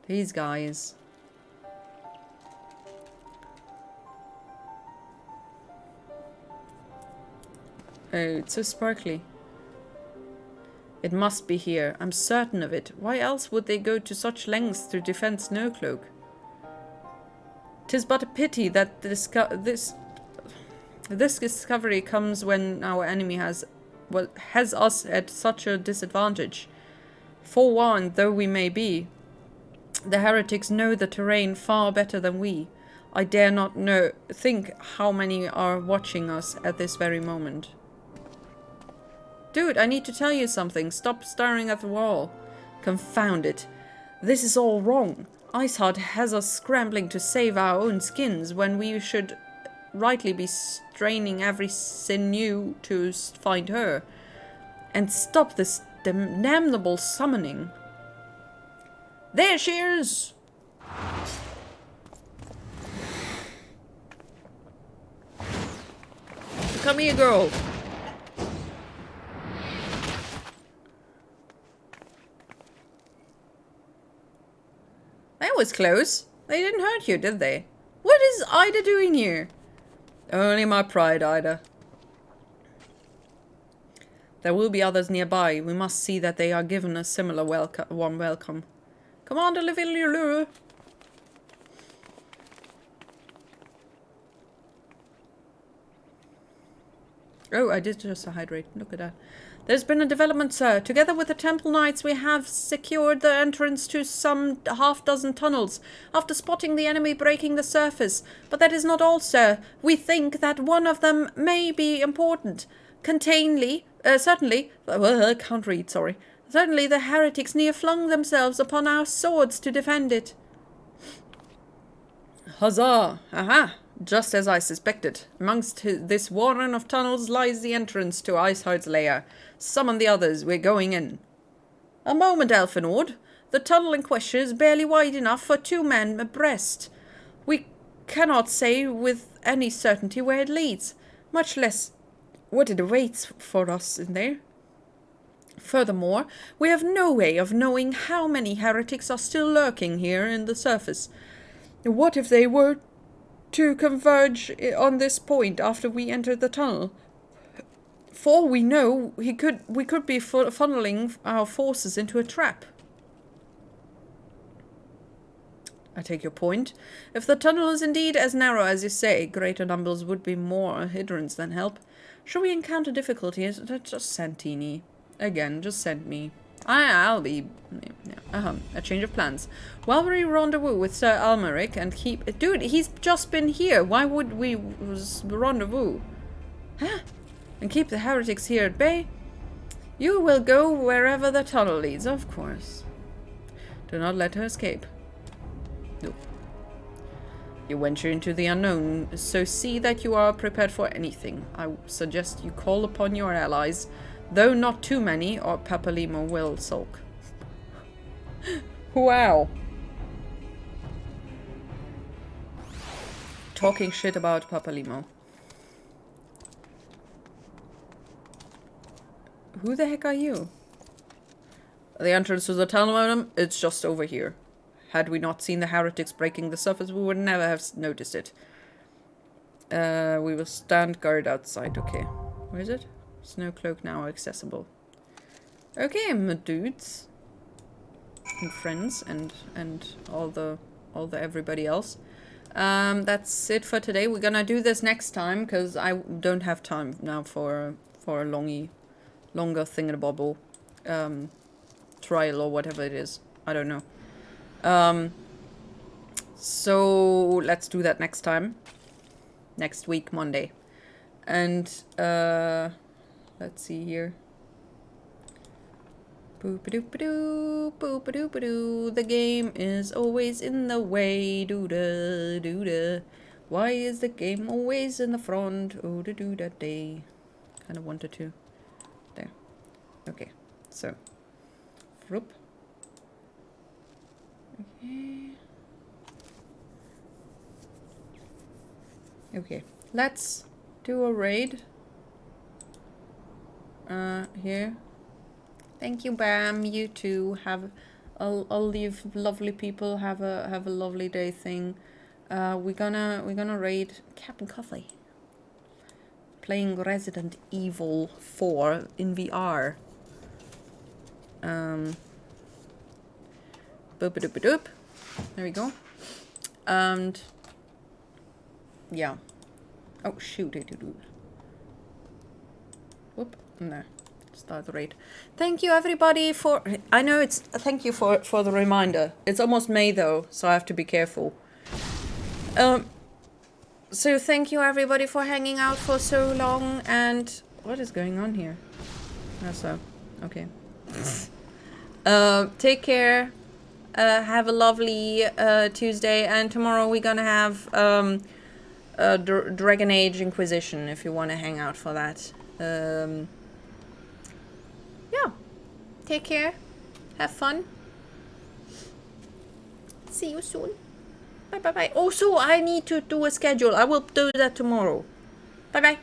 These guys. Oh, it's so sparkly. It must be here. I'm certain of it. Why else would they go to such lengths to defend Snowcloak? 'Tis but a pity that this discovery comes when our enemy has us at such a disadvantage. Forewarned though we may be, the heretics know the terrain far better than we. I dare not think how many are watching us at this very moment. Dude, I need to tell you something. Stop staring at the wall. Confound it. This is all wrong. Iceheart has us scrambling to save our own skins when we should rightly be straining every sinew to find her. And stop this damnable summoning. There she is! Come here, girl. That was close. They didn't hurt you, did they? What is Ida doing here? Only my pride, Ida. There will be others nearby. We must see that they are given a similar warm welcome. Commander Levilleur. Oh, I did just hydrate. Look at that. There's been a development, sir. Together with the Temple Knights, we have secured the entrance to some half-dozen tunnels, after spotting the enemy breaking the surface. But that is not all, sir. We think that one of them may be important. Certainly, I can't read, sorry. Certainly the heretics near flung themselves upon our swords to defend it. Huzzah! Aha! Just as I suspected. Amongst this warren of tunnels lies the entrance to Iceheart's lair. Summon the others, we're going in. A moment, Elfinord. The tunnel in question is barely wide enough for 2 men abreast. We cannot say with any certainty where it leads, much less what it awaits for us in there. Furthermore, we have no way of knowing how many heretics are still lurking here in the surface. What if they were to converge on this point after we enter the tunnel? For all we know, we could be funneling our forces into a trap. I take your point. If the tunnel is indeed as narrow as you say, greater numbers would be more a hindrance than help. Should we encounter difficulties, just send Teeny. Again, just send me. I'll be... Yeah. A change of plans. While we rendezvous with Sir Almeric and keep... Dude, he's just been here. Why would we rendezvous? Huh? And keep the heretics here at bay? You will go wherever the tunnel leads, of course. Do not let her escape. No. You venture into the unknown, so see that you are prepared for anything. I suggest you call upon your allies, though not too many, or Papalimo will sulk. Wow. Talking shit about Papalimo. Who the heck are you? The entrance to the tunnel, madam, it's just over here. Had we not seen the heretics breaking the surface, we would never have noticed it. We will stand guard outside. Okay. Where is it? Snow cloak now accessible. Okay, my dudes. And friends and all the everybody else. That's it for today. We're gonna do this next time because I don't have time now for a longer thingamabobble trial or whatever it is. I don't know. So let's do that next time. Next week, Monday. And let's see here. Boop-a-doop-a-doo, boop-a-doop-a-doo. The game is always in the way. Doo-da, doo-da. Why is the game always in the front? Oh, da doo da day. Kind of wanted to. There. Okay. So. Whoop. Okay. Okay. Let's do a raid. Here. Thank you, Bam. You too. I'll leave lovely people. Have a lovely day thing. We're gonna raid Captain Coffee. Playing Resident Evil 4 in VR. Boop-a-doop-a-doop. There we go. And yeah. Oh shoot! Whoop! No. Start the raid. Thank you everybody for. I know it's. Thank you for the reminder. It's almost May though, so I have to be careful. So thank you everybody for hanging out for so long. And what is going on here? That's so okay. Take care. Have a lovely Tuesday, and tomorrow we're gonna have Dragon Age Inquisition if you want to hang out for that. Yeah. Take care. Have fun. See you soon. Bye bye bye. Also, I need to do a schedule. I will do that tomorrow. Bye bye.